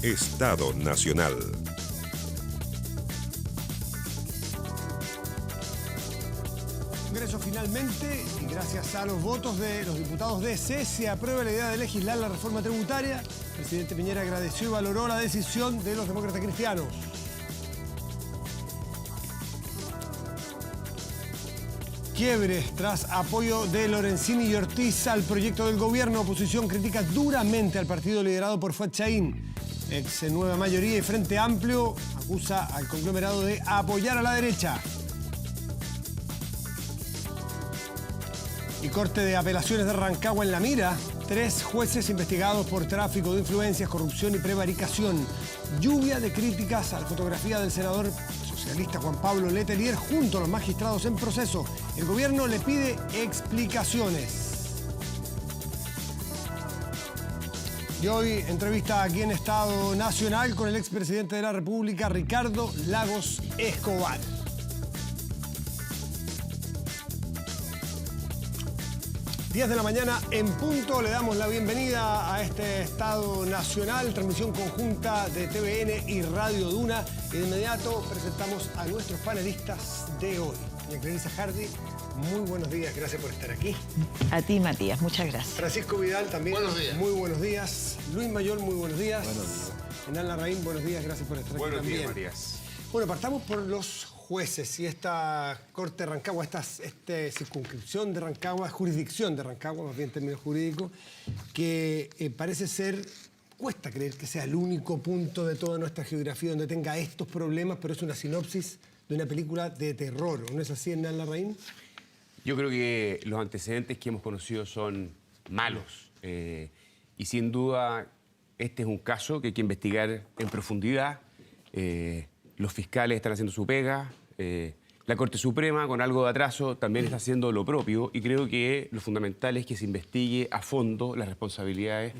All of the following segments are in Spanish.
Estado Nacional. Congreso finalmente, y gracias a los votos de los diputados DC, se aprueba la idea de legislar la reforma tributaria. El presidente Piñera agradeció y valoró la decisión de los demócratas cristianos. Quiebres tras apoyo de Lorenzini y Ortiz al proyecto del gobierno. Oposición critica duramente al partido liderado por Fuad Chahín. Ex Nueva Mayoría y Frente Amplio acusa al conglomerado de apoyar a la derecha. Y Corte de Apelaciones de Rancagua en la mira. 3 jueces investigados por tráfico de influencias, corrupción y prevaricación. Lluvia de críticas a la fotografía del senador socialista Juan Pablo Letelier junto a los magistrados en proceso. El gobierno le pide explicaciones. Y hoy entrevista aquí en Estado Nacional con el expresidente de la República, Ricardo Lagos Escobar. 10 de la mañana en punto, le damos la bienvenida a este Estado Nacional, transmisión conjunta de TVN y Radio Duna. Y de inmediato presentamos a nuestros panelistas de hoy. Doña Clarisa Hardy, muy buenos días, gracias por estar aquí. A ti, Matías, muchas gracias. Francisco Vidal también, buenos días. Muy buenos días. Luis Mayol, muy buenos días. Buenos días. Enal Larraín, buenos días, gracias por estar aquí también. Buenos días, Matías. Bueno, partamos por los jueces y esta Corte de Rancagua, esta circunscripción de Rancagua, jurisdicción de Rancagua, más bien en términos jurídicos, que parece ser, cuesta creer que sea el único punto de toda nuestra geografía donde tenga estos problemas, pero es una sinopsis de una película de terror, ¿no es así, Hernán Larraín? Yo creo que los antecedentes que hemos conocido son malos y sin duda este es un caso que hay que investigar en profundidad. Los fiscales están haciendo su pega, la Corte Suprema, con algo de atraso, también está haciendo lo propio y creo que lo fundamental es que se investigue a fondo las responsabilidades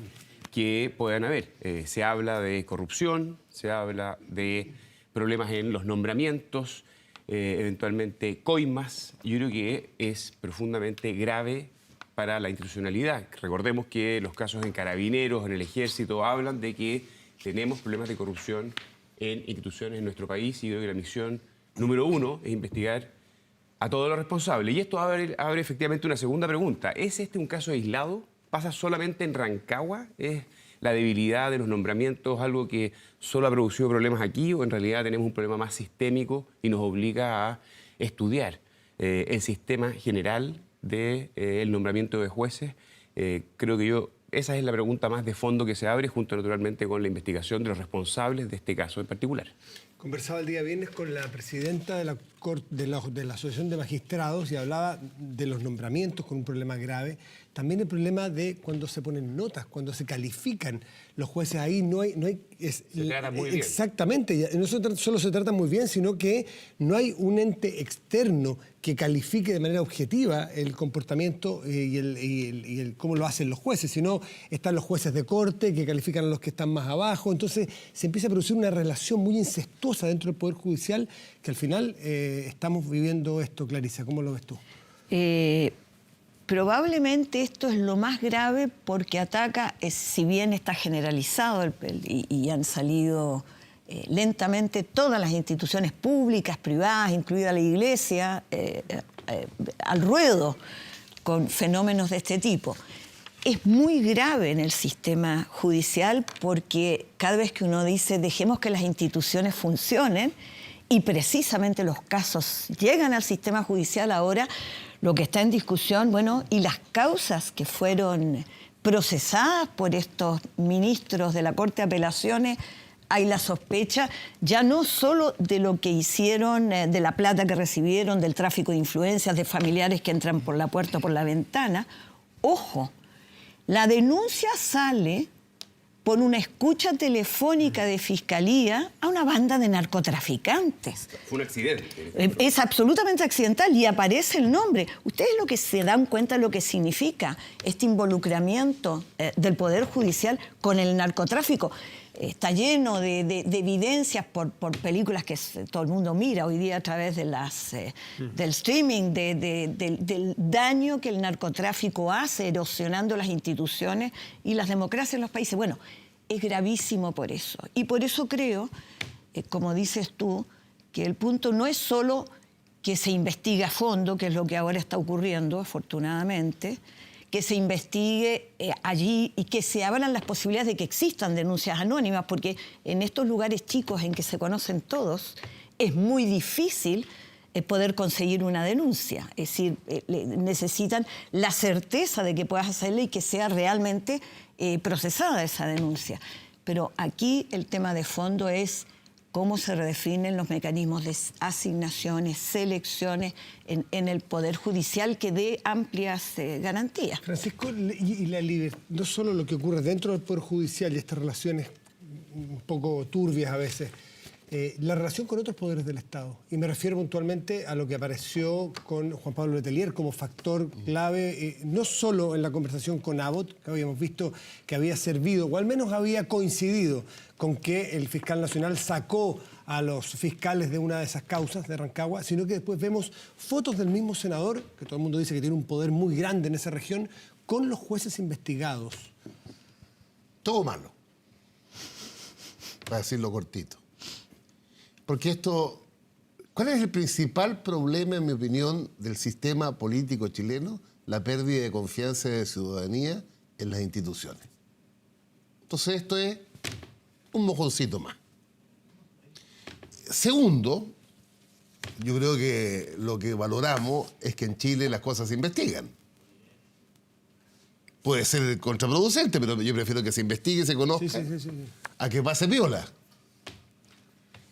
que puedan haber. Se habla de corrupción, se habla de problemas en los nombramientos, eventualmente coimas. Yo creo que es profundamente grave para la institucionalidad. Recordemos que los casos en Carabineros, en el Ejército, hablan de que tenemos problemas de corrupción en instituciones en nuestro país y creo que la misión número 1 es investigar a todos los responsables. Y esto abre efectivamente una segunda pregunta. ¿Es este un caso aislado? ¿Pasa solamente en Rancagua? ¿Es la debilidad de los nombramientos algo que solo ha producido problemas aquí o en realidad tenemos un problema más sistémico y nos obliga a estudiar el sistema general del nombramiento de jueces? Creo que esa es la pregunta más de fondo que se abre, junto naturalmente con la investigación de los responsables de este caso en particular. Conversaba el día viernes con la presidenta de la Asociación de Magistrados y hablaba de los nombramientos con un problema grave. También el problema de cuando se ponen notas, cuando se califican los jueces. Ahí no hay se trata muy bien. Exactamente. No solo se trata muy bien, sino que no hay un ente externo que califique de manera objetiva el comportamiento y cómo lo hacen los jueces, sino están los jueces de corte que califican a los que están más abajo. Entonces se empieza a producir una relación muy incestuosa dentro del Poder Judicial que al final estamos viviendo esto. Clarisa, ¿cómo lo ves tú? Probablemente esto es lo más grave porque ataca, si bien está generalizado y han salido lentamente todas las instituciones públicas, privadas, incluida la Iglesia, al ruedo con fenómenos de este tipo. Es muy grave en el sistema judicial porque cada vez que uno dice dejemos que las instituciones funcionen y precisamente los casos llegan al sistema judicial ahora, lo que está en discusión, bueno, y las causas que fueron procesadas por estos ministros de la Corte de Apelaciones, hay la sospecha ya no solo de lo que hicieron, de la plata que recibieron, del tráfico de influencias, de familiares que entran por la puerta o por la ventana. Ojo, la denuncia sale por una escucha telefónica de fiscalía a una banda de narcotraficantes. Fue un accidente. Es absolutamente accidental y aparece el nombre. Ustedes lo que se dan cuenta de lo que significa este involucramiento del Poder Judicial con el narcotráfico. Está lleno de evidencias por películas que todo el mundo mira hoy día a través de del streaming, del daño que el narcotráfico hace erosionando las instituciones y las democracias en los países. Bueno, es gravísimo por eso. Y por eso creo, como dices tú, que el punto no es solo que se investigue a fondo, que es lo que ahora está ocurriendo, afortunadamente, que se investigue allí y que se abran las posibilidades de que existan denuncias anónimas, porque en estos lugares chicos en que se conocen todos, es muy difícil poder conseguir una denuncia. Es decir, necesitan la certeza de que puedas hacerla y que sea realmente procesada esa denuncia. Pero aquí el tema de fondo es cómo se redefinen los mecanismos de asignaciones, selecciones en el Poder Judicial que dé amplias garantías. Francisco, y la libertad, no solo lo que ocurre dentro del Poder Judicial y estas relaciones un poco turbias a veces, la relación con otros poderes del Estado. Y me refiero puntualmente a lo que apareció con Juan Pablo Letelier como factor clave, no solo en la conversación con Abbott, que habíamos visto que había servido, o al menos había coincidido con que el fiscal nacional sacó a los fiscales de una de esas causas de Rancagua, sino que después vemos fotos del mismo senador, que todo el mundo dice que tiene un poder muy grande en esa región, con los jueces investigados. Todo malo, para decirlo cortito. Porque esto, ¿cuál es el principal problema, en mi opinión, del sistema político chileno? La pérdida de confianza de ciudadanía en las instituciones. Entonces esto es un mojoncito más. Segundo, yo creo que lo que valoramos es que en Chile las cosas se investigan. Puede ser contraproducente, pero yo prefiero que se investigue y se conozca a que pase piola.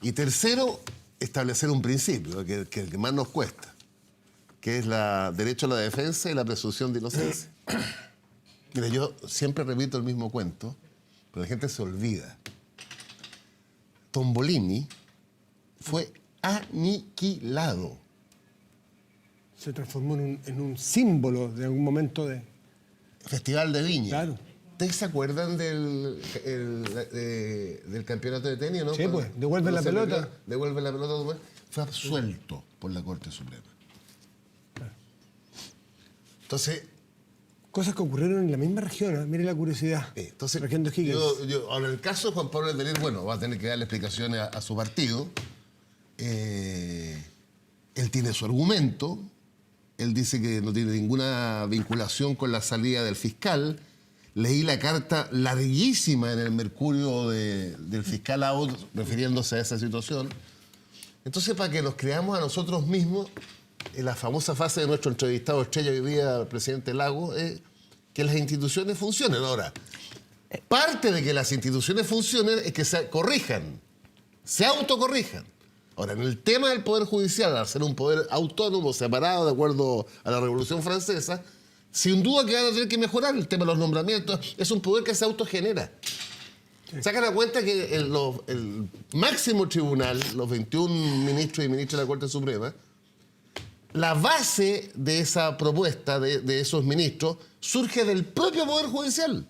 Y tercero, establecer un principio, que es el que más nos cuesta, que es el derecho a la defensa y la presunción de inocencia. Mira, yo siempre repito el mismo cuento, pero la gente se olvida. Tombolini fue aniquilado. Se transformó en un símbolo de algún momento de... Festival de Viña. Claro. ¿Ustedes se acuerdan del campeonato de tenis, no? Sí, pues, devuelve la pelota. Devuelve la pelota. Fue absuelto por la Corte Suprema. Claro. Entonces... Cosas que ocurrieron en la misma región, ¿eh? Mire la curiosidad. Entonces, región de Higgins. Ahora, en el caso de Juan Pablo Letelier, bueno, va a tener que darle explicaciones a su partido. Él tiene su argumento. Él dice que no tiene ninguna vinculación con la salida del fiscal. Leí la carta larguísima en el Mercurio del fiscal Abbott refiriéndose a esa situación. Entonces, para que nos creamos a nosotros mismos, en la famosa fase de nuestro entrevistado estrella hoy día, el presidente Lago, es que las instituciones funcionen. Ahora, parte de que las instituciones funcionen es que se corrijan, se autocorrijan. Ahora, en el tema del Poder Judicial, al ser un poder autónomo, separado, de acuerdo a la Revolución Francesa, sin duda que van a tener que mejorar el tema de los nombramientos. Es un poder que se autogenera. Sí. Sacan a cuenta que el máximo tribunal, los 21 ministros y ministras de la Corte Suprema, la base de esa propuesta de esos ministros surge del propio Poder Judicial.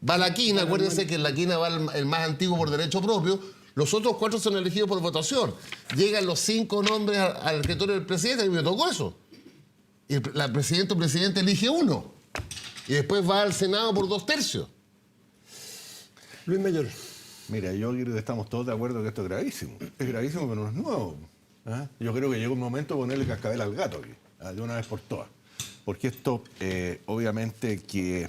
Va la quina, acuérdense que en la quina va el más antiguo por derecho propio, los otros 4 son elegidos por votación. Llegan los 5 nombres al escritorio del presidente, y me tocó eso. Y la presidenta o presidente elige 1. Y después va al Senado por 2/3. Luis Mayor. Mira, yo creo que estamos todos de acuerdo que esto es gravísimo. Es gravísimo, pero no es nuevo. ¿Ah? Yo creo que llegó un momento de ponerle cascabel al gato aquí, de una vez por todas. Porque esto, obviamente, que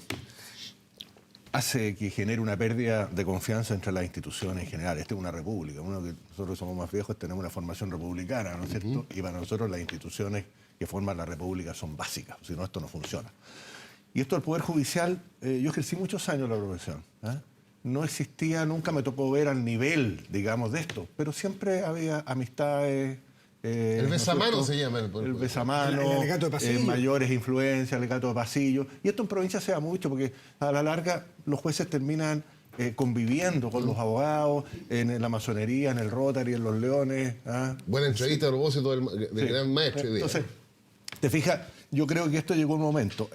hace que genere una pérdida de confianza entre las instituciones en general. Esta es una república. Uno que nosotros somos más viejos tenemos una formación republicana, ¿no es cierto? Y para nosotros las instituciones que forman la república son básicas, si no, esto no funciona. Y esto del Poder Judicial, yo ejercí muchos años la profesión. No existía, nunca me tocó ver al nivel, digamos, de esto, pero siempre había amistades. El besamano se llama. El besamano, el alegato de pasillo. mayores influencias, el alegato de pasillo. Y esto en provincia se da mucho porque a la larga los jueces terminan conviviendo con los abogados en la masonería, en el Rotary, en los Leones. Buena entrevista a propósito del gran maestro. Entonces, te fijas, yo creo que esto llegó un momento.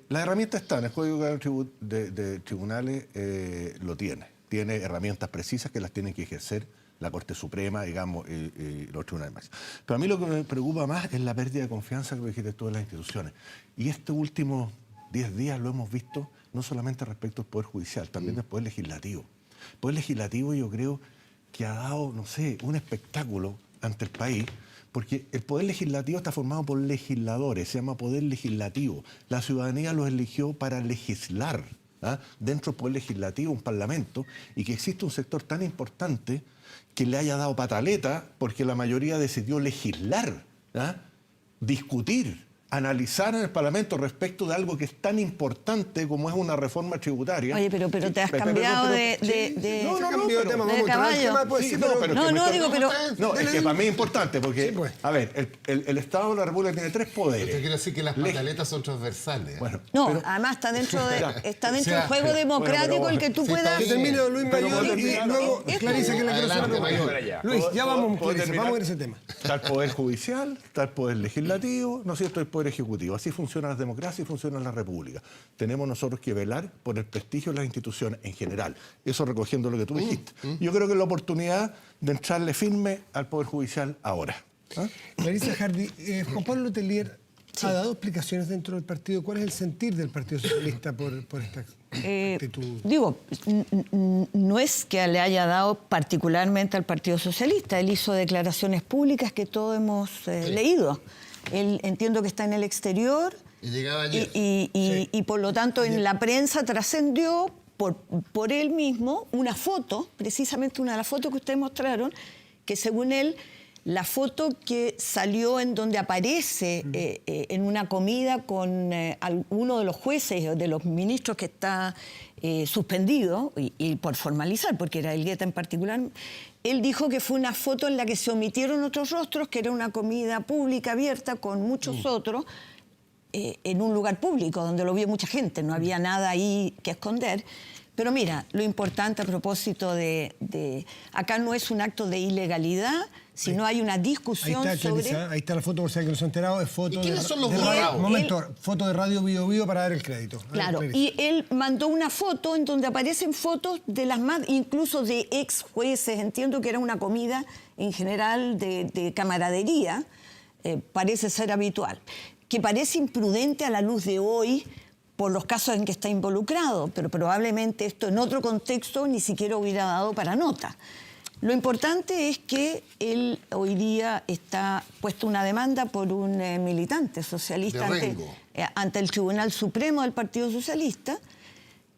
La herramienta está en el Código de Tribunales, lo tiene. Tiene herramientas precisas que las tienen que ejercer la Corte Suprema, digamos, y los tribunales máximos. Pero a mí lo que me preocupa más es la pérdida de confianza que dijiste tú en las instituciones. Y estos últimos 10 días lo hemos visto no solamente respecto al Poder Judicial, también del Poder Legislativo. El Poder Legislativo yo creo que ha dado, no sé, un espectáculo ante el país, porque el Poder Legislativo está formado por legisladores, se llama Poder Legislativo. La ciudadanía los eligió para legislar, ¿ah? Dentro del Poder Legislativo, un parlamento, y que existe un sector tan importante que le haya dado pataleta porque la mayoría decidió legislar, ¿ah? Discutir, analizar en el Parlamento respecto de algo que es tan importante como es una reforma tributaria. Oye, pero te has cambiado de No, Cambio de tema, de vamos a entrar en caballo. tema, pues, Sí, sí, no, pero- pero No, es que no, me digo, estoy- pero- No, es que para mí es importante, porque, Sí, pues. a ver, el Estado de la República tiene 3 poderes. Yo quiero decir que las pataletas son transversales. Bueno, No, pero- además está dentro O del sea, juego democrático bueno, el que tú sí, puedas... Que termine Luis Pero Mayor puedo y terminar, luego ¿no? Clarice, que es la que Adelante, resuelve. Mayor. Luis, ya vamos, ¿Puedo Clarice, terminar? vamos a ver ese tema. Está el Poder Judicial, está el Poder Legislativo, ¿no es cierto?, el Poder Ejecutivo. Así funcionan las democracias y funciona la República. Tenemos nosotros que velar por el prestigio de las instituciones en general. Eso recogiendo lo que tú dijiste. Yo creo que es la oportunidad de entrarle firme al Poder Judicial ahora. ¿Ah? Clarisa Hardy, Juan Pablo Letelier ha dado explicaciones dentro del partido. ¿Cuál es el sentir del Partido Socialista por esta actitud? Digo, no es que le haya dado particularmente al Partido Socialista. Él hizo declaraciones públicas que todos hemos leído. Él entiendo que está en el exterior Y llegaba ayer. y por lo tanto en la prensa trascendió por él mismo una foto, precisamente una de las fotos que ustedes mostraron, que según él, la foto que salió en donde aparece en una comida con alguno de los jueces o de los ministros que está suspendido, y por formalizar, porque era Elgueta en particular, él dijo que fue una foto en la que se omitieron otros rostros, que era una comida pública abierta con muchos otros, en un lugar público donde lo vio mucha gente, no había nada ahí que esconder. Pero mira, lo importante a propósito de acá no es un acto de ilegalidad, sino hay una Ahí discusión está, sobre... Clarisa, ahí está la foto, por si alguien no se ha enterado, es foto ¿Y quiénes son los de borrados? radio. Momento, foto de Radio Bio Bio para dar el crédito. A ver, Claro, Clarisa. y él mandó una foto en donde aparecen fotos de las más, incluso de ex jueces. Entiendo que era una comida en general de camaradería, parece ser habitual, que parece imprudente a la luz de hoy por los casos en que está involucrado, pero probablemente esto en otro contexto ni siquiera hubiera dado para nota. Lo importante es que él hoy día está puesto una demanda por un militante socialista De Rengo. ante el Tribunal Supremo del Partido Socialista.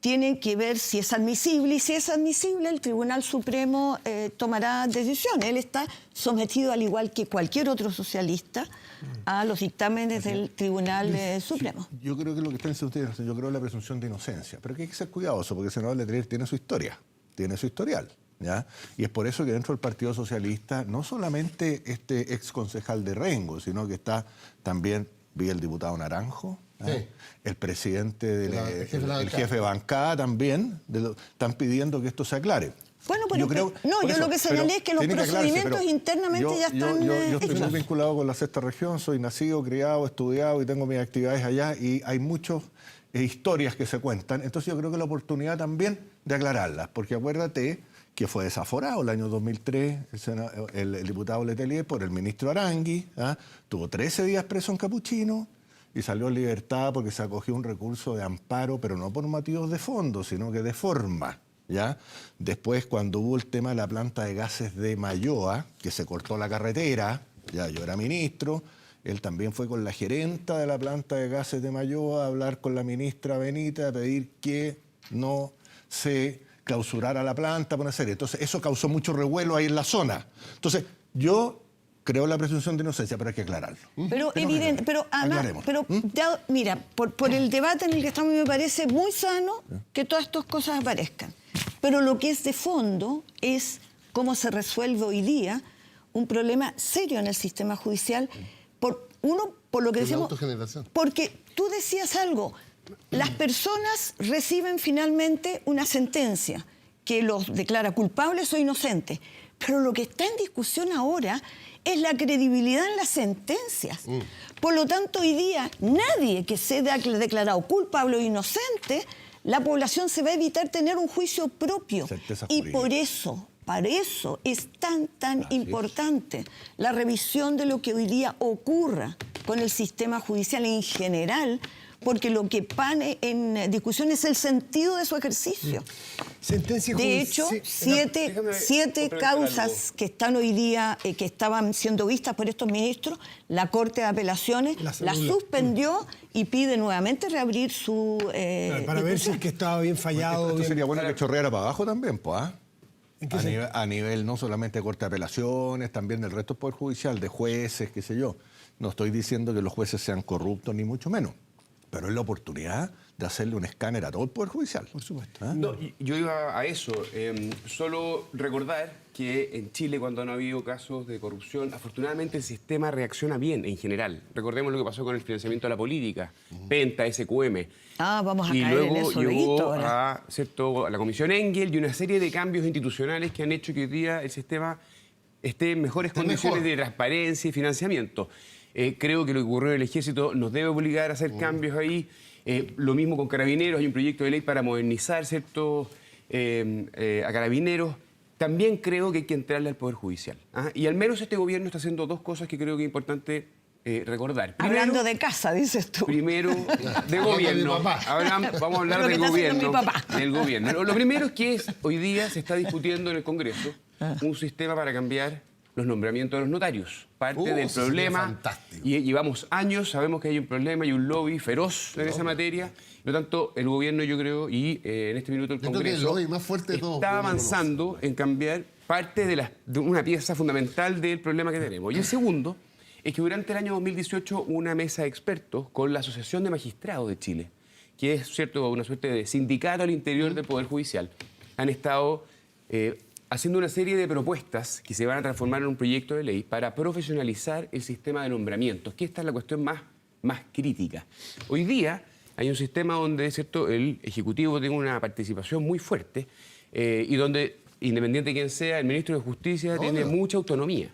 Tienen que ver si es admisible, y si es admisible, el Tribunal Supremo tomará decisiones. Él está sometido, al igual que cualquier otro socialista, a los dictámenes del Tribunal Supremo. Yo creo que lo que está diciendo ustedes, yo creo la presunción de inocencia. Pero que hay que ser cuidadoso, porque el senador Letelier tiene su historia, tiene su historial. ¿Ya? Y es por eso que dentro del Partido Socialista, no solamente este ex concejal de Rengo, sino que está también, vi el diputado Naranjo, ¿ah? Sí. El presidente, el jefe de bancada. bancada también, están pidiendo que esto se aclare. Bueno, pero creo- no, por yo eso, lo que señalé pero es que los tiene aclararse, procedimientos pero internamente ya están... Yo estoy muy hechos. vinculado con la sexta región, soy nacido, criado, estudiado y tengo mis actividades allá y hay muchas historias que se cuentan. Entonces yo creo que la oportunidad también de aclararlas, porque acuérdate que fue desaforado el año 2003 el diputado Letelier por el ministro Arangui, ¿ah? Tuvo 13 días preso en Capuchino y salió en libertad porque se acogió un recurso de amparo, pero no por motivos de fondo, sino que de forma. ¿Ya? Después, cuando hubo el tema de la planta de gases de Mayoa, que se cortó la carretera, ya yo era ministro, él también fue con la gerenta de la planta de gases de Mayoa a hablar con la ministra Benita a pedir que no se clausurara la planta por una serie. Entonces, eso causó mucho revuelo ahí en la zona. Entonces, yo creo la presunción de inocencia, pero hay que aclararlo. Pero evidente, pero además, Aclaremos. mira, por el debate en el que estamos me parece muy sano que todas estas cosas aparezcan. Pero lo que es de fondo es cómo se resuelve hoy día un problema serio en el sistema judicial. Por lo que La decimos, autogeneración. porque tú decías algo, las personas reciben finalmente una sentencia que los declara culpables o inocentes, pero lo que está en discusión ahora es la credibilidad en las sentencias. Por lo tanto, hoy día nadie que sea declarado culpable o inocente, la población se va a evitar tener un juicio propio. Certeza Y jurídica. por eso, para eso es tan importante la revisión de lo que hoy día ocurra con el sistema judicial en general, porque lo que pone en discusión es el sentido de su ejercicio. Sentencia De hecho, siete complementar causas que están hoy día, que estaban siendo vistas por estos ministros, la Corte de Apelaciones Las la anula. suspendió y pide nuevamente reabrir su para ver si es que estaba bien fallado. Esto bien- sería bueno que chorreara para abajo también, pues, ¿ah? ¿En qué A sentido? nivel, a nivel no solamente de Corte de Apelaciones, también del resto del Poder Judicial, de jueces, qué sé yo. No estoy diciendo que los jueces sean corruptos, ni mucho menos, pero es la oportunidad de hacerle un escáner a todo el Poder Judicial. Por supuesto. ¿Ah? No, yo iba a eso. Solo recordar que en Chile, cuando no ha habido casos de corrupción, afortunadamente el sistema reacciona bien en general. Recordemos lo que pasó con el financiamiento de la política, Penta, SQM. Vamos a Y caer en luego eso, llegó Dieguito, ahora. a la Comisión Engel y una serie de cambios institucionales que han hecho que hoy día el sistema esté en mejores Esté condiciones mejor. de transparencia y financiamiento. Creo que lo que ocurrió en el Ejército nos debe obligar a hacer cambios ahí. Lo mismo con Carabineros, hay un proyecto de ley para modernizar, ¿cierto? A Carabineros. También creo que hay que entrarle al Poder Judicial. ¿Ah? Y al menos este gobierno está haciendo dos cosas que creo que es importante recordar. Hablando de casa, dices tú. Primero, de Hablando de gobierno. mi papá. Vamos a hablar Lo que del está haciendo gobierno. mi papá. Del gobierno. Lo primero es que hoy día se está discutiendo en el Congreso un sistema para cambiar los nombramientos de los notarios. Parte del eso sería problema. fantástico. Y llevamos años, sabemos que hay un problema y un lobby feroz en esa materia. Por lo tanto, el gobierno, yo creo, y en este minuto el Yo creo que el Congreso lobby más fuerte de todos, está yo lo avanzando en cambiar parte de una pieza fundamental del problema que tenemos. Y el segundo es que durante el año 2018 una mesa de expertos con la Asociación de Magistrados de Chile, que es cierto una suerte de sindicato al interior del Poder Judicial, han estado haciendo una serie de propuestas que se van a transformar en un proyecto de ley para profesionalizar el sistema de nombramientos, que esta es la cuestión más crítica. Hoy día hay un sistema donde, ¿cierto?, el Ejecutivo tiene una participación muy fuerte y donde, independiente de quién sea, el ministro de Justicia tiene mucha autonomía.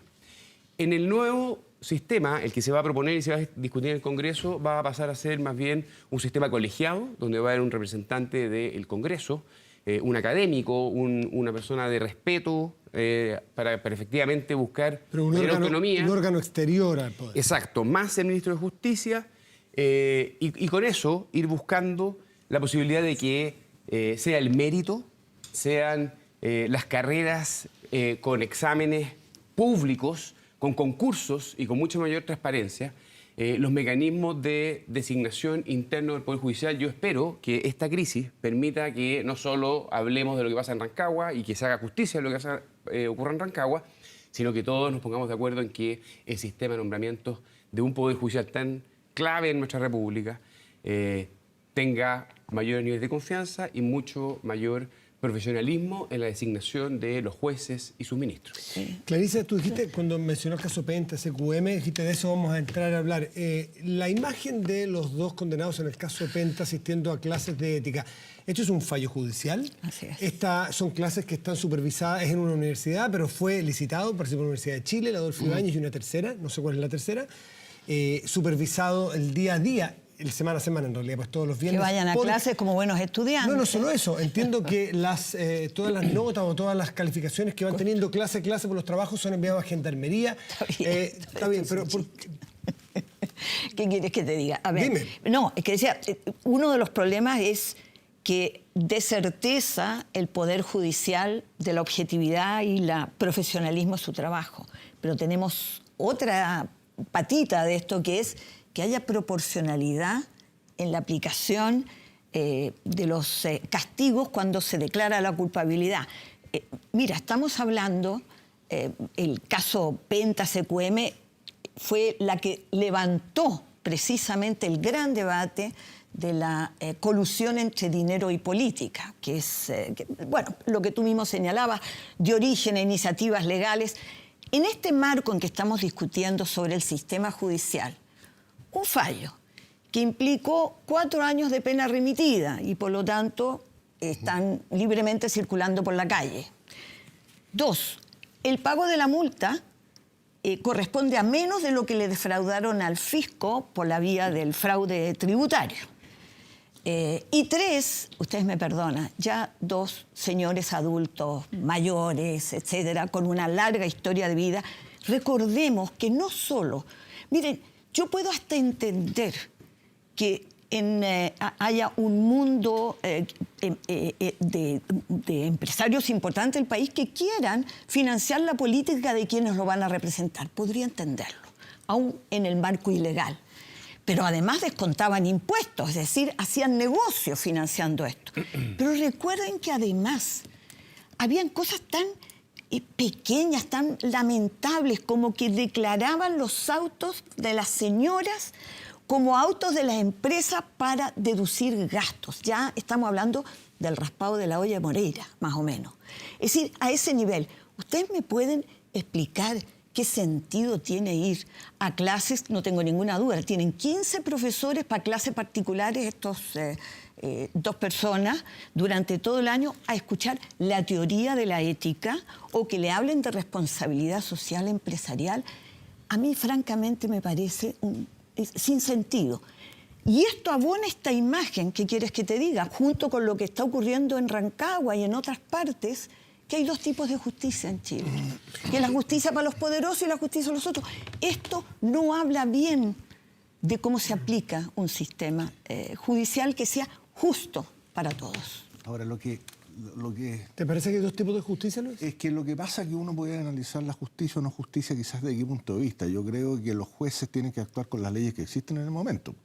En el nuevo sistema, el que se va a proponer y se va a discutir en el Congreso, va a pasar a ser más bien un sistema colegiado, donde va a haber un representante del Congreso, un académico, una persona de respeto, para efectivamente buscar Pero mayor autonomía. un órgano exterior al poder. Exacto, más el ministro de Justicia y con eso ir buscando la posibilidad de que sea el mérito, sean las carreras con exámenes públicos, con concursos y con mucha mayor transparencia, los mecanismos de designación interno del Poder Judicial. Yo espero que esta crisis permita que no solo hablemos de lo que pasa en Rancagua y que se haga justicia de lo que ocurra en Rancagua, sino que todos nos pongamos de acuerdo en que el sistema de nombramientos de un Poder Judicial tan clave en nuestra República tenga mayores niveles de confianza y mucho mayor profesionalismo en la designación de los jueces y sus ministros. Clarisa, tú dijiste, cuando mencionó el caso Penta, SQM, dijiste de eso vamos a entrar a hablar. La imagen de los dos condenados en el caso Penta asistiendo a clases de ética, ¿esto es un fallo judicial? Así es. Estas son clases que están supervisadas, es en una universidad, pero fue licitado, parece por la Universidad de Chile, la Adolfo Ibáñez y una tercera, no sé cuál es la tercera, supervisado el día a día, el semana a semana en realidad, pues todos los Que viernes. vayan a clases como buenos estudiantes. No solo eso. Entiendo que todas las notas o todas las calificaciones que van teniendo clase por los trabajos son enviadas a Gendarmería. Está bien, pero ¿Qué quieres que te diga? A ver, Dime. No, es que decía, uno de los problemas es que de certeza el Poder Judicial de la objetividad y la profesionalismo de su trabajo. Pero tenemos otra patita de esto, que es que haya proporcionalidad en la aplicación de los castigos cuando se declara la culpabilidad. Mira, estamos hablando, el caso Penta SQM fue la que levantó precisamente el gran debate de la colusión entre dinero y política, que es, bueno, lo que tú mismo señalabas, de origen a iniciativas legales. En este marco en que estamos discutiendo sobre el sistema judicial, un fallo que implicó 4 años de pena remitida y por lo tanto están libremente circulando por la calle. 2, el pago de la multa corresponde a menos de lo que le defraudaron al fisco por la vía del fraude tributario. Y 3, ustedes me perdonan, ya 2 señores adultos, mayores, etcétera, con una larga historia de vida. Recordemos que no solo... Miren, yo puedo hasta entender que haya un mundo de empresarios importantes del país que quieran financiar la política de quienes lo van a representar. Podría entenderlo, aún en el marco ilegal. Pero además descontaban impuestos, es decir, hacían negocios financiando esto. Pero recuerden que además habían cosas tan pequeñas, tan lamentables, como que declaraban los autos de las señoras como autos de las empresas para deducir gastos. Ya estamos hablando del raspado de la olla de Moreira, más o menos. Es decir, a ese nivel. ¿Ustedes me pueden explicar qué sentido tiene ir a clases? No tengo ninguna duda. Tienen 15 profesores para clases particulares, estos 2 personas, durante todo el año, a escuchar la teoría de la ética o que le hablen de responsabilidad social empresarial. A mí, francamente, me parece sin sentido. Y esto abona esta imagen, ¿qué quieres que te diga? Junto con lo que está ocurriendo en Rancagua y en otras partes, que hay 2 tipos de justicia en Chile. Que es la justicia para los poderosos y la justicia para los otros. Esto no habla bien de cómo se aplica un sistema judicial que sea justo para todos. Ahora, lo que ¿Te parece que hay 2 tipos de justicia, Luis? es que lo que pasa es que uno puede analizar la justicia o no justicia quizás desde qué punto de vista. Yo creo que los jueces tienen que actuar con las leyes que existen en el momento.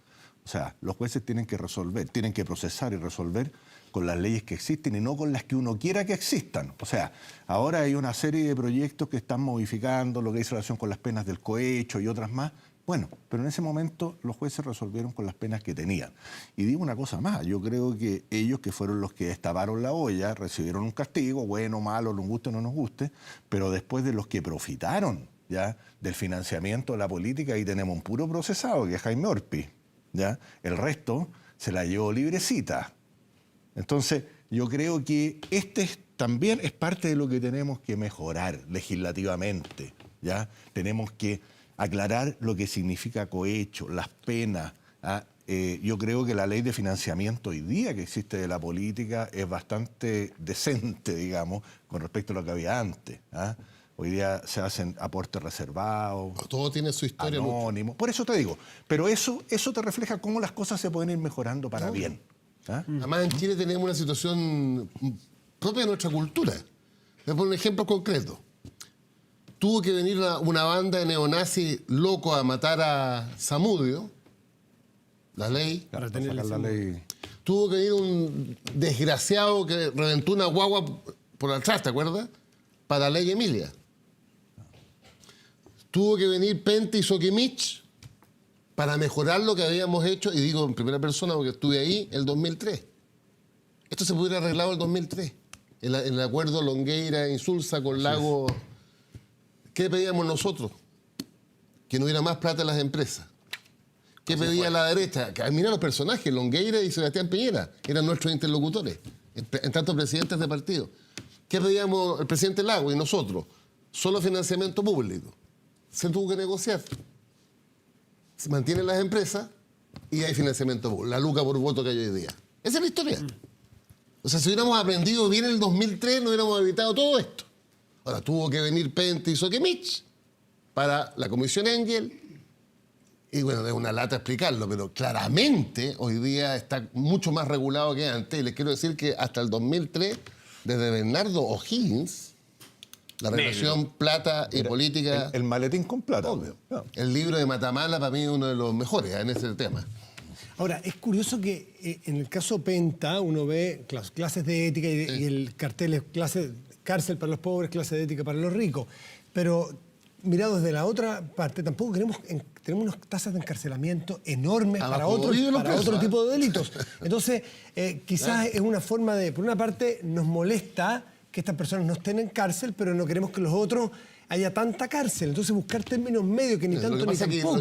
O sea, los jueces tienen que resolver, tienen que procesar y resolver con las leyes que existen y no con las que uno quiera que existan. O sea, ahora hay una serie de proyectos que están modificando lo que dice relación con las penas del cohecho y otras más. Bueno, pero en ese momento los jueces resolvieron con las penas que tenían. Y digo una cosa más, yo creo que ellos, que fueron los que destaparon la olla, recibieron un castigo, bueno, malo, nos guste o no nos guste, pero después de los que profitaron ya del financiamiento de la política, ahí tenemos un puro procesado, que es Jaime Orpi, ¿ya? El resto se la llevó librecita. Entonces, yo creo que también es parte de lo que tenemos que mejorar legislativamente, ¿ya? Tenemos que aclarar lo que significa cohecho, las penas. Yo creo que la ley de financiamiento hoy día que existe de la política es bastante decente, digamos, con respecto a lo que había antes. Hoy día se hacen aportes reservados. Todo tiene su historia. Anónimos. Por eso te digo. Pero eso te refleja cómo las cosas se pueden ir mejorando para bien. Además, en Chile tenemos una situación propia de nuestra cultura. Voy a poner un ejemplo concreto. Tuvo que venir una banda de neonazis locos a matar a Zamudio, la ley. Para sacar la ley. Tuvo que venir un desgraciado que reventó una guagua por atrás, ¿te acuerdas? Para la ley Emilia. Tuvo que venir Pente y Soquimich para mejorar lo que habíamos hecho, y digo en primera persona porque estuve ahí, el 2003. Esto se pudiera arreglado el 2003, en el acuerdo Longueira-Insulza con Lago. ¿Qué pedíamos nosotros? Que no hubiera más plata en las empresas. ¿Qué pedía la derecha? Que mira los personajes, Longueira y Sebastián Piñera, eran nuestros interlocutores, en tanto presidentes de partido. ¿Qué pedíamos el presidente Lago y nosotros? Solo financiamiento público. Se tuvo que negociar. Se mantienen las empresas y hay financiamiento público. La luca por voto que hay hoy día. Esa es la historia. O sea, si hubiéramos aprendido bien en el 2003, no hubiéramos evitado todo esto. Ahora, tuvo que venir Pente y Soquimich para la Comisión Engel. Y bueno, es una lata explicarlo, pero claramente hoy día está mucho más regulado que antes. Y les quiero decir que hasta el 2003, desde Bernardo O'Higgins, la relación plata y política... El maletín con plata. Obvio. El libro de Matamala para mí es uno de los mejores en ese tema. Ahora, es curioso que en el caso Penta uno ve clases de ética y el cartel es cárcel para los pobres, clase de ética para los ricos. Pero mirado desde la otra parte, tampoco tenemos unas tasas de encarcelamiento enormes para otro tipo de delitos. Entonces, quizás es una forma de, por una parte, nos molesta que estas personas no estén en cárcel, pero no queremos que los otros haya tanta cárcel. Entonces, buscar términos medios que ni tanto ni tampoco.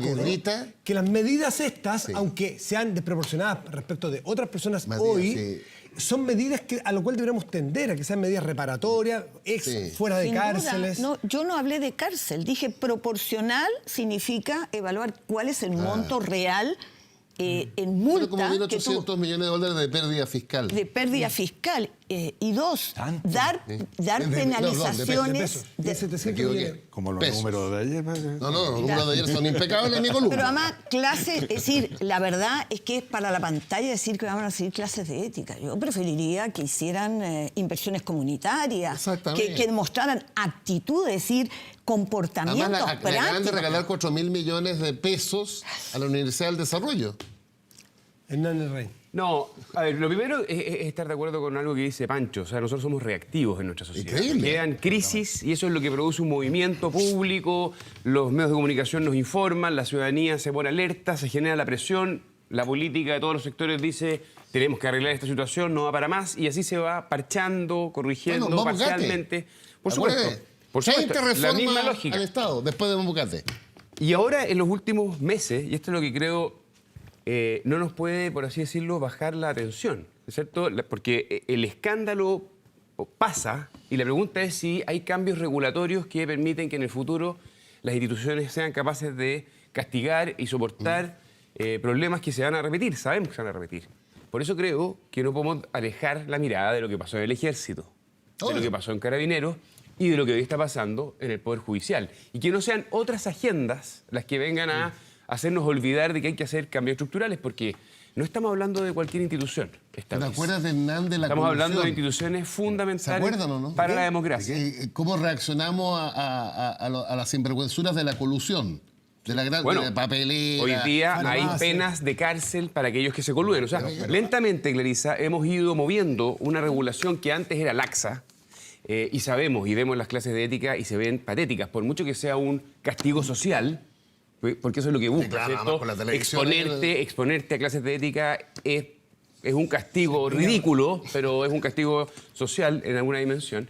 Que las medidas estas, aunque sean desproporcionadas respecto de otras personas hoy, son medidas a lo cual deberíamos tender, a que sean medidas reparatorias, fuera de Sin cárceles. duda. No, yo no hablé de cárcel, dije proporcional significa evaluar cuál es el monto real en multa. Pero como 1.800 millones de dólares de pérdida fiscal. De pérdida fiscal. Y dos, ¿Tanto? dar penalizaciones. De 700 equivoqué. millones. Como los Pesos. números de ayer. No, los números de ayer son impecables en mi columna. Pero además, clases, es decir, la verdad es que es para la pantalla decir que vamos a recibir clases de ética. Yo preferiría que hicieran inversiones comunitarias, Exactamente. que demostraran actitud, es decir, comportamientos Además, le acaban de prácticos. regalar 4.000 millones de pesos a la Universidad del Desarrollo. Hernández Rey. No, a ver, lo primero es estar de acuerdo con algo que dice Pancho. O sea, nosotros somos reactivos en nuestra sociedad. Increíble. Quedan crisis y eso es lo que produce un movimiento público, los medios de comunicación nos informan, la ciudadanía se pone alerta, se genera la presión, la política de todos los sectores dice tenemos que arreglar esta situación, no va para más, y así se va parchando, corrigiendo Bueno, Bombucate. parcialmente. Por supuesto, Acuérdate, por 20 supuesto, la misma reformas lógica. al Estado después de Bombucate. Y ahora, en los últimos meses, y esto es lo que creo, no nos puede, por así decirlo, bajar la atención, ¿no es cierto? Porque el escándalo pasa y la pregunta es si hay cambios regulatorios que permiten que en el futuro las instituciones sean capaces de castigar y soportar problemas que se van a repetir, sabemos que se van a repetir. Por eso creo que no podemos alejar la mirada de lo que pasó en el Ejército, de lo que pasó en Carabineros y de lo que hoy está pasando en el Poder Judicial. Y que no sean otras agendas las que vengan a hacernos olvidar de que hay que hacer cambios estructurales, porque no estamos hablando de cualquier institución. ¿Te acuerdas de Hernán de la Estamos hablando de Colusión? instituciones ¿Se fundamentales acuerdan o no? para la democracia. ¿Cómo reaccionamos a las sinvergüenzuras de la colusión? De la gran Bueno, de la papelera. hoy día hay farmacia. penas de cárcel para aquellos que se coluden. O sea, lentamente, Clarisa, hemos ido moviendo una regulación que antes era laxa, y sabemos y vemos las clases de ética y se ven patéticas, por mucho que sea un castigo social, porque eso es lo que busca, claro, ¿cierto? además con la televisión Exponerte a clases de ética es un castigo ridículo, pero es un castigo social en alguna dimensión,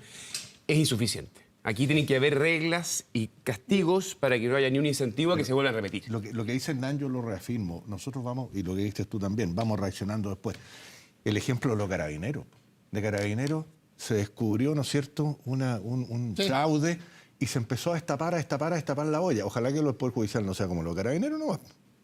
es insuficiente. Aquí tienen que haber reglas y castigos para que no haya ni un incentivo a que se vuelva a repetir. Lo que dice Hernán yo lo reafirmo. Nosotros vamos, y lo que dijiste tú también, vamos reaccionando después. El ejemplo de los carabineros. De carabineros se descubrió, ¿no es cierto?, un fraude y se empezó a destapar la olla. Ojalá que el Poder Judicial no sea como los carabineros, ¿no?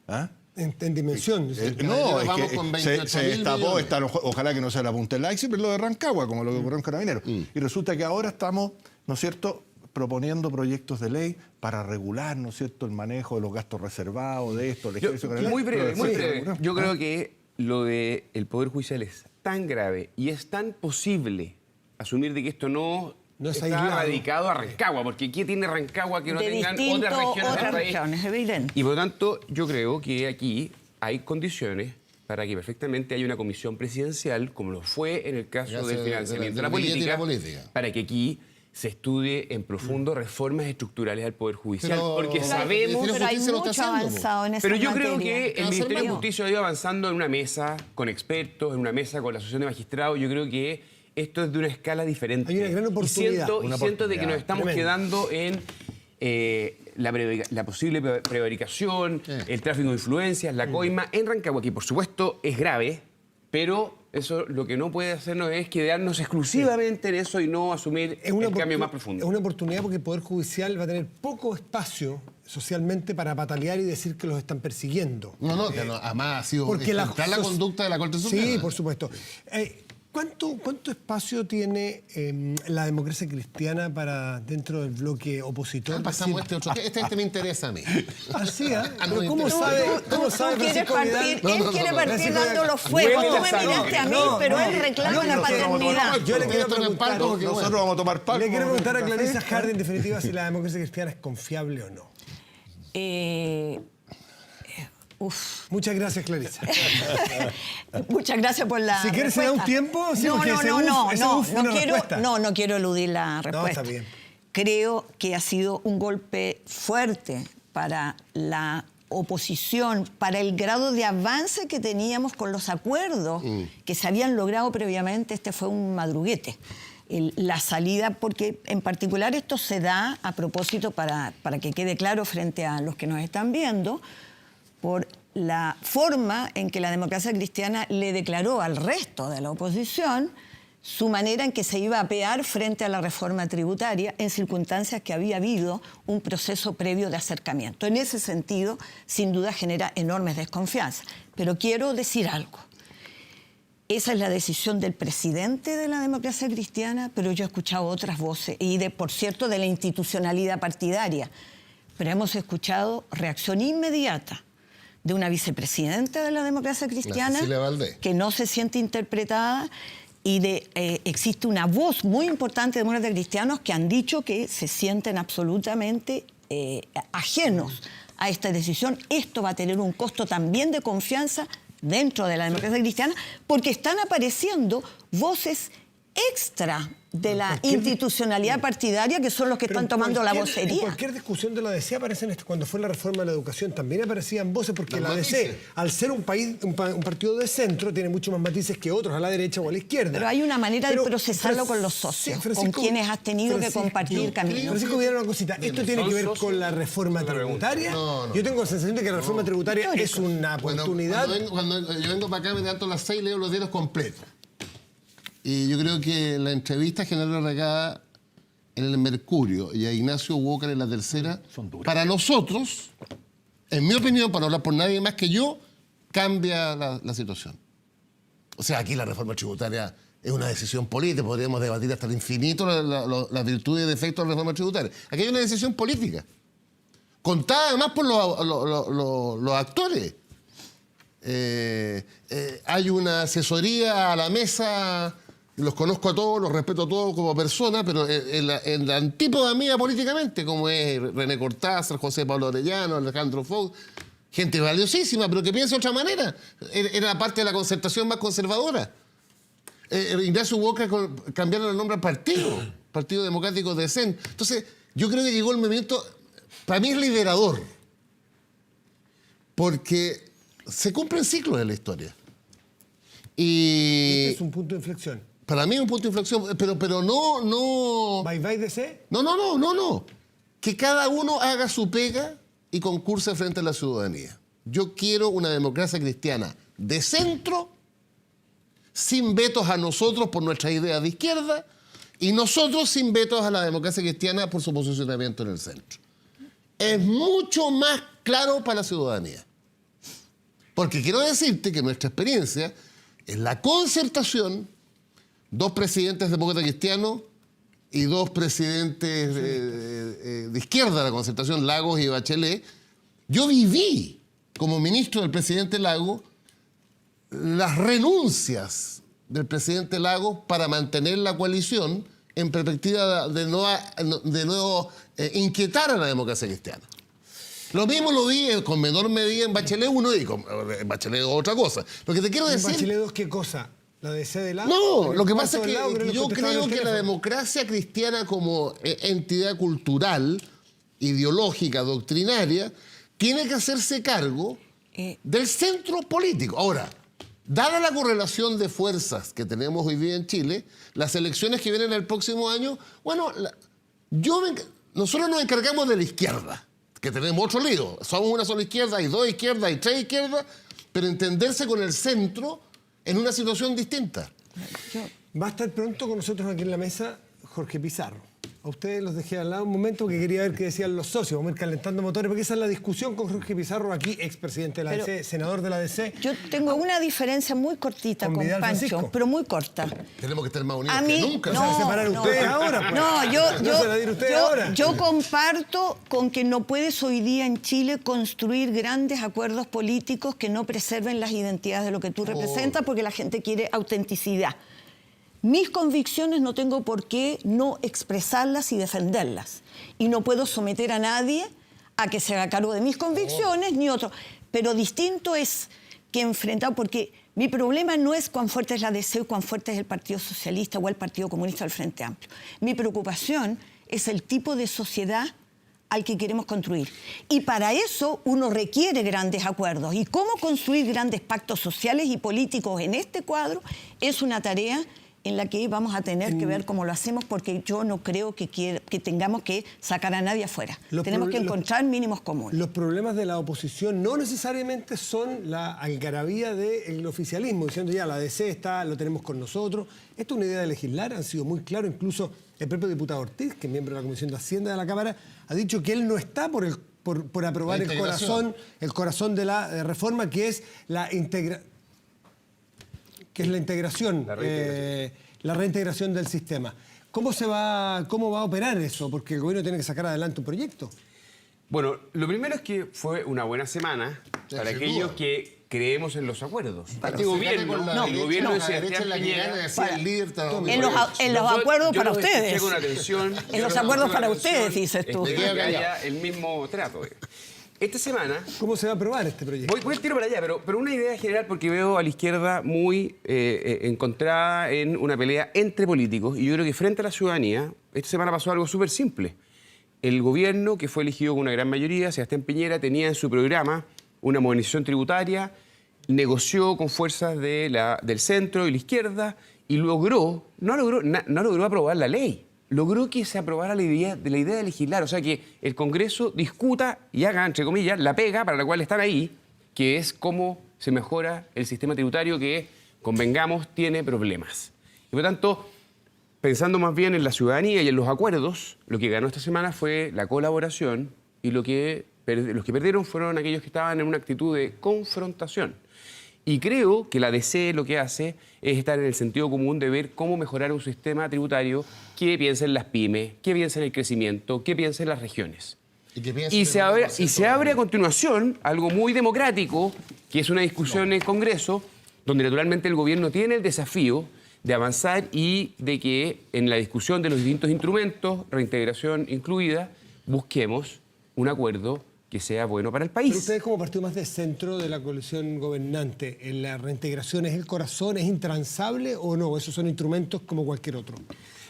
¿Ah? En dimensión. No, es vamos que con se 28.000 destapó, millones. ojalá que no sea la punta del iceberg, pero lo de Rancagua, como lo que ocurrió en Carabineros. Y resulta que ahora estamos, ¿no es cierto?, proponiendo proyectos de ley para regular, ¿no es cierto?, el manejo de los gastos reservados, de esto, del ejército. Muy breve, muy Sí, breve. ¿no? Yo creo que lo del Poder Judicial es tan grave y es tan posible asumir de que esto no es está aislado. radicado a Rancagua, porque ¿qué tiene Rancagua que no De tengan distinto, otras regiones del otras país? regiones, evidente. Y por lo tanto, yo creo que aquí hay condiciones para que perfectamente haya una comisión presidencial, como lo fue en el caso Ya del se- financiamiento de del la billete y política, la política. para que aquí se estudie en profundo reformas estructurales al Poder Judicial, Pero- porque Pero sabemos... Pero hay Justicia lo está mucho haciendo, avanzado en esa Pero yo creo materia. que el Cada Ministerio de semana. Justicia ha ido avanzando en una mesa con expertos, en una mesa con la Asociación de Magistrados. Yo creo que esto es de una escala diferente. Hay una gran oportunidad. Y siento de que nos estamos Tremendo. quedando en la posible prevaricación, el tráfico de influencias, la coima en Rancagua, que por supuesto es grave, pero eso lo que no puede hacernos es quedarnos exclusivamente en eso y no asumir el cambio más profundo. Es una oportunidad porque el Poder Judicial va a tener poco espacio socialmente para patalear y decir que los están persiguiendo. No, que no, además ha sido Porque la conducta de la Corte Suprema. Sí, por supuesto. ¿Cuánto espacio tiene la democracia cristiana para dentro del bloque opositor? Pasamos este otro. Este me interesa a mí. Así, ¿eh? Ah, no, Pero ¿cómo interesa. sabe? Tú quieres Francisco partir, Vidal? él quiere partir Francisco dando Vidal. los fuegos. Huele Tú me la miraste a mí, No, pero no. él reclama No, la nosotros vamos a tomar paternidad. Yo le quiero Esto no es preguntar, palco porque, Nosotros bueno. vamos a tomar palco. le quiero preguntar a ¿no? Clarisa Hardy, en definitiva, si la democracia cristiana es confiable o no. Muchas gracias, Clarisa. Muchas gracias por la Si quieres, se da un respuesta. tiempo, sí, No, porque no, ese no, uf, no, ese no, uf fue no una quiero, respuesta. no quiero eludir la respuesta. está bien. Creo que ha sido un golpe fuerte para la oposición, para el grado de avance que teníamos con los acuerdos que se habían logrado previamente. Este fue un madruguete. La salida, porque en particular esto se da a propósito, para que quede claro frente a los que nos están viendo, por la forma en que la democracia cristiana le declaró al resto de la oposición su manera en que se iba a apear frente a la reforma tributaria en circunstancias que había habido un proceso previo de acercamiento. En ese sentido, sin duda, genera enormes desconfianzas. Pero quiero decir algo. esa es la decisión del presidente de la Democracia Cristiana, pero yo he escuchado otras voces, y por cierto, de la institucionalidad partidaria. Pero hemos escuchado reacción inmediata de una vicepresidenta de la Democracia Cristiana que no se siente interpretada, y existe una voz muy importante de demócratas cristianos que han dicho que se sienten absolutamente ajenos a esta decisión. Esto va a tener un costo también de confianza dentro de la Democracia Cristiana, porque están apareciendo voces extra de la institucionalidad partidaria, que son los que están tomando la vocería. En cualquier discusión de la ADC aparecen, cuando fue la reforma de la educación, también aparecían voces, porque la ADC, al ser un partido de centro, tiene mucho más matices que otros, a la derecha o a la izquierda. Pero hay una manera de procesarlo con los socios, con quienes has tenido que compartir camino. Francisco, mira una cosita, ¿esto tiene que ver con la reforma tributaria? No. Yo tengo la sensación de que la reforma tributaria es una oportunidad. Cuando yo vengo para acá, me levanto a las 6 y leo los diarios completos. Y yo creo que la entrevista general regada en el Mercurio y a Ignacio Walker en La Tercera, para nosotros, en mi opinión, para no hablar por nadie más que yo, cambia la situación. O sea, aquí la reforma tributaria es una decisión política, podríamos debatir hasta el infinito las virtudes y defectos de la reforma tributaria. Aquí hay una decisión política, contada además por los actores. Hay una asesoría a la mesa. Los conozco a todos, los respeto a todos como personas, pero en la antípoda mía políticamente, como es René Cortázar, José Pablo Orellano, Alejandro Fox, gente valiosísima, pero que piensa de otra manera. Era parte de la concertación más conservadora. Ignacio Walker cambiaron el nombre al Partido Democrático de CEN. Entonces, yo creo que llegó el movimiento, para mí es liberador, porque se cumplen ciclos en la historia. Y Este es un punto de inflexión. Para mí es un punto de inflexión, pero no... ¿Bye bye DC? No. Que cada uno haga su pega y concurse frente a la ciudadanía. Yo quiero una democracia cristiana de centro, sin vetos a nosotros por nuestras ideas de izquierda, y nosotros sin vetos a la democracia cristiana por su posicionamiento en el centro. Es mucho más claro para la ciudadanía. Porque quiero decirte que nuestra experiencia es la concertación, 2 presidentes demócratas cristianos y 2 presidentes de izquierda de la concertación, Lagos y Bachelet. Yo viví, como ministro del presidente Lagos, las renuncias del presidente Lagos para mantener la coalición en perspectiva de no inquietar a la democracia cristiana. Lo mismo lo vi con menor medida en Bachelet 1 y con Bachelet 2 otra cosa. Lo que te quiero decir... ¿Bachelet 2 qué cosa? ¿La DC de lado? No, lo que pasa es que yo creo que la democracia cristiana como entidad cultural, ideológica, doctrinaria, tiene que hacerse cargo del centro político. Ahora, dada la correlación de fuerzas que tenemos hoy día en Chile, las elecciones que vienen el próximo año, bueno, nosotros nos encargamos de la izquierda, que tenemos otro lío. Somos una sola izquierda, hay 2 izquierdas, hay 3 izquierdas, pero entenderse con el centro en una situación distinta. Va a estar pronto con nosotros aquí en la mesa Jorge Pizarro. A ustedes los dejé al lado un momento porque quería ver qué decían los socios. Vamos a ir calentando motores, porque esa es la discusión con Jorge Pizarro, aquí expresidente de la ADC, senador de la ADC. Yo tengo una diferencia muy cortita con Pancho, Francisco, pero muy corta. Tenemos que estar más unidos que nunca. No, se van a separar ustedes ahora. Pues. Yo comparto con que no puedes hoy día en Chile construir grandes acuerdos políticos que no preserven las identidades de lo que tú representas, porque la gente quiere autenticidad. Mis convicciones no tengo por qué no expresarlas y defenderlas. Y no puedo someter a nadie a que se haga cargo de mis convicciones ni otro. Pero distinto es que enfrentar, porque mi problema no es cuán fuerte es la ADC o cuán fuerte es el Partido Socialista o el Partido Comunista del Frente Amplio. Mi preocupación es el tipo de sociedad al que queremos construir. Y para eso uno requiere grandes acuerdos. Y cómo construir grandes pactos sociales y políticos en este cuadro es una tarea en la que vamos a tener que ver cómo lo hacemos, porque yo no creo que tengamos que sacar a nadie afuera. Tenemos que encontrar mínimos comunes. Los problemas de la oposición no necesariamente son la algarabía del oficialismo, diciendo ya la DC lo tenemos con nosotros. Esto es una idea de legislar, han sido muy claros. Incluso el propio diputado Ortiz, que es miembro de la Comisión de Hacienda de la Cámara, ha dicho que él no está por aprobar el corazón de la reforma, que es la integración. que es la integración, la reintegración del sistema. ¿Cómo va a operar eso? Porque el gobierno tiene que sacar adelante un proyecto. Bueno, lo primero es que fue una buena semana para sin aquellos duda. que creemos en los acuerdos. Pero Este se gobierno, gana con la el derecha, gobierno de la derecha Sebastián en la que gana, Piñera... decía el líder, estaba muy En los, bien. en los acuerdos Yo para los escuché ustedes. con atención. En los acuerdos para ustedes, dices tú. Espero que haya el mismo trato. Esta semana... ¿Cómo se va a aprobar este proyecto? Voy al tiro para allá, pero una idea general porque veo a la izquierda muy encontrada en una pelea entre políticos y yo creo que frente a la ciudadanía, esta semana pasó algo súper simple. El gobierno, que fue elegido con una gran mayoría, Sebastián Piñera, tenía en su programa una modernización tributaria, negoció con fuerzas del centro y la izquierda y no logró aprobar la ley. Logró que se aprobara la idea de legislar, o sea, que el Congreso discuta y haga, entre comillas, la pega para la cual están ahí, que es cómo se mejora el sistema tributario que, convengamos, tiene problemas. Y por tanto, pensando más bien en la ciudadanía y en los acuerdos, lo que ganó esta semana fue la colaboración y los que perdieron fueron aquellos que estaban en una actitud de confrontación. Y creo que la DC lo que hace es estar en el sentido común de ver cómo mejorar un sistema tributario que piense en las pymes, que piense en el crecimiento, que piense en las regiones. Y se abre a continuación algo muy democrático, que es una discusión en el Congreso, donde naturalmente el gobierno tiene el desafío de avanzar y de que en la discusión de los distintos instrumentos, reintegración incluida, busquemos un acuerdo que sea bueno para el país. Pero ustedes como partido más de centro de la coalición gobernante, ¿en la reintegración es el corazón, es intransable o no? ¿Esos son instrumentos como cualquier otro?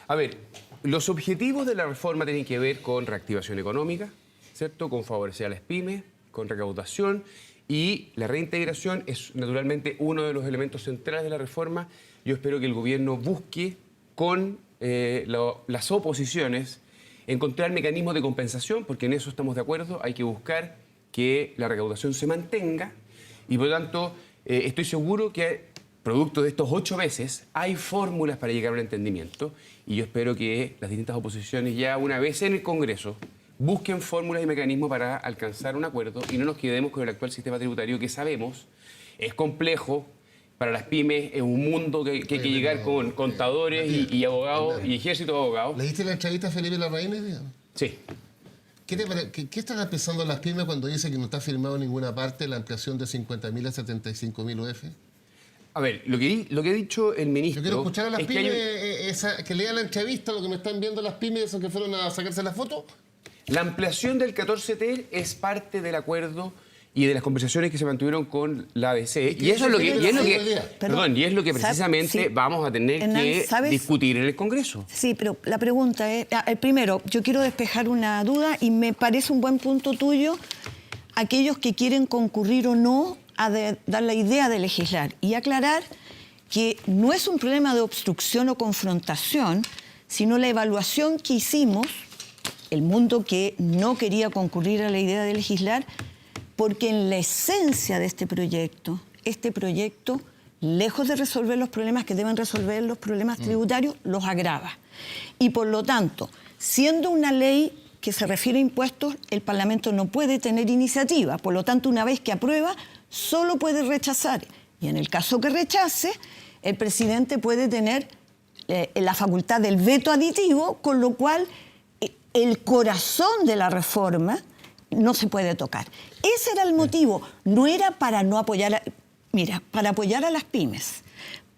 A ver, los objetivos de la reforma tienen que ver con reactivación económica, ¿cierto? Con favorecer a las pymes, con recaudación y la reintegración es naturalmente uno de los elementos centrales de la reforma. Yo espero que el gobierno busque con las oposiciones encontrar mecanismos de compensación, porque en eso estamos de acuerdo, hay que buscar que la recaudación se mantenga y por lo tanto estoy seguro que producto de estos 8 meses hay fórmulas para llegar a un entendimiento y yo espero que las distintas oposiciones ya una vez en el Congreso busquen fórmulas y mecanismos para alcanzar un acuerdo y no nos quedemos con el actual sistema tributario que sabemos es complejo. Para las pymes es un mundo que hay que llegar con contadores y abogados y ejército de abogados. ¿Leíste la entrevista a Felipe Larraín? Sí. ¿Qué están pensando las pymes cuando dice que no está firmado en ninguna parte la ampliación de 50.000 a 75.000 UF? A ver, lo que ha dicho el ministro... Yo quiero escuchar a las es que pymes, que lean la entrevista, lo que me están viendo las pymes, esos que fueron a sacarse la foto. La ampliación del 14T es parte del acuerdo y de las conversaciones que se mantuvieron con la ABC. Y eso es lo que, y es lo que precisamente vamos a tener que discutir en el Congreso. Sí, pero la pregunta es, primero, yo quiero despejar una duda y me parece un buen punto tuyo aquellos que quieren concurrir o no a dar la idea de legislar y aclarar que no es un problema de obstrucción o confrontación, sino la evaluación que hicimos, el mundo que no quería concurrir a la idea de legislar, porque en la esencia de este proyecto, lejos de resolver los problemas que deben resolver los problemas tributarios, los agrava. Y por lo tanto, siendo una ley que se refiere a impuestos, el Parlamento no puede tener iniciativa. Por lo tanto, una vez que aprueba, solo puede rechazar. Y en el caso que rechace, el presidente puede tener la facultad del veto aditivo, con lo cual el corazón de la reforma no se puede tocar. Ese era el motivo. No era para no apoyar... para apoyar a las pymes,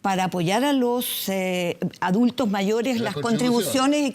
para apoyar a los adultos mayores, las contribuciones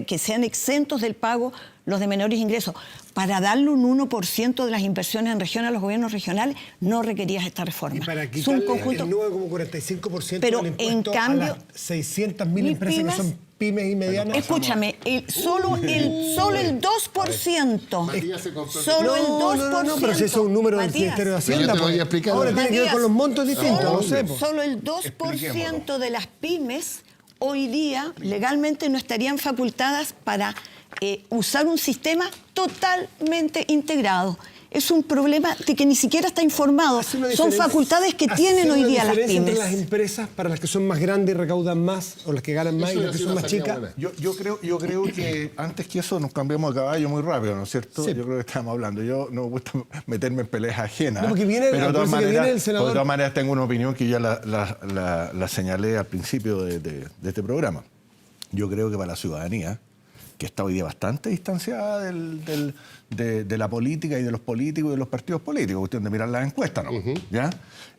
que sean exentos del pago, los de menores ingresos, para darle un 1% de las inversiones en región a los gobiernos regionales, no requerías esta reforma. Y para quitarle el 9,45% del impuesto a las 600.000 empresas que son pymes y medianas. Escúchame, solo el 2%. Matías se compró. Solo el 2%. No, pero si eso es un número del Ministerio de Hacienda. te voy a explicar. Ahora tiene que ver con los montos distintos, no sé. Solo el 2% de las pymes hoy día legalmente no estarían facultadas para usar un sistema totalmente integrado. es un problema de que ni siquiera está informado. ¿Hace una Son diferencia- facultades que hace tienen hoy una día las diferencia pymes. entre las empresas para las que son más grandes y recaudan más, o las que ganan más y Eso las hubiera que sido son una más salida chicas? buena. Yo creo que antes que eso nos cambiamos de caballo muy rápido, ¿no es cierto? Sí. Yo creo que estábamos hablando. Yo no me gusta meterme en peleas ajenas. No, porque viene- pero de todas acuérdese que viene el maneras, senador- de todas maneras tengo una opinión que ya la señalé al principio de este programa. Yo creo que para la ciudadanía, que está hoy día bastante distanciada de la política y de los políticos y de los partidos políticos, cuestión de mirar las encuestas, ¿no? ¿Ya?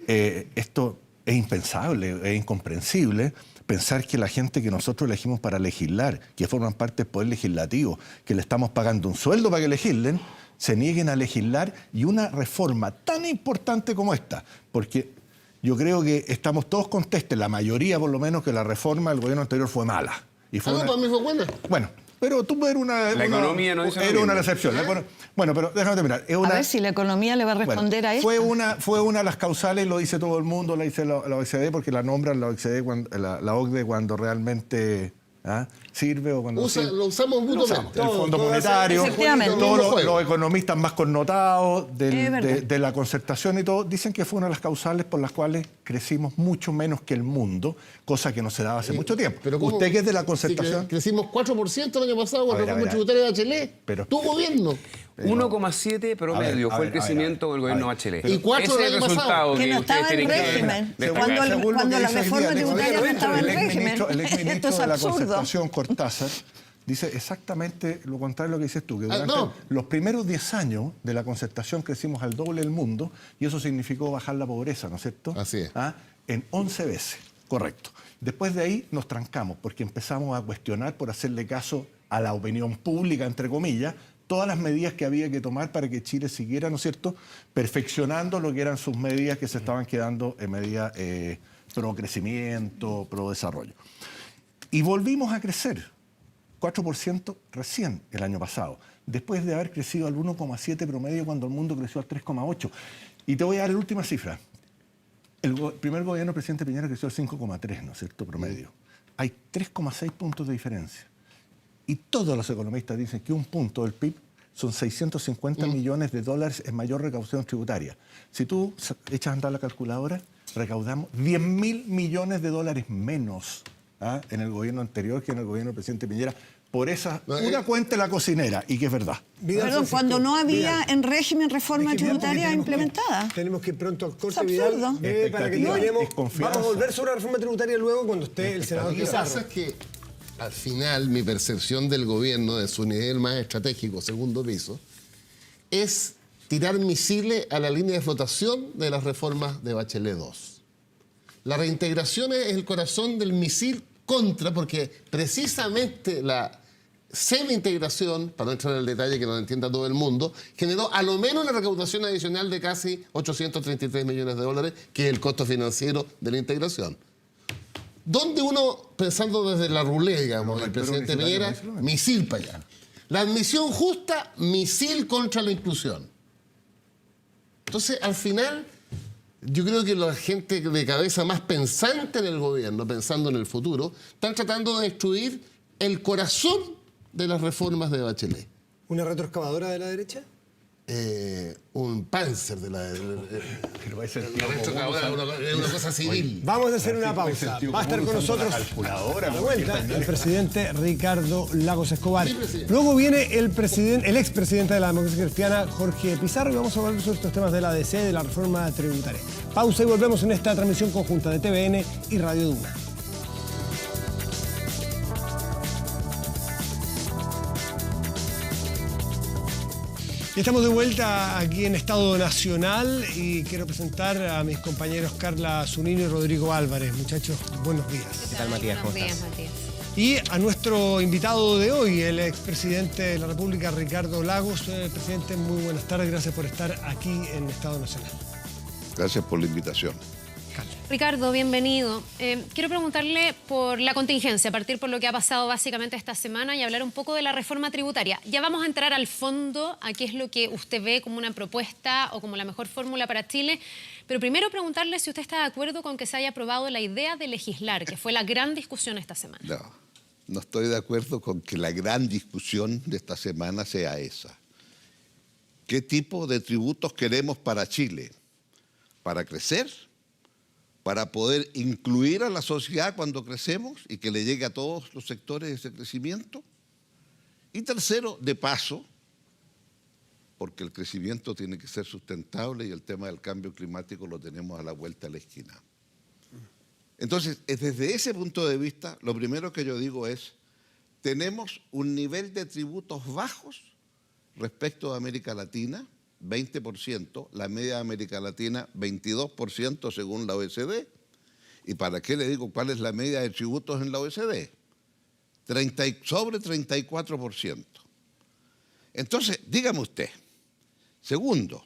Esto es impensable, es incomprensible pensar que la gente que nosotros elegimos para legislar, que forman parte del Poder Legislativo, que le estamos pagando un sueldo para que legislen, se nieguen a legislar y una reforma tan importante como esta, porque yo creo que estamos todos contestes, la mayoría por lo menos, que la reforma del gobierno anterior fue mala. Y fue Ah, no, una- para mí fue buena. Bueno, pero tú eres La economía no dice lo era mismo. una excepción. Bueno, pero déjame terminar. Es A una, ver si la economía le va a responder bueno, a esto. fue una de las causales, lo dice todo el mundo, la dice la OCDE, porque la nombran la OCDE cuando realmente sirve o cuando no sirve. Lo usamos Lo mutuamente. usamos. El Fondo Monetario, Efectivamente. todos los economistas más connotados Es verdad. de la concertación y todo, dicen que fue una de las causales por las cuales crecimos mucho menos que el mundo, cosa que no se daba hace mucho tiempo. Pero ¿cómo? Usted que es de la Sí, concertación... crecimos 4% el año pasado con A la ver, a reforma ver, tributaria de Bachelet. pero- Tu gobierno. 1,7 promedio fue el crecimiento del gobierno Bachelet. Y 4 Ese del es el año pasado. resultado Que no ustedes estaba en tienen que régimen. destacar. Cuando la reforma tributaria no estaba en el régimen. exministro Esto ministro es de la absurdo. Concertación, Cortázar, dice exactamente lo contrario a lo que dices tú, que durante no. los primeros 10 años de la concertación crecimos al doble del mundo y eso significó bajar la pobreza, ¿no es cierto? Así es. En 11 veces, correcto. Después de ahí nos trancamos porque empezamos a cuestionar por hacerle caso a la opinión pública, entre comillas, todas las medidas que había que tomar para que Chile siguiera, ¿no es cierto?, perfeccionando lo que eran sus medidas que se estaban quedando en medidas pro crecimiento, pro desarrollo. Y volvimos a crecer, 4% recién el año pasado, después de haber crecido al 1,7 promedio cuando el mundo creció al 3,8. Y te voy a dar la última cifra. El primer gobierno del presidente Piñera creció al 5,3, ¿no es cierto?, promedio. Hay 3,6 puntos de diferencia. Y todos los economistas dicen que un punto del PIB son 650 millones de dólares en mayor recaudación tributaria. Si tú echas a andar la calculadora, recaudamos 10.000 millones de dólares menos en el gobierno anterior que en el gobierno del presidente Piñera por esa una cuenta de la cocinera, y que es verdad. Vidal, Perdón, Francisco, cuando no había Vidal. en régimen reforma Es que, Vidal, porque tributaria tenemos que- implementada. Tenemos que ir pronto al corte, Es Vidal, absurdo. para que no Expectativa, vayamos. desconfianza. Vamos a volver sobre la reforma tributaria luego cuando esté el senador Lo que pasa Pizarro. es que al final mi percepción del gobierno, de su nivel más estratégico, segundo piso, es tirar misiles a la línea de flotación de las reformas de Bachelet 2. La reintegración es el corazón del misil contra, porque precisamente la semi-integración, para no entrar en el detalle que no lo entienda todo el mundo, generó a lo menos una recaudación adicional de casi 833 millones de dólares, que es el costo financiero de la integración. ¿Dónde uno, pensando desde la ruleta, digamos, el presidente Piñera, misil para allá? La admisión justa, misil contra la inclusión. Entonces, al final, yo creo que la gente de cabeza más pensante en el gobierno, pensando en el futuro, están tratando de destruir el corazón de las reformas de Bachelet. ¿Una retroexcavadora de la derecha? Un Panzer de la... Pero ese es una cosa civil. Vamos a hacer una pausa. Va a estar con nosotros calculadora, a la vuelta el presidente Ricardo Lagos Escobar. Sí, presidente. Luego viene el expresidente de la democracia cristiana, Jorge Pizarro, y vamos a hablar sobre estos temas de la ADC, de la reforma tributaria. Pausa y volvemos en esta transmisión conjunta de TVN y Radio Duna. Y estamos de vuelta aquí en Estado Nacional y quiero presentar a mis compañeros Carla Zunino y Rodrigo Álvarez. Muchachos, buenos días. ¿Qué tal, Matías? ¿Cómo estás? Matías. Y a nuestro invitado de hoy, el expresidente de la República, Ricardo Lagos. Presidente, muy buenas tardes. Gracias por estar aquí en Estado Nacional. Gracias por la invitación. Ricardo, bienvenido. Quiero preguntarle por la contingencia, a partir por lo que ha pasado básicamente esta semana y hablar un poco de la reforma tributaria. Ya vamos a entrar al fondo, a qué es lo que usted ve como una propuesta o como la mejor fórmula para Chile, pero primero preguntarle si usted está de acuerdo con que se haya aprobado la idea de legislar, que fue la gran discusión esta semana. No estoy de acuerdo con que la gran discusión de esta semana sea esa. ¿Qué tipo de tributos queremos para Chile? ¿Para crecer? ¿Para poder incluir a la sociedad cuando crecemos y que le llegue a todos los sectores ese crecimiento? Y tercero, de paso, porque el crecimiento tiene que ser sustentable y el tema del cambio climático lo tenemos a la vuelta de la esquina. Entonces, desde ese punto de vista, lo primero que yo digo es, tenemos un nivel de tributos bajos respecto a América Latina, 20%, la media de América Latina 22% según la OECD. ¿Y para qué le digo cuál es la media de tributos en la OECD? Sobre 34%. Entonces, dígame usted, segundo,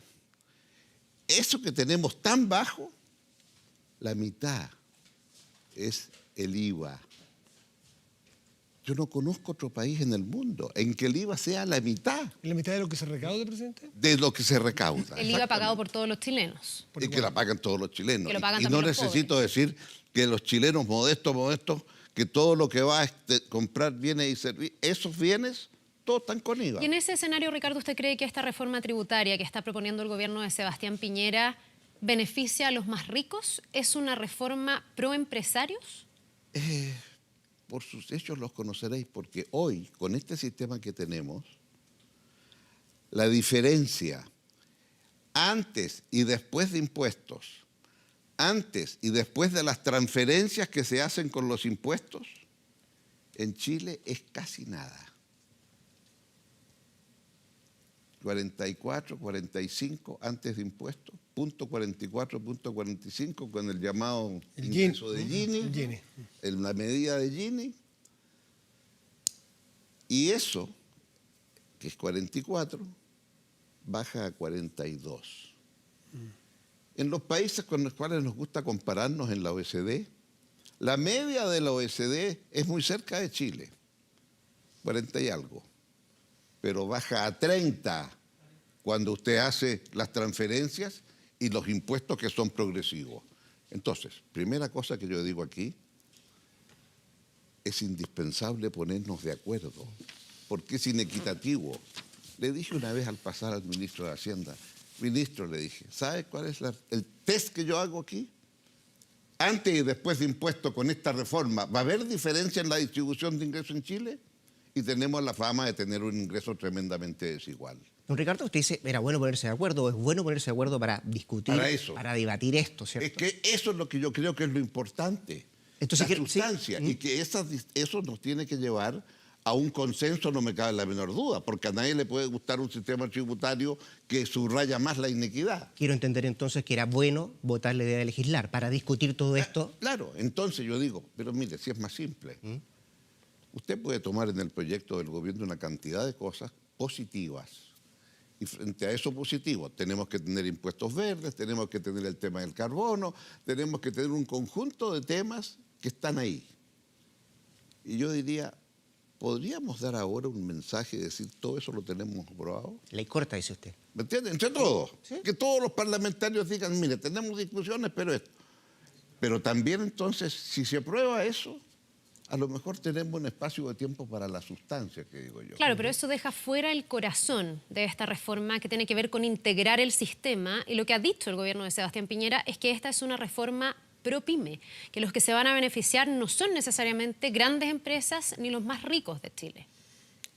eso que tenemos tan bajo, la mitad es el IVA. Yo no conozco otro país en el mundo en que el IVA sea la mitad. ¿La mitad de lo que se recauda, presidente? De lo que se recauda. El IVA pagado por todos los chilenos. Y que la pagan todos los chilenos. Que lo pagan Y no también los necesito pobres. decir que los chilenos modestos, que todo lo que va a comprar bienes y servicios, esos bienes, todos están con IVA. Y en ese escenario, Ricardo, ¿usted cree que esta reforma tributaria que está proponiendo el gobierno de Sebastián Piñera beneficia a los más ricos? ¿Es una reforma pro empresarios? Por sus hechos los conoceréis, porque hoy, con este sistema que tenemos, la diferencia antes y después de impuestos, antes y después de las transferencias que se hacen con los impuestos, en Chile es casi nada. 44, 45 antes de impuestos, punto 44, punto 45 con el llamado ingreso de Gini, la medida de Gini, y eso, que es 44, baja a 42. En los países con los cuales nos gusta compararnos en la OECD, la media de la OECD es muy cerca de Chile, 40 y algo. Pero baja a 30 cuando usted hace las transferencias y los impuestos que son progresivos. Entonces, primera cosa que yo digo aquí, es indispensable ponernos de acuerdo, porque es inequitativo. Le dije una vez al pasar al ministro de Hacienda, ministro, le dije, ¿sabe cuál es el test que yo hago aquí? Antes y después de impuestos con esta reforma, ¿va a haber diferencia en la distribución de ingresos en Chile? Y tenemos la fama de tener un ingreso tremendamente desigual. Don Ricardo, usted dice, ¿era bueno ponerse de acuerdo o es bueno ponerse de acuerdo para discutir, para debatir esto, cierto? Es que eso es lo que yo creo que es lo importante. Entonces, la sustancia. sí. Y que eso nos tiene que llevar a un consenso, no me cabe la menor duda, porque a nadie le puede gustar un sistema tributario que subraya más la inequidad. Quiero entender entonces que era bueno votar la idea de legislar para discutir todo esto. Claro, entonces yo digo, pero mire, si es más simple. Usted puede tomar en el proyecto del gobierno una cantidad de cosas positivas. Y frente a eso positivo, tenemos que tener impuestos verdes, tenemos que tener el tema del carbono, tenemos que tener un conjunto de temas que están ahí. Y yo diría, ¿podríamos dar ahora un mensaje y decir todo eso lo tenemos aprobado? Ley corta, dice usted. ¿Me entiende? Entre todos. ¿Sí? Que todos los parlamentarios digan, mire, tenemos discusiones, pero esto. Pero también entonces, si se aprueba eso, a lo mejor tenemos un espacio de tiempo para la sustancia, que digo yo. Claro, pero eso deja fuera el corazón de esta reforma que tiene que ver con integrar el sistema. Y lo que ha dicho el gobierno de Sebastián Piñera es que esta es una reforma pro-pyme, que los que se van a beneficiar no son necesariamente grandes empresas ni los más ricos de Chile.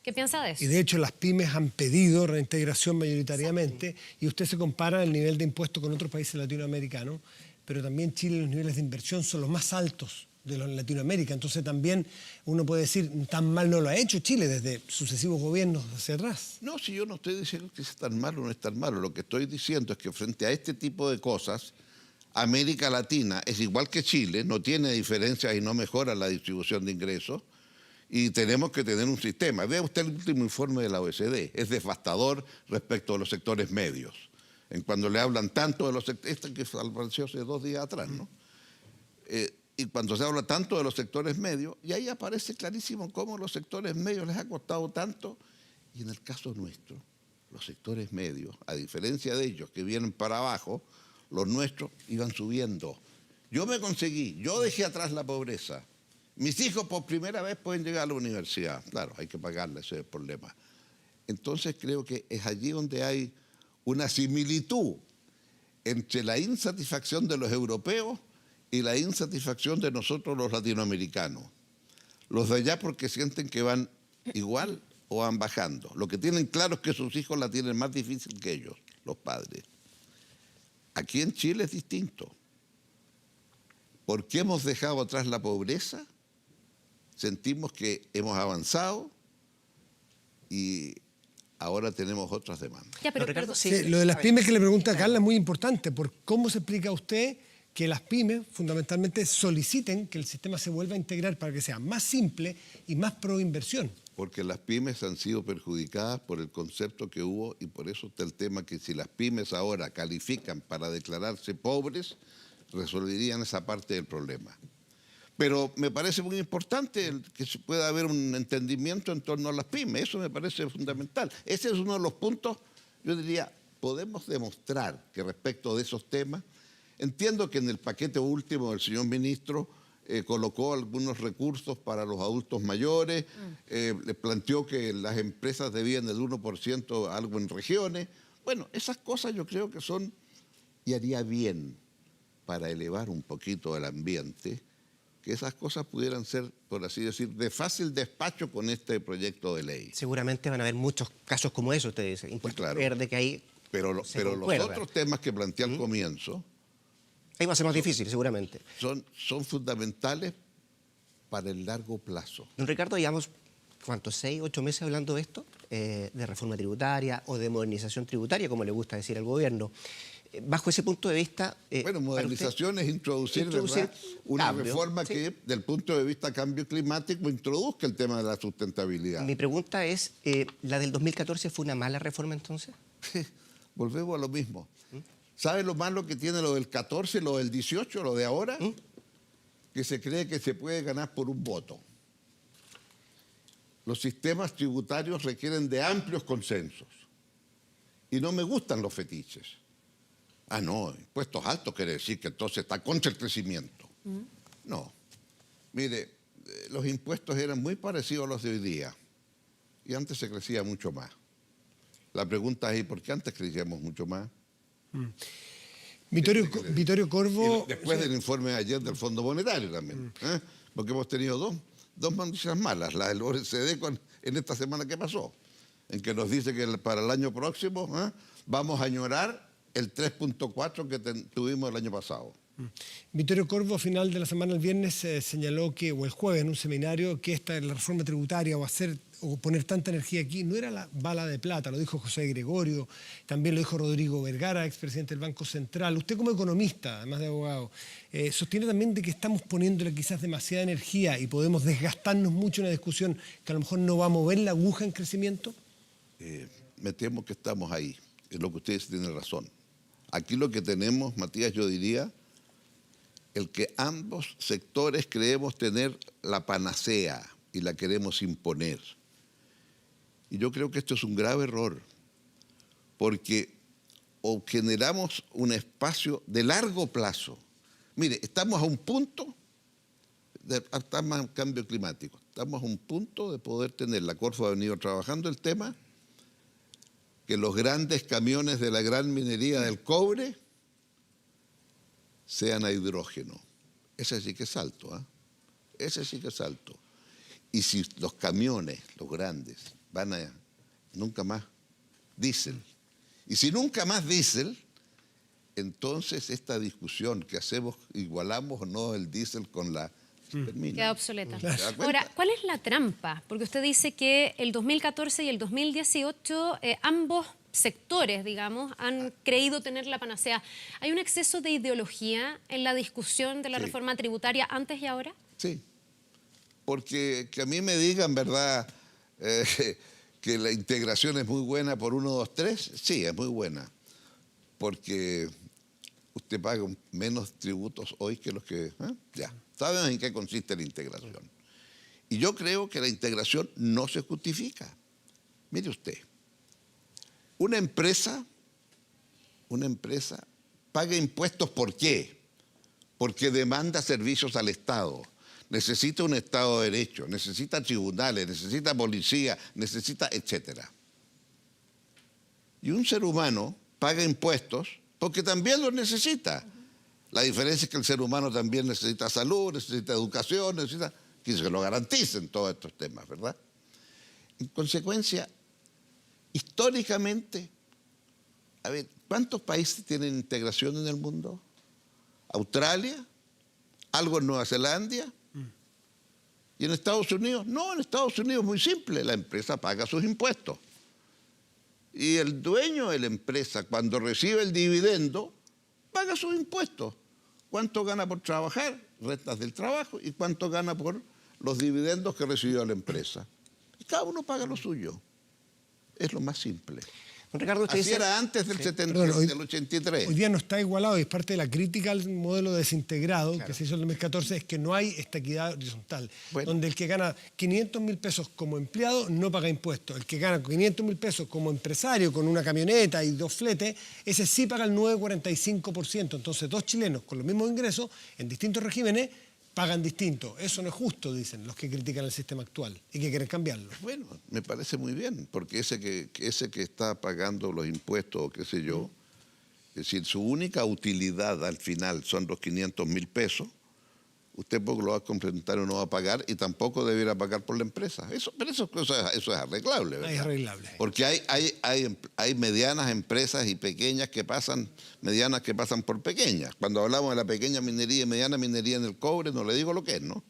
¿Qué piensa de eso? Y de hecho las pymes han pedido reintegración mayoritariamente. Y usted se compara el nivel de impuestos con otros países latinoamericanos, pero también Chile los niveles de inversión son los más altos de los Latinoamérica. Entonces también uno puede decir, tan mal no lo ha hecho Chile desde sucesivos gobiernos hacia atrás. No, si yo no estoy diciendo que es tan malo o no es tan malo, lo que estoy diciendo es que frente a este tipo de cosas, América Latina es igual que Chile, no tiene diferencias y no mejora la distribución de ingresos, y tenemos que tener un sistema. Vea usted el último informe de la OECD, es devastador respecto a los sectores medios. En cuando le hablan tanto de los sectores, que apareció hace 2 días atrás, ¿no? Y cuando se habla tanto de los sectores medios, y ahí aparece clarísimo cómo los sectores medios les ha costado tanto, y en el caso nuestro, los sectores medios, a diferencia de ellos que vienen para abajo, los nuestros iban subiendo. Yo dejé atrás la pobreza. Mis hijos por primera vez pueden llegar a la universidad. Claro, hay que pagarle, ese es el problema. Entonces creo que es allí donde hay una similitud entre la insatisfacción de los europeos y la insatisfacción de nosotros los latinoamericanos. Los de allá porque sienten que van igual o van bajando. Lo que tienen claro es que sus hijos la tienen más difícil que ellos, los padres. Aquí en Chile es distinto. ¿Por qué hemos dejado atrás la pobreza? Sentimos que hemos avanzado y ahora tenemos otras demandas. Ya, pero, Ricardo, Sí, lo de las pymes que le pregunta a Carla es muy importante. ¿Cómo se explica a usted que las pymes fundamentalmente soliciten que el sistema se vuelva a integrar para que sea más simple y más pro inversión? Porque las pymes han sido perjudicadas por el concepto que hubo y por eso está el tema que si las pymes ahora califican para declararse pobres, resolverían esa parte del problema. Pero me parece muy importante que se pueda haber un entendimiento en torno a las pymes, eso me parece fundamental. Ese es uno de los puntos, yo diría, podemos demostrar que respecto de esos temas, entiendo que en el paquete último del señor ministro colocó algunos recursos para los adultos mayores, le planteó que las empresas debían del 1% algo en regiones. Bueno, esas cosas yo creo que son, y haría bien para elevar un poquito el ambiente, que esas cosas pudieran ser, por así decir, de fácil despacho con este proyecto de ley. Seguramente van a haber muchos casos como eso, usted dice. Impuesto Claro. verde que ahí Pero los otros temas que planteé al comienzo ahí va a ser más difícil, seguramente. son fundamentales para el largo plazo. Don Ricardo, llevamos, ¿cuántos? 6, 8 meses hablando de esto, de reforma tributaria o de modernización tributaria, como le gusta decir al gobierno. Bajo ese punto de vista... Bueno, modernización es introducir ¿verdad? Una cambio, reforma sí. que, del punto de vista cambio climático, introduzca el tema de la sustentabilidad. Mi pregunta es, ¿la del 2014 fue una mala reforma entonces? Volvemos a lo mismo. ¿Sabe lo malo que tiene lo del 14, lo del 18, lo de ahora? Que se cree que se puede ganar por un voto. Los sistemas tributarios requieren de amplios consensos. Y no me gustan los fetiches. Ah, no, impuestos altos quiere decir que entonces está contra el crecimiento. No. Mire, los impuestos eran muy parecidos a los de hoy día. Y antes se crecía mucho más. La pregunta es, ¿y por qué antes crecíamos mucho más? Vittorio Corvo... Y después del informe de ayer del Fondo Monetario también. Porque hemos tenido dos noticias malas. La del OECD en esta semana que pasó, en que nos dice que para el año próximo vamos a añorar el 3.4 que tuvimos el año pasado. Vittorio Corvo, a final de la semana, el viernes, señaló que, o el jueves en un seminario, que la reforma tributaria o poner tanta energía aquí no era la bala de plata. Lo dijo José Gregorio, también lo dijo Rodrigo Vergara, expresidente del Banco Central. Usted como economista, además de abogado, sostiene también de que estamos poniéndole quizás demasiada energía y podemos desgastarnos mucho en una discusión que a lo mejor no va a mover la aguja en crecimiento. Me temo que estamos ahí, es lo que ustedes tienen razón. Aquí lo que tenemos, Matías, yo diría, el que ambos sectores creemos tener la panacea y la queremos imponer. Y yo creo que esto es un grave error, porque o generamos un espacio de largo plazo. Mire, estamos a un punto, estamos en cambio climático, estamos a un punto de poder tener, la Corfo ha venido trabajando el tema, que los grandes camiones de la gran minería del cobre sean a hidrógeno. Ese sí que es alto, Ese sí que es alto. Y si los camiones, los grandes, van a nunca más diésel. Y si nunca más diésel, entonces esta discusión que hacemos, igualamos o no el diésel con la... termina. Queda obsoleta. ¿Se da cuenta? Ahora, ¿cuál es la trampa? Porque usted dice que el 2014 y el 2018 ambos sectores, digamos, han creído tener la panacea. ¿Hay un exceso de ideología en la discusión de la reforma tributaria antes y ahora? Sí, porque que a mí me digan, ¿verdad?, que la integración es muy buena por 1, 2, 3, sí, es muy buena, porque usted paga menos tributos hoy que los que... Ya, saben en qué consiste la integración. Y yo creo que la integración no se justifica. Mire usted, una empresa paga impuestos, ¿por qué? Porque demanda servicios al Estado. Necesita un Estado de Derecho, necesita tribunales, necesita policía, necesita etcétera. Y un ser humano paga impuestos porque también los necesita. La diferencia es que el ser humano también necesita salud, necesita educación, necesita que se lo garanticen todos estos temas, ¿verdad? En consecuencia, históricamente, a ver, ¿cuántos países tienen integración en el mundo? ¿Australia? ¿Algo en Nueva Zelanda? ¿Y en Estados Unidos? No, en Estados Unidos es muy simple, la empresa paga sus impuestos. Y el dueño de la empresa, cuando recibe el dividendo, paga sus impuestos. ¿Cuánto gana por trabajar? Rentas del trabajo. ¿Y cuánto gana por los dividendos que recibió la empresa? Y cada uno paga lo suyo. Es lo más simple. Don Ricardo, usted Así dice... era antes del, del 83. Hoy día no está igualado y es parte de la crítica al modelo desintegrado que se hizo en el 2014, es que no hay esta equidad horizontal, donde el que gana 500.000 pesos como empleado no paga impuestos. El que gana 500.000 pesos como empresario con una camioneta y 2 fletes, ese sí paga el 9,45%. Entonces, 2 chilenos con los mismos ingresos en distintos regímenes pagan distinto. Eso no es justo, dicen los que critican el sistema actual y que quieren cambiarlo. Bueno, me parece muy bien, porque ese que está pagando los impuestos, o qué sé yo, es decir, su única utilidad al final son los 500.000 pesos, usted poco lo va a complementar o no va a pagar y tampoco debiera pagar por la empresa. Pero eso es arreglable, ¿verdad? Es arreglable. Porque hay medianas empresas y pequeñas medianas que pasan por pequeñas. Cuando hablamos de la pequeña minería y mediana minería en el cobre, no le digo lo que es, ¿no?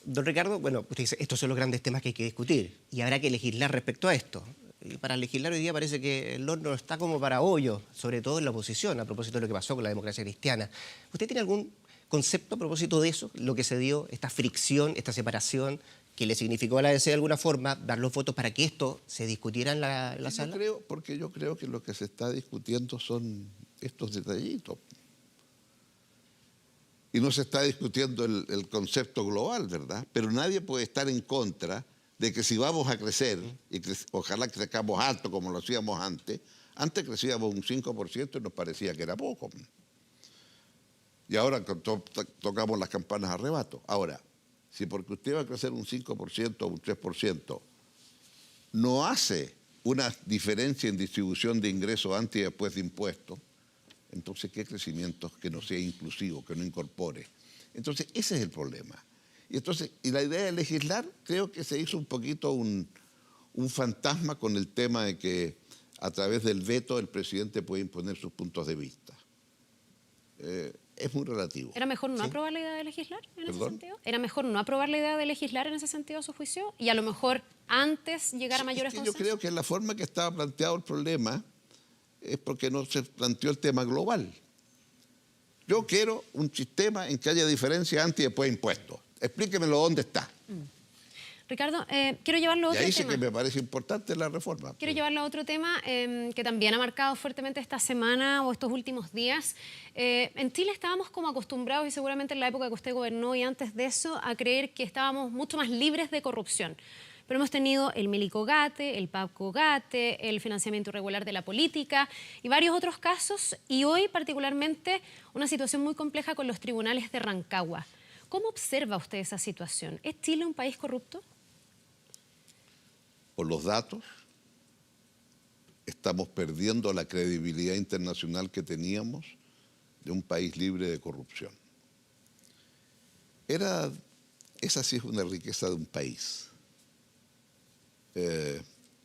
Don Ricardo, bueno, usted dice, estos son los grandes temas que hay que discutir y habrá que legislar respecto a esto. Y para legislar hoy día parece que el horno está como para hoyo, sobre todo en la oposición, a propósito de lo que pasó con la democracia cristiana. ¿Usted tiene algún concepto a propósito de eso, lo que se dio, esta fricción, esta separación, que le significó a la DC de alguna forma dar los votos para que esto se discutiera en la sala? Yo creo que lo que se está discutiendo son estos detallitos. Y no se está discutiendo el concepto global, ¿verdad? Pero nadie puede estar en contra de que si vamos a crecer, y que ojalá crezcamos alto como lo hacíamos antes crecíamos un 5% y nos parecía que era poco. Y ahora tocamos las campanas a rebato. Ahora, si porque usted va a crecer un 5% o un 3%, no hace una diferencia en distribución de ingresos antes y después de impuestos, entonces, ¿qué crecimiento que no sea inclusivo, que no incorpore? Entonces, ese es el problema. Y la idea de legislar, creo que se hizo un poquito un fantasma con el tema de que a través del veto el presidente puede imponer sus puntos de vista. Es muy relativo. ¿Era mejor no aprobar la idea de legislar en ese ¿Perdón? sentido? ¿Era mejor no aprobar la idea de legislar en ese sentido, a su juicio? Y a lo mejor antes llegar a mayores Yo consensos. creo que la forma que estaba planteado el problema es porque no se planteó el tema global. Yo quiero un sistema en que haya diferencia antes y después de impuestos. Explíquemelo dónde está. Ricardo, quiero llevarlo a Y otro ahí sí tema. que me parece importante la reforma. Quiero llevarlo a otro tema que también ha marcado fuertemente esta semana o estos últimos días. En Chile estábamos como acostumbrados, y seguramente en la época que usted gobernó y antes de eso, a creer que estábamos mucho más libres de corrupción. Pero hemos tenido el Milicogate, el Papcogate, el financiamiento irregular de la política y varios otros casos. Y hoy particularmente una situación muy compleja con los tribunales de Rancagua. ¿Cómo observa usted esa situación? ¿Es Chile un país corrupto? Por los datos, estamos perdiendo la credibilidad internacional que teníamos de un país libre de corrupción. Esa sí es una riqueza de un país.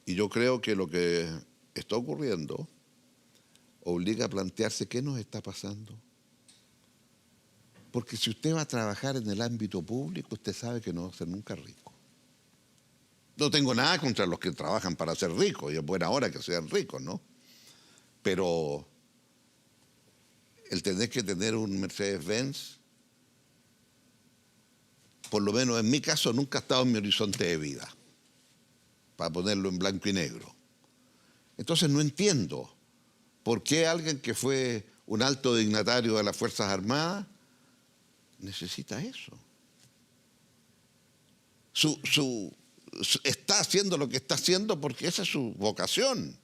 Y yo creo que lo que está ocurriendo obliga a plantearse qué nos está pasando. Porque si usted va a trabajar en el ámbito público, usted sabe que no va a ser nunca rico. No tengo nada contra los que trabajan para ser ricos, y es buena hora que sean ricos, ¿no? Pero el tener que tener un Mercedes-Benz, por lo menos en mi caso, nunca ha estado en mi horizonte de vida, para ponerlo en blanco y negro. Entonces no entiendo por qué alguien que fue un alto dignatario de las Fuerzas Armadas necesita eso. Está haciendo lo que está haciendo porque esa es su vocación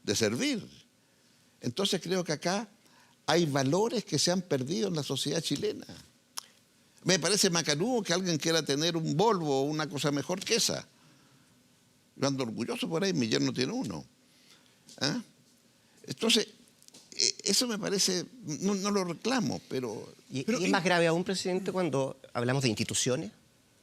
de servir. Entonces creo que acá hay valores que se han perdido en la sociedad chilena. Me parece macanudo que alguien quiera tener un Volvo o una cosa mejor que esa. Yo ando orgulloso por ahí, mi yerno tiene uno. ¿Ah? Entonces, eso me parece, no lo reclamo, pero... Y es más grave aún, presidente, cuando hablamos de instituciones,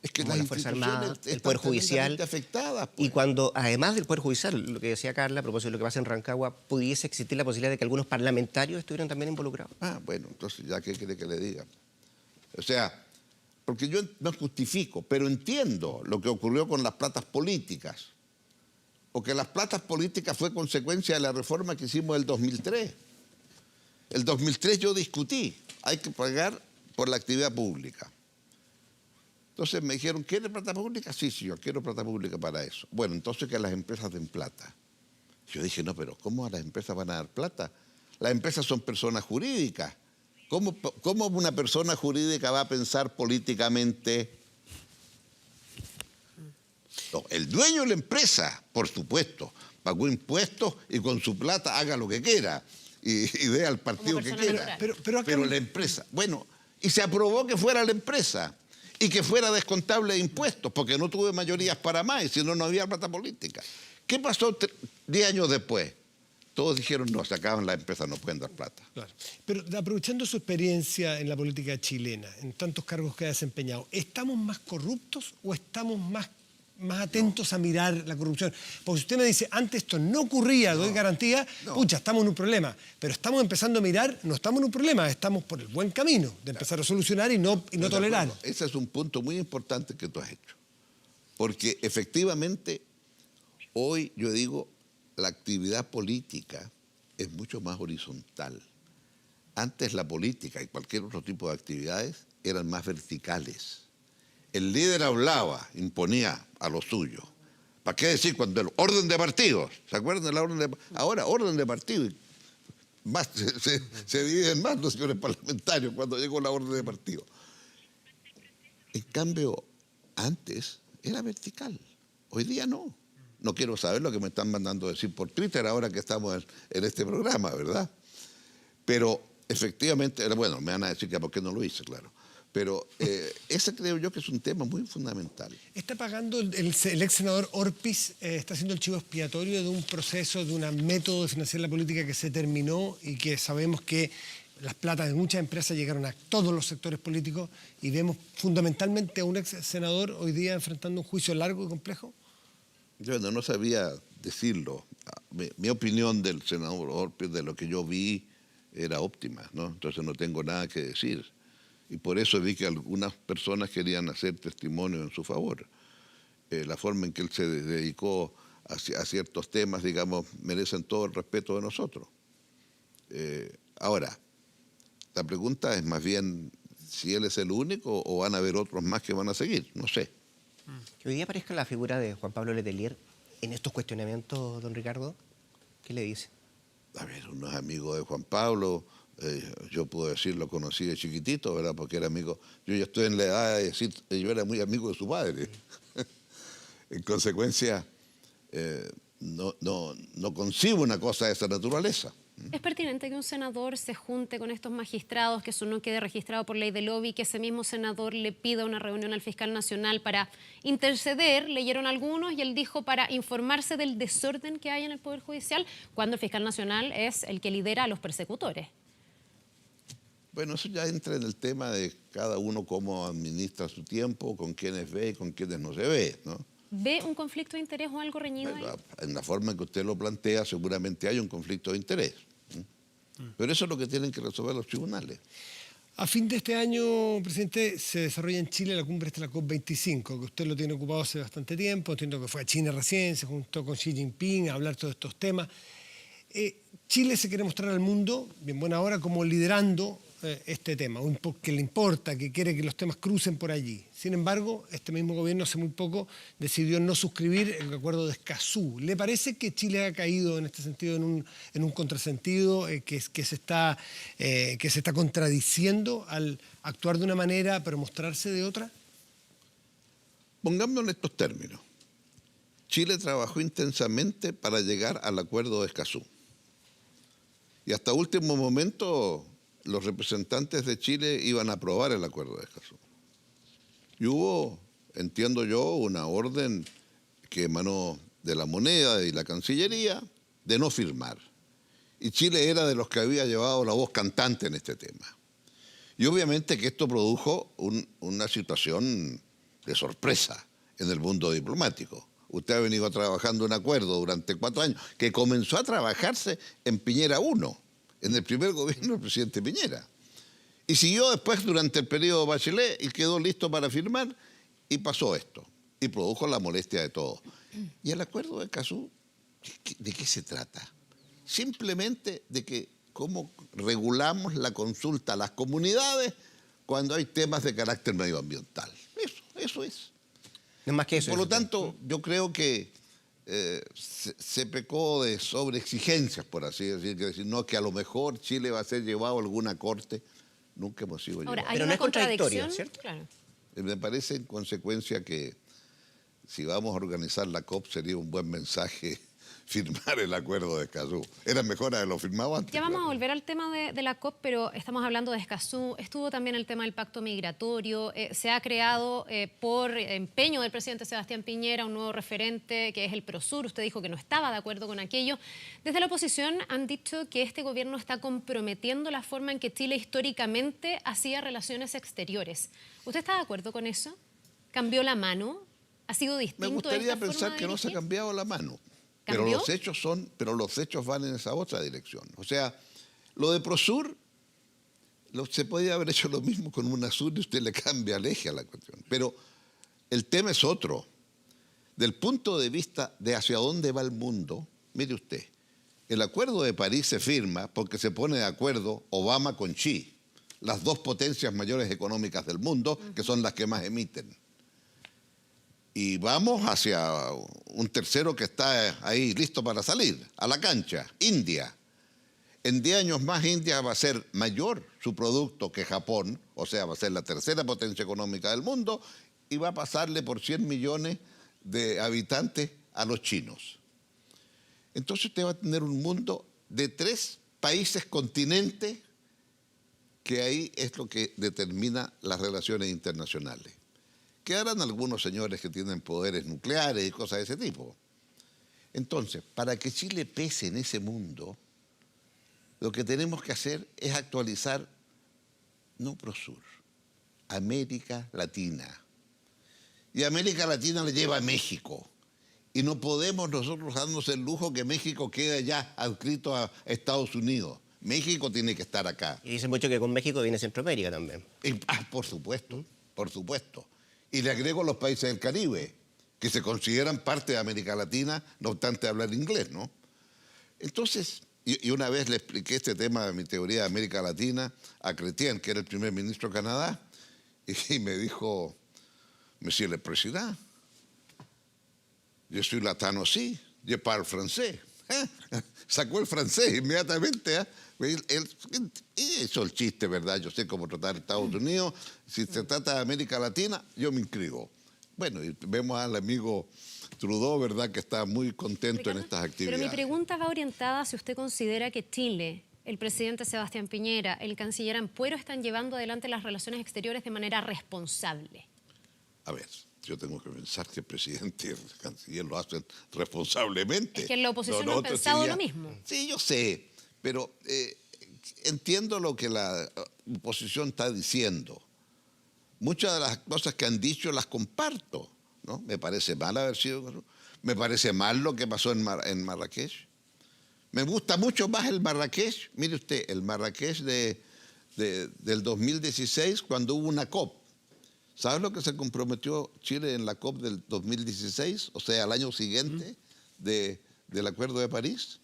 Es que como las la Fuerza instituciones Armada, el están Poder Judicial, tremendamente afectadas. y Pues. cuando, además del Poder Judicial, lo que decía Carla, a propósito de lo que pasa en Rancagua, pudiese existir la posibilidad de que algunos parlamentarios estuvieran también involucrados. Ah, bueno, entonces ya qué quiere que le diga. O sea, porque yo no justifico, pero entiendo lo que ocurrió con las platas políticas. Porque las platas políticas fue consecuencia de la reforma que hicimos el 2003. El 2003 yo discutí, hay que pagar por la actividad pública. Entonces me dijeron, ¿quiere plata pública? Sí, yo quiero plata pública para eso. Bueno, entonces que las empresas den plata. Yo dije, no, pero ¿cómo a las empresas van a dar plata? Las empresas son personas jurídicas. ¿Cómo una persona jurídica va a pensar políticamente? No, el dueño de la empresa, por supuesto, pagó impuestos y con su plata haga lo que quiera y dé al partido que quiera. Pero la empresa, bueno, y se aprobó que fuera la empresa y que fuera descontable de impuestos, porque no tuve mayorías para más, y si no, no había plata política. ¿Qué pasó 10 años después? Todos dijeron, no, se acaban las empresas, no pueden dar plata. Claro. Pero aprovechando su experiencia en la política chilena, en tantos cargos que ha desempeñado, ¿estamos más corruptos o estamos más atentos a mirar la corrupción? Porque si usted me dice, antes esto no ocurría, doy garantía, pucha, estamos en un problema. Pero estamos empezando a mirar, no estamos en un problema, estamos por el buen camino de empezar a solucionar y no tolerar. Ese es un punto muy importante que tú has hecho. Porque efectivamente, hoy yo digo, la actividad política es mucho más horizontal. Antes la política y cualquier otro tipo de actividades eran más verticales. El líder hablaba, imponía a lo suyo. ¿Para qué decir cuando el orden de partidos? ¿Se acuerdan de la orden de partidos? Ahora, orden de partidos. Más, se dividen más los señores parlamentarios cuando llegó la orden de partidos. En cambio, antes era vertical. Hoy día no. No quiero saber lo que me están mandando decir por Twitter ahora que estamos en este programa, ¿verdad? Pero efectivamente, bueno, me van a decir que por qué no lo hice, claro. Pero ese creo yo que es un tema muy fundamental. ¿Está pagando el ex senador Orpiz, está haciendo el chivo expiatorio de un proceso, de un método de financiar la política que se terminó y que sabemos que las platas de muchas empresas llegaron a todos los sectores políticos y vemos fundamentalmente a un ex senador hoy día enfrentando un juicio largo y complejo? Yo no sabía decirlo. Mi opinión del senador Orpiz, de lo que yo vi, era óptima, ¿no? Entonces no tengo nada que decir. Y por eso vi que algunas personas querían hacer testimonio en su favor. La forma en que él se dedicó a ciertos temas, digamos, merecen todo el respeto de nosotros. Ahora, la pregunta es más bien si él es el único o van a haber otros más que van a seguir, no sé. Que hoy día aparezca la figura de Juan Pablo Letelier en estos cuestionamientos, don Ricardo, ¿qué le dice? A ver, uno es amigo de Juan Pablo, yo puedo decir, lo conocí de chiquitito, ¿verdad? Porque era amigo, yo ya estoy en la edad de decir, yo era muy amigo de su padre. En consecuencia, no concibo una cosa de esa naturaleza. ¿Es pertinente que un senador se junte con estos magistrados, que eso no quede registrado por ley de lobby, que ese mismo senador le pida una reunión al fiscal nacional para interceder? Leyeron algunos y él dijo para informarse del desorden que hay en el Poder Judicial, cuando el fiscal nacional es el que lidera a los persecutores. Bueno, eso ya entra en el tema de cada uno cómo administra su tiempo, con quiénes ve y con quiénes no se ve, ¿no? ¿Ve un conflicto de interés o algo reñido ahí? En la forma en que usted lo plantea, seguramente hay un conflicto de interés. Pero eso es lo que tienen que resolver los tribunales. A fin de este año, presidente, se desarrolla en Chile la cumbre de la COP25, que usted lo tiene ocupado hace bastante tiempo. Entiendo que fue a China recién, se juntó con Xi Jinping a hablar todos estos temas. Chile se quiere mostrar al mundo, bien buena hora, como liderando este tema, que le importa, que quiere que los temas crucen por allí. Sin embargo, este mismo gobierno hace muy poco decidió no suscribir el acuerdo de Escazú. ¿Le parece que Chile ha caído en este sentido en un contrasentido, que se está contradiciendo al actuar de una manera pero mostrarse de otra? Pongámoslo en estos términos. Chile trabajó intensamente para llegar al acuerdo de Escazú. Y hasta último momento los representantes de Chile iban a aprobar el acuerdo de Escazú. Y hubo, entiendo yo, una orden que emanó de la Moneda y la Cancillería de no firmar. Y Chile era de los que había llevado la voz cantante en este tema. Y obviamente que esto produjo una situación de sorpresa en el mundo diplomático. Usted ha venido trabajando un acuerdo durante 4 años, que comenzó a trabajarse en Piñera 1, en el primer gobierno del presidente Piñera. Y siguió después durante el periodo Bachelet y quedó listo para firmar y pasó esto. Y produjo la molestia de todos. Y el acuerdo de Escazú, ¿de qué se trata? Simplemente de que cómo regulamos la consulta a las comunidades cuando hay temas de carácter medioambiental. Eso es. No es más que eso. Por lo tanto, yo creo que se pecó de sobreexigencias, por así decir, que a lo mejor Chile va a ser llevado a alguna corte. Nunca hemos sido Ahora, llevados. hay Pero no una es contradictorio, contradicción, ¿cierto? claro. Me parece en consecuencia que si vamos a organizar la COP sería un buen mensaje firmar el acuerdo de Escazú. Era mejor haberlo firmado antes. Ya vamos a claro. volver al tema de la COP, pero estamos hablando de Escazú. Estuvo también el tema del pacto migratorio. Se ha creado por empeño del presidente Sebastián Piñera un nuevo referente que es el Prosur. Usted dijo que no estaba de acuerdo con aquello. Desde la oposición han dicho que este gobierno está comprometiendo la forma en que Chile históricamente hacía relaciones exteriores. ¿Usted está de acuerdo con eso? ¿Cambió la mano? ¿Ha sido distinto? Me gustaría esta forma pensar de que no se ha dirigir? cambiado la mano. ¿Cambió? Pero los hechos van en esa otra dirección. O sea, lo de Prosur, se podía haber hecho lo mismo con UNASUR y usted le cambia el eje a la cuestión. Pero el tema es otro. Del punto de vista de hacia dónde va el mundo, mire usted, el Acuerdo de París se firma porque se pone de acuerdo Obama con Xi, las 2 potencias mayores económicas del mundo, que son las que más emiten. Y vamos hacia un tercero que está ahí listo para salir, a la cancha, India. En 10 años más India va a ser mayor su producto que Japón, o sea, va a ser la tercera potencia económica del mundo y va a pasarle por 100 millones de habitantes a los chinos. Entonces usted va a tener un mundo de 3 países continentes que ahí es lo que determina las relaciones internacionales. Quedarán algunos señores que tienen poderes nucleares y cosas de ese tipo. Entonces, para que Chile pese en ese mundo, lo que tenemos que hacer es actualizar, no Prosur, América Latina. Y América Latina le lleva a México. Y no podemos nosotros darnos el lujo que México quede ya adscrito a Estados Unidos. México tiene que estar acá. Y dicen mucho que con México viene Centroamérica también. Por supuesto, por supuesto. Y le agrego los países del Caribe, que se consideran parte de América Latina, no obstante hablar inglés, ¿no? Entonces, y una vez le expliqué este tema de mi teoría de América Latina a Chrétien, que era el primer ministro de Canadá, y me dijo, Monsieur le Président, je suis latano aussi, je parle français. Sacó el francés inmediatamente, ¿eh? Él hizo el chiste, ¿verdad? Yo sé cómo tratar a Estados Unidos. Si se trata de América Latina, yo me inscribo. Bueno, y vemos al amigo Trudeau, ¿verdad?, que está muy contento en estas actividades. Pero mi pregunta va orientada si usted considera que Chile, el presidente Sebastián Piñera, el canciller Ampuero están llevando adelante las relaciones exteriores de manera responsable. A ver, yo tengo que pensar que el presidente y el canciller lo hacen responsablemente. Es que en la oposición no han nosotros pensado sí lo mismo. Sí, yo sé, pero entiendo lo que la oposición está diciendo. Muchas de las cosas que han dicho las comparto, ¿no? Me parece mal haber sido... Me parece mal lo que pasó en Marrakech. Me gusta mucho más el Marrakech. Mire usted, el Marrakech del 2016, cuando hubo una COP. ¿Sabe lo que se comprometió Chile en la COP del 2016? O sea, al año siguiente del Acuerdo de París.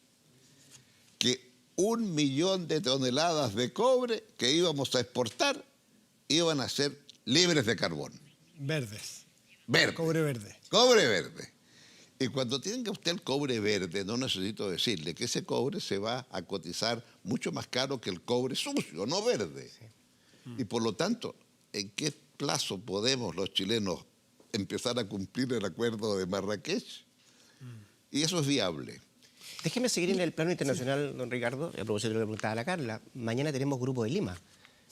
Que 1 millón de toneladas de cobre que íbamos a exportar iban a ser libres de carbón. Verdes. Verde. Cobre verde. Cobre verde. Y cuando tenga usted el cobre verde, no necesito decirle que ese cobre se va a cotizar mucho más caro que el cobre sucio, no verde. Sí. Y por lo tanto, ¿en qué plazo podemos los chilenos empezar a cumplir el acuerdo de Marrakech? Y eso es viable. Déjeme seguir en el plano internacional, don Ricardo, a propósito de lo que preguntaba a la Carla. Mañana tenemos Grupo de Lima,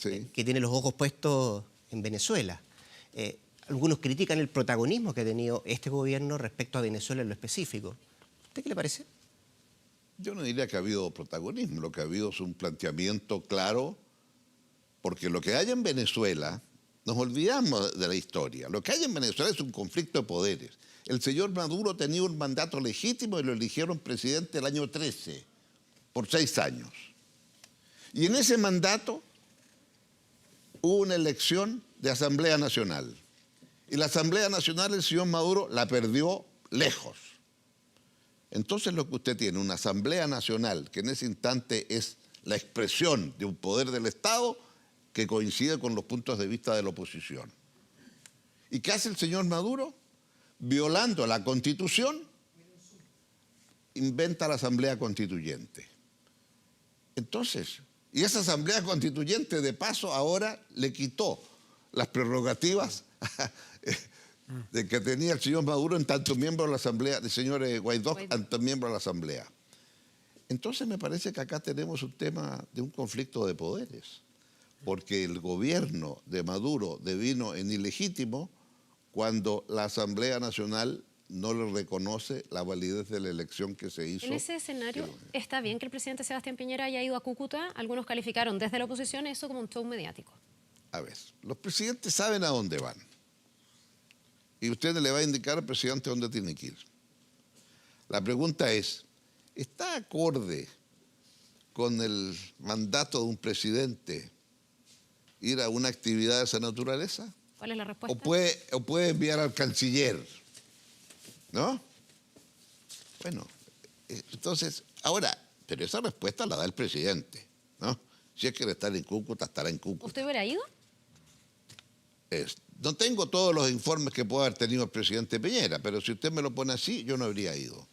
Sí. Que tiene los ojos puestos en Venezuela. Algunos critican el protagonismo que ha tenido este gobierno respecto a Venezuela en lo específico. ¿A usted qué le parece? Yo no diría que ha habido protagonismo, lo que ha habido es un planteamiento claro, porque lo que hay en Venezuela, nos olvidamos de la historia, lo que hay en Venezuela es un conflicto de poderes. El señor Maduro tenía un mandato legítimo y lo eligieron presidente el año 13, por 6 años. Y en ese mandato hubo una elección de Asamblea Nacional. Y la Asamblea Nacional, el señor Maduro la perdió lejos. Entonces lo que usted tiene, una Asamblea Nacional, que en ese instante es la expresión de un poder del Estado que coincide con los puntos de vista de la oposición. ¿Y qué hace el señor Maduro? Violando la Constitución, inventa la Asamblea Constituyente. Entonces, y esa Asamblea Constituyente, de paso, ahora le quitó las prerrogativas de que tenía el señor Maduro en tanto miembro de la Asamblea, del señor Guaidó, en tanto miembro de la Asamblea. Entonces me parece que acá tenemos un tema de un conflicto de poderes, porque el gobierno de Maduro devino en ilegítimo cuando la Asamblea Nacional no le reconoce la validez de la elección que se hizo. En ese escenario, ¿está bien que el presidente Sebastián Piñera haya ido a Cúcuta? Algunos calificaron desde la oposición eso como un show mediático. A ver, los presidentes saben a dónde van. Y usted le va a indicar al presidente dónde tiene que ir. La pregunta es, ¿está acorde con el mandato de un presidente ir a una actividad de esa naturaleza? ¿Cuál es la respuesta? O puede enviar al canciller, ¿no? Bueno, entonces, ahora, pero esa respuesta la da el presidente, ¿no? Si es que quiere estar en Cúcuta, estará en Cúcuta. ¿Usted hubiera ido? No tengo todos los informes que pueda haber tenido el presidente Piñera, pero si usted me lo pone así, yo no habría ido.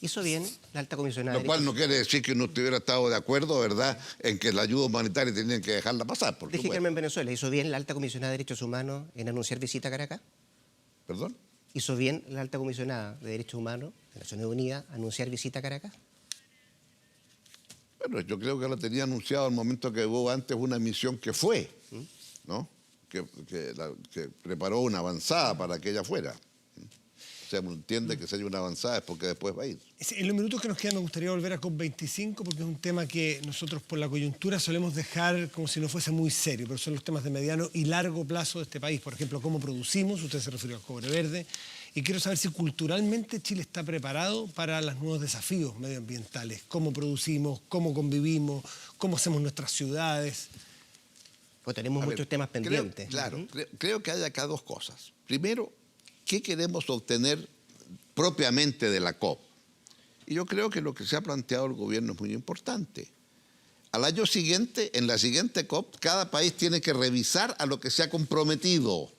Hizo bien la alta comisionada. Lo cual no quiere decir que no estuviera estado de acuerdo, ¿verdad?, en que la ayuda humanitaria tenían que dejarla pasar, por Deje supuesto. quedarme en Venezuela. ¿Hizo bien la alta comisionada de Derechos Humanos en anunciar visita a Caracas? ¿Perdón? ¿Hizo bien la alta comisionada de Derechos Humanos de Naciones Unidas anunciar visita a Caracas? Bueno, yo creo que lo tenía anunciado al momento que hubo antes una misión que fue, ¿no? Que preparó una avanzada para que ella fuera. O sea, uno entiende que si hay una avanzada es porque después va a ir. En los minutos que nos quedan me gustaría volver a COP25 porque es un tema que nosotros por la coyuntura solemos dejar como si no fuese muy serio, pero son los temas de mediano y largo plazo de este país. Por ejemplo, cómo producimos, usted se refirió al cobre verde, y quiero saber si culturalmente Chile está preparado para los nuevos desafíos medioambientales. Cómo producimos, cómo convivimos, cómo hacemos nuestras ciudades. Pues tenemos muchos temas pendientes. Creo que hay acá dos cosas. Primero, ¿qué queremos obtener propiamente de la COP? Y yo creo que lo que se ha planteado el gobierno es muy importante. Al año siguiente, en la siguiente COP, cada país tiene que revisar a lo que se ha comprometido.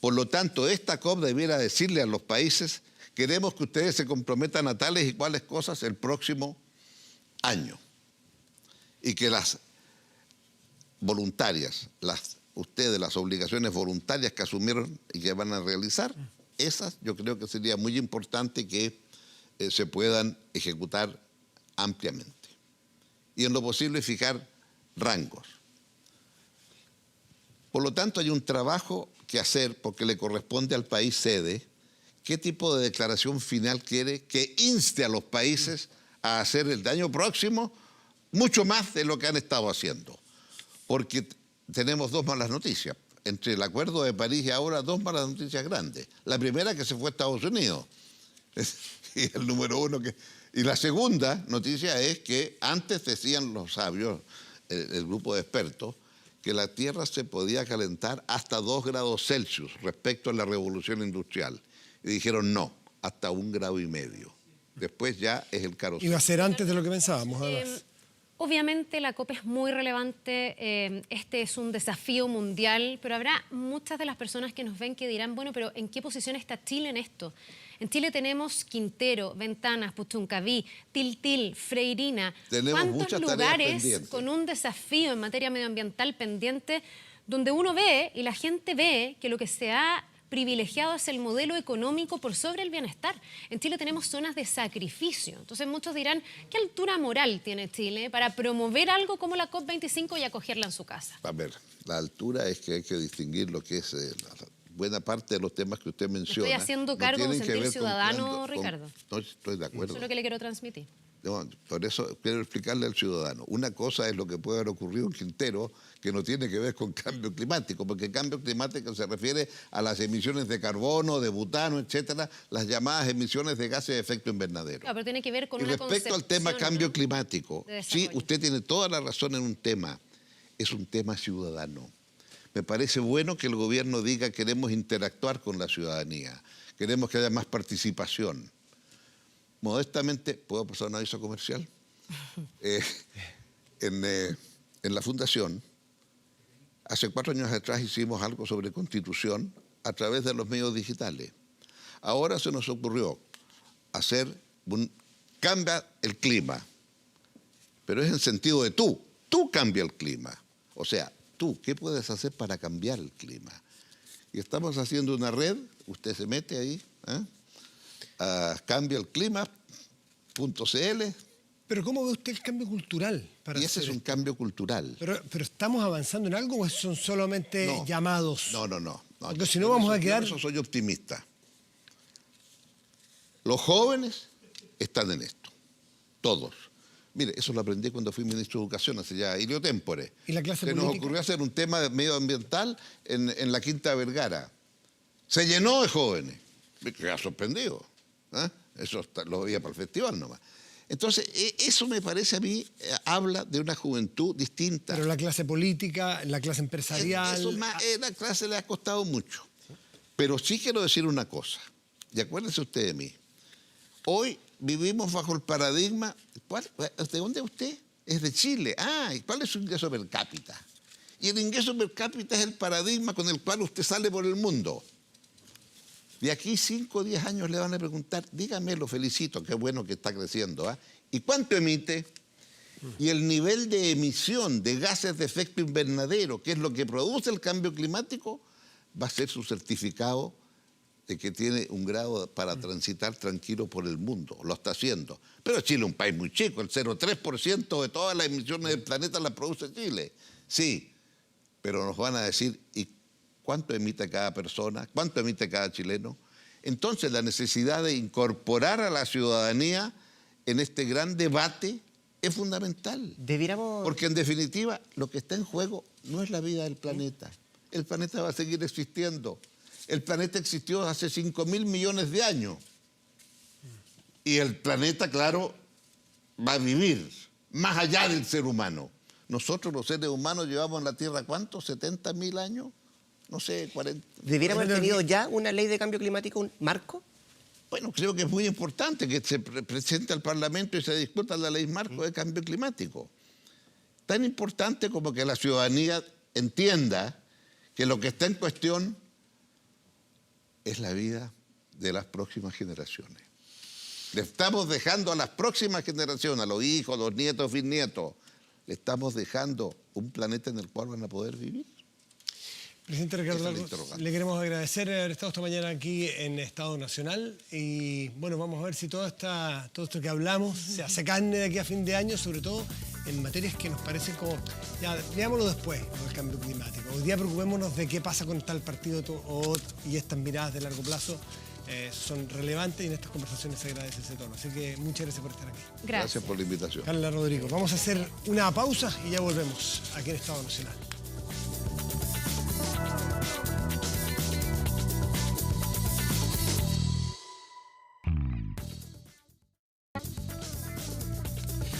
Por lo tanto, esta COP debiera decirle a los países, queremos que ustedes se comprometan a tales y cuales cosas el próximo año. Y que las voluntarias, las obligaciones voluntarias que asumieron y que van a realizar, esas yo creo que sería muy importante que se puedan ejecutar ampliamente. Y en lo posible fijar rangos. Por lo tanto, hay un trabajo que hacer porque le corresponde al país sede qué tipo de declaración final quiere que inste a los países a hacer el año próximo mucho más de lo que han estado haciendo. Porque tenemos dos malas noticias. Entre el Acuerdo de París y ahora, dos malas noticias grandes. La primera, que se fue a Estados Unidos. Y el número uno que... Y la segunda noticia es que antes decían los sabios, el grupo de expertos, que la Tierra se podía calentar hasta 2 grados Celsius respecto a la revolución industrial. Y dijeron no, hasta 1,5 grados. Después ya es el caroseno. Iba a ser antes de lo que pensábamos, además. Obviamente la COP es muy relevante, este es un desafío mundial, pero habrá muchas de las personas que nos ven que dirán, bueno, pero ¿en qué posición está Chile en esto? En Chile tenemos Quintero, Ventanas, Puchuncaví, Tiltil, Freirina. Tenemos ¿Cuántos lugares con un desafío en materia medioambiental pendiente donde uno ve y la gente ve que lo que se ha privilegiado es el modelo económico por sobre el bienestar? En Chile tenemos zonas de sacrificio. Entonces muchos dirán, ¿qué altura moral tiene Chile para promover algo como la COP25 y acogerla en su casa? A ver, la altura es que hay que distinguir lo que es buena parte de los temas que usted menciona. Estoy haciendo cargo de un sentir ciudadano, Ricardo. No estoy de acuerdo. Eso es lo que le quiero transmitir. por eso quiero explicarle al ciudadano. Una cosa es lo que puede haber ocurrido en Quintero, que no tiene que ver con cambio climático, porque cambio climático se refiere a las emisiones de carbono, de butano, etcétera, las llamadas emisiones de gases de efecto invernadero. Claro, pero tiene que ver con Y una respecto al tema concepción, cambio ¿no?, climático, de sí, desarrollo. usted tiene toda la razón en un tema. Es un tema ciudadano. Me parece bueno que el gobierno diga queremos interactuar con la ciudadanía, queremos que haya más participación. Modestamente, ¿puedo pasar un aviso comercial? En la Fundación, hace 4 años atrás hicimos algo sobre Constitución a través de los medios digitales. Ahora se nos ocurrió hacer cambia el clima, pero es en sentido de tú cambia el clima. O sea, tú, ¿qué puedes hacer para cambiar el clima? Y estamos haciendo una red, usted se mete ahí, a cambiaelclima.cl. Pero ¿cómo ve usted el cambio cultural? Y ese es un cambio cultural. Pero ¿estamos avanzando en algo o son solamente llamados? No. Porque si no vamos a quedar... Yo soy optimista. Los jóvenes están en esto, todos. Mire, eso lo aprendí cuando fui ministro de Educación, hace ya ilio tempore. ¿Y la clase Se política? nos ocurrió hacer un tema medioambiental en la Quinta Vergara. Se llenó de jóvenes. Me quedé sorprendido. Eso lo veía para el festival nomás. Entonces, eso me parece a mí, habla de una juventud distinta. Pero la clase política, la clase empresarial... Eso más, la clase le ha costado mucho. Pero sí quiero decir una cosa, y acuérdense usted de mí. Hoy vivimos bajo el paradigma... ¿De dónde es usted? Es de Chile. ¿Y cuál es su ingreso per cápita? Y el ingreso per cápita es el paradigma con el cual usted sale por el mundo. De aquí 5 o 10 años le van a preguntar, dígame, lo felicito, qué bueno que está creciendo, ¿y cuánto emite? Y el nivel de emisión de gases de efecto invernadero, que es lo que produce el cambio climático, va a ser su certificado de que tiene un grado para transitar tranquilo por el mundo. Lo está haciendo. Pero Chile es un país muy chico, el 0,3% de todas las emisiones del planeta las produce Chile. Sí, pero nos van a decir, ¿y cuánto emite cada persona? ¿Cuánto emite cada chileno? Entonces la necesidad de incorporar a la ciudadanía en este gran debate es fundamental. Porque en definitiva lo que está en juego no es la vida del planeta. El planeta va a seguir existiendo. El planeta existió hace 5.000 millones de años. Y el planeta, claro, va a vivir más allá del ser humano. Nosotros los seres humanos llevamos en la Tierra, ¿cuántos? ¿70.000 años? No sé, 40. ¿Debiéramos haber tenido ya una ley de cambio climático, un marco? Bueno, creo que es muy importante que se presente al Parlamento y se discuta la ley marco de cambio climático. Tan importante como que la ciudadanía entienda que lo que está en cuestión es la vida de las próximas generaciones. Le estamos dejando a las próximas generaciones, a los hijos, a los nietos, bisnietos, le estamos dejando un planeta en el cual van a poder vivir. Presidente Ricardo Lagos, le queremos agradecer haber estado esta mañana aquí en Estado Nacional y bueno, vamos a ver si todo esto que hablamos se hace carne de aquí a fin de año, sobre todo en materias que nos parecen como, ya, veámoslo después, con el cambio climático. Hoy día preocupémonos de qué pasa con tal partido y estas miradas de largo plazo son relevantes y en estas conversaciones se agradece ese tono. Así que muchas gracias por estar aquí. Gracias por la invitación. Carla Rodrigo, vamos a hacer una pausa y ya volvemos aquí en Estado Nacional.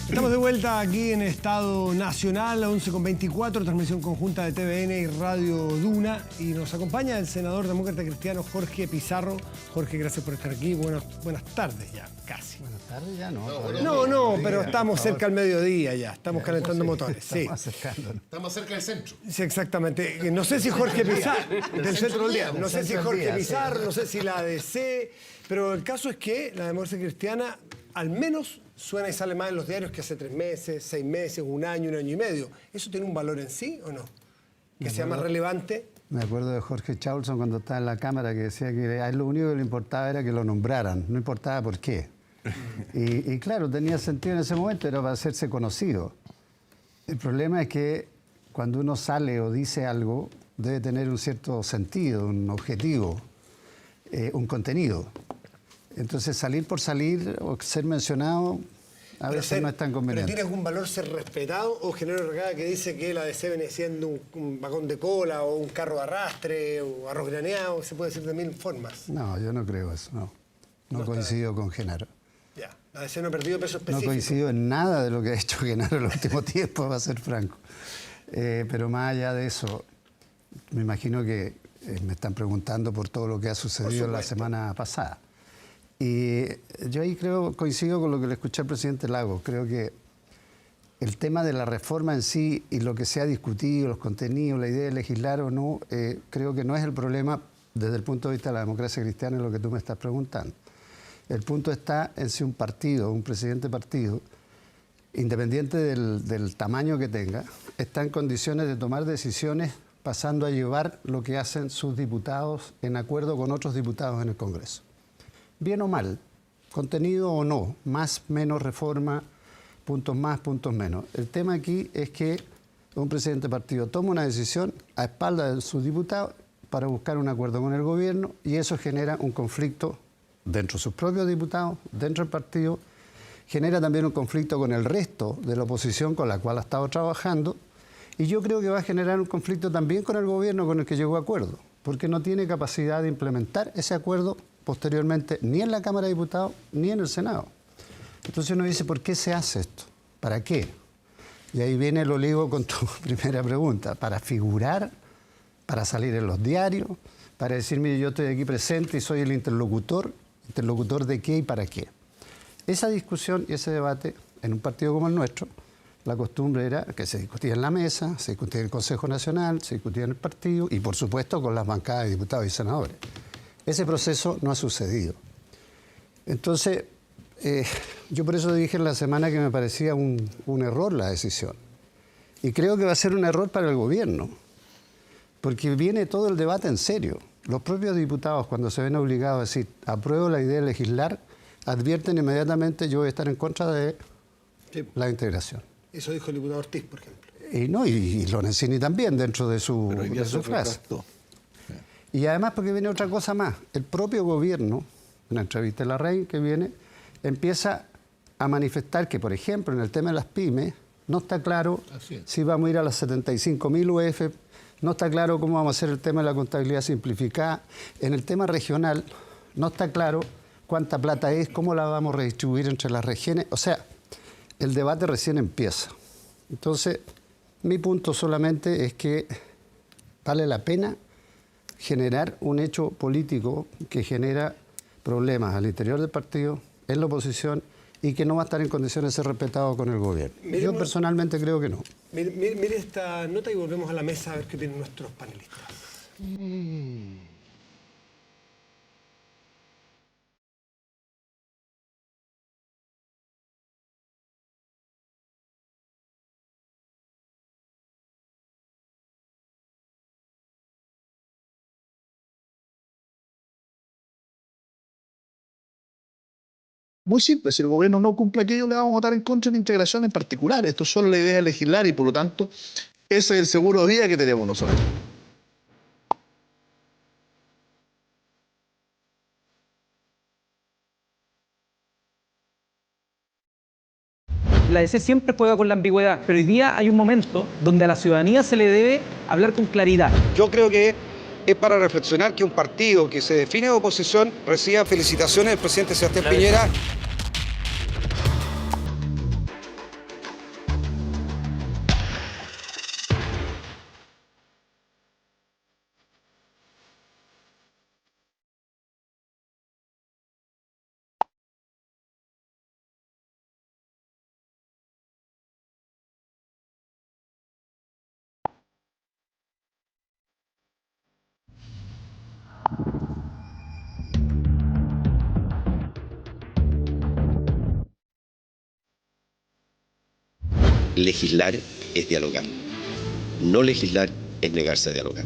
Estamos de vuelta aquí en Estado Nacional, a 11:24, transmisión conjunta de TVN y Radio Duna. Y nos acompaña el senador demócrata cristiano Jorge Pizarro. Jorge, gracias por estar aquí. Buenas tardes ya, casi. Buenas tardes ya, ¿no? No, pero estamos cerca al mediodía ya. Estamos calentando motores. Sí. Estamos cerca del centro. Sí, exactamente. No sé si Jorge Pizarro, del centro del día. No sé si Jorge Pizarro, no sé si la ADC. Pero el caso es que la democracia cristiana, al menos, suena y sale más en los diarios que hace 3 meses, 6 meses, un año y medio. ¿Eso tiene un valor en sí o no? ¿Que sea más relevante? Me acuerdo de Jorge Chaulson cuando estaba en la Cámara que decía que a él lo único que le importaba era que lo nombraran, no importaba por qué. Y claro, tenía sentido en ese momento, era para hacerse conocido. El problema es que cuando uno sale o dice algo, debe tener un cierto sentido, un objetivo, un contenido. Entonces, salir por salir o ser mencionado A veces no es tan conveniente. ¿Pero tiene algún valor ser respetado o Genaro Recada que dice que la ADC viene siendo un vagón de cola o un carro de arrastre o arroz graneado? Se puede decir de mil formas. No, yo no creo eso, no. No coincido con Genaro. Ya, la ADC no ha perdido peso específico. No coincido en nada de lo que ha hecho Genaro en el último tiempo, para ser franco. Pero más allá de eso, me imagino que me están preguntando por todo lo que ha sucedido la semana pasada. Y yo ahí coincido con lo que le escuché al presidente Lagos. Creo que el tema de la reforma en sí y lo que se ha discutido, los contenidos, la idea de legislar o no, creo que no es el problema desde el punto de vista de la democracia cristiana, en lo que tú me estás preguntando. El punto está en si un partido, un presidente de partido, independiente del tamaño que tenga, está en condiciones de tomar decisiones pasando a llevar lo que hacen sus diputados en acuerdo con otros diputados en el Congreso. Bien o mal, contenido o no, más, menos reforma, puntos más, puntos menos. El tema aquí es que un presidente de partido toma una decisión a espaldas de sus diputados para buscar un acuerdo con el gobierno y eso genera un conflicto dentro de sus propios diputados, dentro del partido, genera también un conflicto con el resto de la oposición con la cual ha estado trabajando y yo creo que va a generar un conflicto también con el gobierno con el que llegó a acuerdo, porque no tiene capacidad de implementar ese acuerdo posteriormente ni en la Cámara de Diputados ni en el Senado. Entonces uno dice, ¿por qué se hace esto? ¿Para qué? Y ahí viene lo ligo con tu primera pregunta. ¿Para figurar? ¿Para salir en los diarios? ¿Para decir, mire, yo estoy aquí presente y soy el interlocutor? ¿Interlocutor de qué y para qué? Esa discusión y ese debate en un partido como el nuestro, la costumbre era que se discutía en la mesa, se discutía en el Consejo Nacional, se discutía en el partido y por supuesto con las bancadas de diputados y senadores. Ese proceso no ha sucedido. Entonces, yo por eso dije en la semana que me parecía un error la decisión. Y creo que va a ser un error para el gobierno, porque viene todo el debate en serio. Los propios diputados, cuando se ven obligados a decir, apruebo la idea de legislar, advierten inmediatamente, yo voy a estar en contra de la integración. Eso dijo el diputado Ortiz, por ejemplo. Y Lorenzini también, dentro de su frase. Y además porque viene otra cosa más. El propio gobierno, en la entrevista de Larraín que viene, empieza a manifestar que, por ejemplo, en el tema de las pymes, no está claro si vamos a ir a las 75.000 UF, no está claro cómo vamos a hacer el tema de la contabilidad simplificada. En el tema regional, no está claro cuánta plata es, cómo la vamos a redistribuir entre las regiones. O sea, el debate recién empieza. Entonces, mi punto solamente es que vale la pena generar un hecho político que genera problemas al interior del partido, en la oposición, y que no va a estar en condiciones de ser respetado con el gobierno. Yo personalmente creo que no. Mire esta nota y volvemos a la mesa a ver qué tienen nuestros panelistas. Muy simple, si el gobierno no cumple aquello, le vamos a votar en contra de la integración en particular. Esto es solo la idea de legislar y, por lo tanto, ese es el seguro de vida que tenemos nosotros. La DC siempre juega con la ambigüedad, pero hoy día hay un momento donde a la ciudadanía se le debe hablar con claridad. Yo creo que es para reflexionar que un partido que se define de oposición reciba felicitaciones del presidente Sebastián Piñera. Legislar es dialogar. No legislar es negarse a dialogar.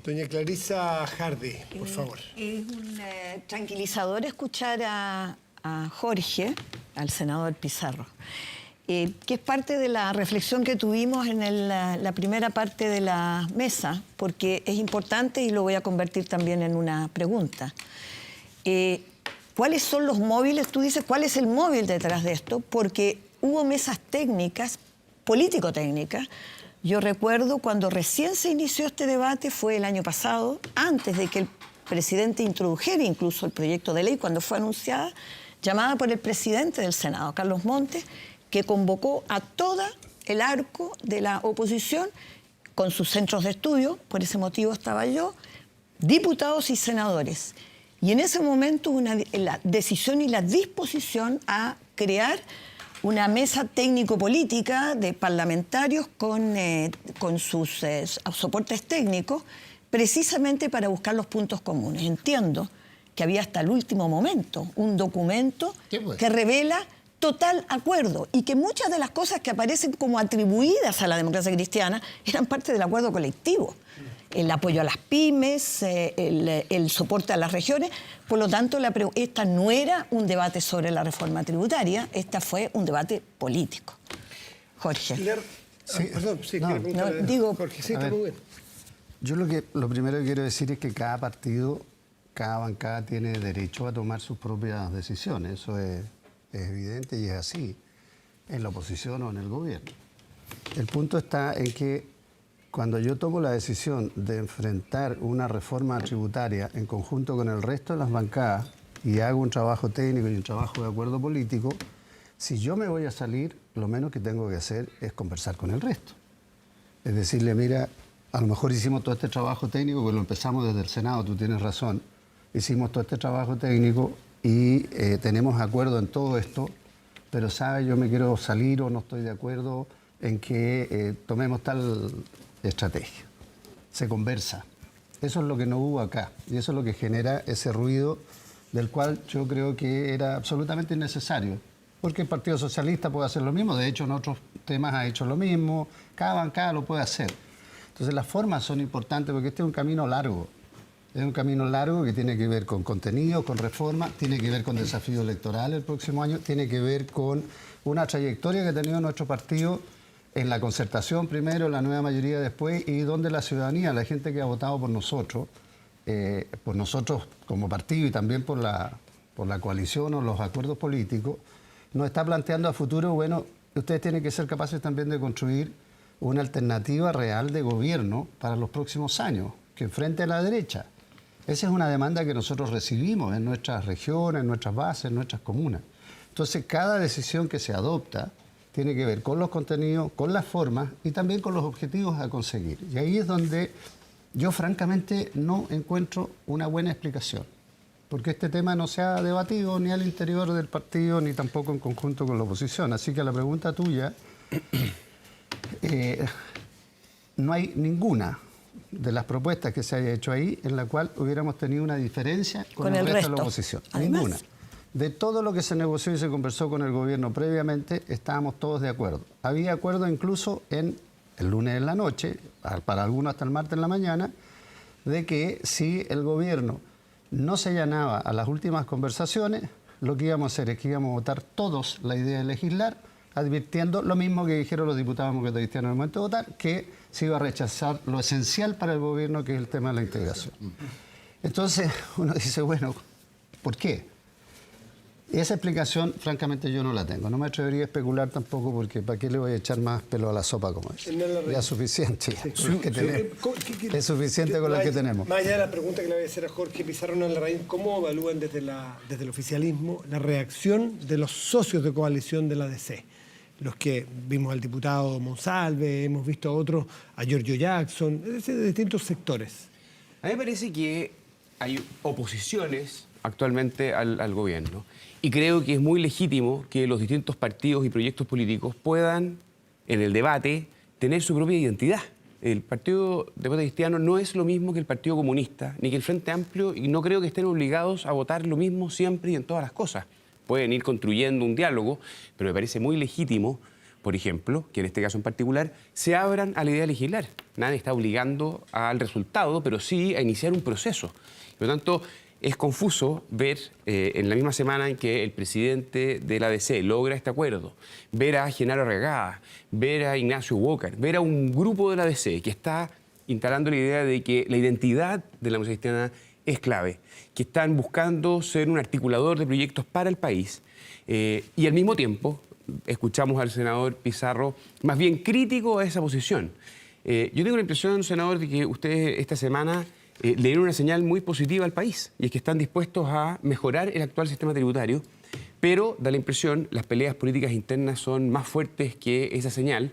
Doña Clarisa Hardy, por favor. Es un tranquilizador escuchar a Jorge, al senador Pizarro. que es parte de la reflexión que tuvimos en la primera parte de la mesa, porque es importante y lo voy a convertir también en una pregunta. ¿Cuáles son los móviles? Tú dices, ¿cuál es el móvil detrás de esto? Porque hubo mesas técnicas, político-técnicas. Yo recuerdo cuando recién se inició este debate, fue el año pasado, antes de que el presidente introdujera incluso el proyecto de ley, cuando fue anunciada, llamada por el presidente del Senado, Carlos Montes, que convocó a todo el arco de la oposición con sus centros de estudio, por ese motivo estaba yo, diputados y senadores. Y en ese momento la decisión y la disposición a crear una mesa técnico-política de parlamentarios con sus soportes técnicos, precisamente para buscar los puntos comunes. Entiendo que había hasta el último momento un documento que revela total acuerdo y que muchas de las cosas que aparecen como atribuidas a la democracia cristiana eran parte del acuerdo colectivo. El apoyo a las pymes, el soporte a las regiones. Por lo tanto, esta no era un debate sobre la reforma tributaria, esta fue un debate político. Jorge. Sí, perdón, sí, no, digo, Jorge, sí, está muy bien. Yo lo primero que quiero decir es que cada partido, cada bancada tiene derecho a tomar sus propias decisiones. Eso es evidente y es así, en la oposición o en el gobierno. El punto está en que cuando yo tomo la decisión de enfrentar una reforma tributaria en conjunto con el resto de las bancadas y hago un trabajo técnico y un trabajo de acuerdo político, si yo me voy a salir, lo menos que tengo que hacer es conversar con el resto. Es decirle, mira, a lo mejor hicimos todo este trabajo técnico, porque lo empezamos desde el Senado, tú tienes razón, hicimos todo este trabajo técnico y tenemos acuerdo en todo esto, pero sabes, yo me quiero salir o no estoy de acuerdo en que tomemos tal estrategia. Se conversa. Eso es lo que no hubo acá y eso es lo que genera ese ruido del cual yo creo que era absolutamente innecesario, porque el Partido Socialista puede hacer lo mismo, de hecho en otros temas ha hecho lo mismo, cada bancada lo puede hacer. Entonces las formas son importantes porque este es un camino largo. Es un camino largo que tiene que ver con contenido, con reforma, tiene que ver con desafío electoral el próximo año, tiene que ver con una trayectoria que ha tenido nuestro partido en la concertación primero, la nueva mayoría después, y donde la ciudadanía, la gente que ha votado por nosotros como partido y también por la coalición o los acuerdos políticos, nos está planteando a futuro, bueno, ustedes tienen que ser capaces también de construir una alternativa real de gobierno para los próximos años, que enfrente a la derecha. Esa es una demanda que nosotros recibimos en nuestras regiones, en nuestras bases, en nuestras comunas. Entonces, cada decisión que se adopta tiene que ver con los contenidos, con las formas y también con los objetivos a conseguir. Y ahí es donde yo francamente no encuentro una buena explicación, porque este tema no se ha debatido ni al interior del partido ni tampoco en conjunto con la oposición. Así que a la pregunta tuya, no hay ninguna de las propuestas que se haya hecho ahí en la cual hubiéramos tenido una diferencia con el resto de la oposición. Además, ninguna. De todo lo que se negoció y se conversó con el gobierno previamente, estábamos todos de acuerdo. Había acuerdo incluso el lunes en la noche, para algunos hasta el martes en la mañana, de que si el gobierno no se allanaba a las últimas conversaciones, lo que íbamos a hacer es que íbamos a votar todos la idea de legislar, advirtiendo lo mismo que dijeron los diputados democratas en el momento de votar, que se iba a rechazar lo esencial para el gobierno, que es el tema de la integración. Entonces uno dice, bueno, ¿por qué? Esa explicación, francamente, yo no la tengo. No me atrevería a especular tampoco, porque ¿para qué le voy a echar más pelo a la sopa como es? Ya es suficiente. Es suficiente con lo que tenemos. Más allá de la pregunta que le voy a hacer a Jorge Pizarro Larraín, ¿cómo evalúan desde el oficialismo la reacción de los socios de coalición de la DC? Los que vimos al diputado Monsalve, hemos visto a otros, a Giorgio Jackson, es decir, de distintos sectores. A mí me parece que hay oposiciones actualmente al gobierno. Y creo que es muy legítimo que los distintos partidos y proyectos políticos puedan, en el debate, tener su propia identidad. El Partido Demócrata Cristiano no es lo mismo que el Partido Comunista, ni que el Frente Amplio, y no creo que estén obligados a votar lo mismo siempre y en todas las cosas. Pueden ir construyendo un diálogo, pero me parece muy legítimo, por ejemplo, que en este caso en particular, se abran a la idea de legislar. Nadie está obligando al resultado, pero sí a iniciar un proceso. Por lo tanto, es confuso ver en la misma semana en que el presidente de la ADC logra este acuerdo, ver a Genaro Regada, ver a Ignacio Walker, ver a un grupo de la ADC que está instalando la idea de que la identidad de la democracia cristiana es clave, que están buscando ser un articulador de proyectos para el país. Y al mismo tiempo, escuchamos al senador Pizarro más bien crítico a esa posición. Yo tengo la impresión, senador, de que ustedes esta semana le dieron una señal muy positiva al país, y es que están dispuestos a mejorar el actual sistema tributario, pero da la impresión, las peleas políticas internas son más fuertes que esa señal,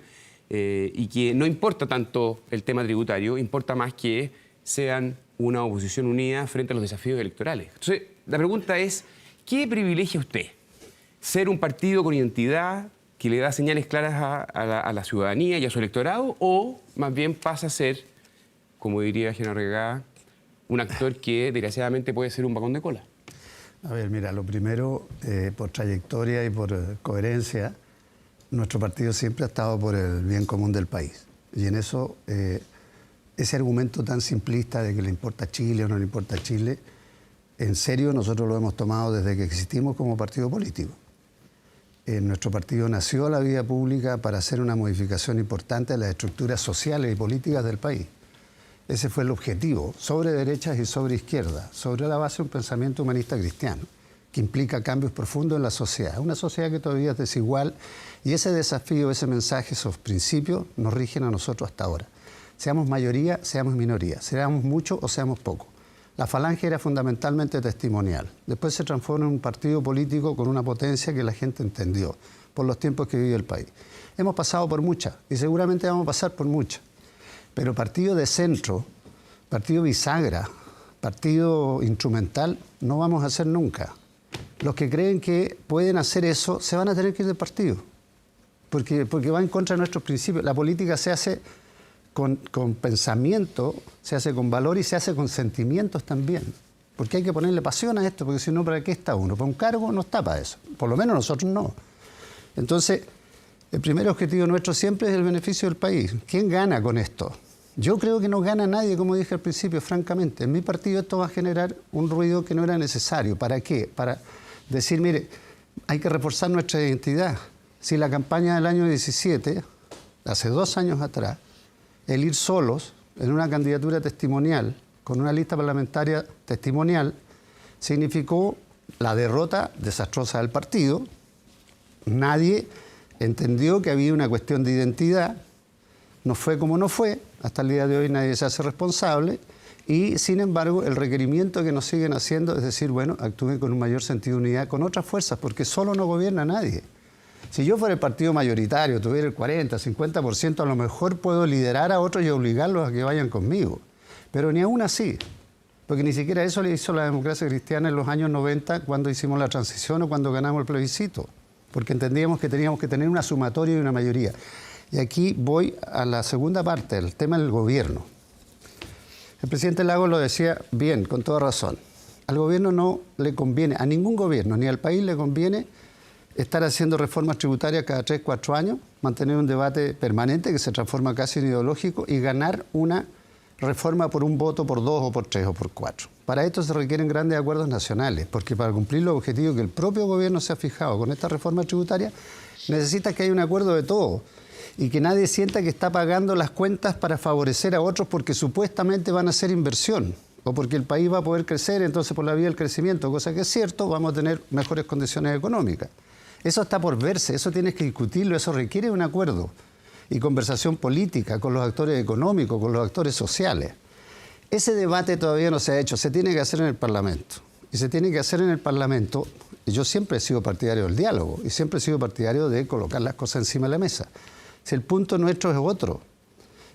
y que no importa tanto el tema tributario, importa más que sean una oposición unida frente a los desafíos electorales. Entonces, la pregunta es, ¿qué privilegia usted? ¿Ser un partido con identidad que le da señales claras a la ciudadanía y a su electorado, o más bien pasa a ser, como diría Genaro Regada, un actor que desgraciadamente puede ser un vagón de cola? A ver, mira, lo primero, por trayectoria y por coherencia, nuestro partido siempre ha estado por el bien común del país. Y en eso, ese argumento tan simplista de que le importa Chile o no le importa Chile, en serio nosotros lo hemos tomado desde que existimos como partido político. Nuestro partido nació a la vida pública para hacer una modificación importante de las estructuras sociales y políticas del país. Ese fue el objetivo, sobre derechas y sobre izquierdas, sobre la base de un pensamiento humanista cristiano, que implica cambios profundos en la sociedad. Una sociedad que todavía es desigual, y ese desafío, ese mensaje, esos principios nos rigen a nosotros hasta ahora. Seamos mayoría, seamos minoría, seamos mucho o seamos poco. La Falange era fundamentalmente testimonial. Después se transformó en un partido político con una potencia que la gente entendió por los tiempos que vive el país. Hemos pasado por muchas y seguramente vamos a pasar por muchas. Pero partido de centro, partido bisagra, partido instrumental, no vamos a hacer nunca. Los que creen que pueden hacer eso se van a tener que ir del partido, porque va en contra de nuestros principios. La política se hace con pensamiento, se hace con valor y se hace con sentimientos también. Porque hay que ponerle pasión a esto, porque si no, ¿para qué está uno? Para un cargo no está para eso. Por lo menos nosotros no. Entonces, el primer objetivo nuestro siempre es el beneficio del país. ¿Quién gana con esto? Yo creo que no gana nadie, como dije al principio, francamente. En mi partido esto va a generar un ruido que no era necesario. ¿Para qué? Para decir, mire, hay que reforzar nuestra identidad. Si la campaña del año 17, hace 2 años atrás, el ir solos en una candidatura testimonial, con una lista parlamentaria testimonial, significó la derrota desastrosa del partido. Nadie entendió que había una cuestión de identidad, no fue como no fue, hasta el día de hoy nadie se hace responsable, y sin embargo el requerimiento que nos siguen haciendo es decir, bueno, actúen con un mayor sentido de unidad con otras fuerzas, porque solo no gobierna nadie. Si yo fuera el partido mayoritario, tuviera el 40, 50%, a lo mejor puedo liderar a otros y obligarlos a que vayan conmigo. Pero ni aún así, porque ni siquiera eso le hizo la democracia cristiana en los años 90 cuando hicimos la transición o cuando ganamos el plebiscito, porque entendíamos que teníamos que tener una sumatoria y una mayoría. Y aquí voy a la segunda parte, el tema del gobierno. El presidente Lagos lo decía bien, con toda razón. Al gobierno no le conviene, a ningún gobierno, ni al país le conviene estar haciendo reformas tributarias cada 3, 4 años, mantener un debate permanente que se transforma casi en ideológico y ganar una reforma por un voto, por 2 o por 3 o por 4. Para esto se requieren grandes acuerdos nacionales, porque para cumplir los objetivos que el propio gobierno se ha fijado con esta reforma tributaria, necesita que haya un acuerdo de todo y que nadie sienta que está pagando las cuentas para favorecer a otros porque supuestamente van a hacer inversión o porque el país va a poder crecer, entonces por la vía del crecimiento, cosa que es cierto, vamos a tener mejores condiciones económicas. Eso está por verse, eso tienes que discutirlo, eso requiere un acuerdo y conversación política con los actores económicos, con los actores sociales. Ese debate todavía no se ha hecho, se tiene que hacer en el Parlamento. Y se tiene que hacer en el Parlamento, y yo siempre he sido partidario del diálogo y siempre he sido partidario de colocar las cosas encima de la mesa. Si el punto nuestro es otro,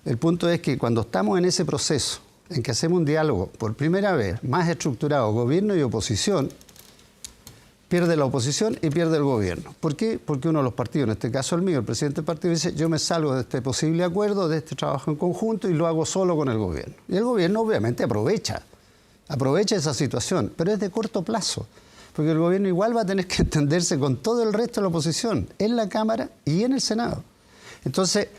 el punto es que cuando estamos en ese proceso, en que hacemos un diálogo por primera vez más estructurado, gobierno y oposición, pierde la oposición y pierde el gobierno. ¿Por qué? Porque uno de los partidos, en este caso el mío, el presidente del partido, dice yo me salgo de este posible acuerdo, de este trabajo en conjunto y lo hago solo con el gobierno. Y el gobierno obviamente aprovecha esa situación, pero es de corto plazo, porque el gobierno igual va a tener que entenderse con todo el resto de la oposición, en la Cámara y en el Senado. Entonces,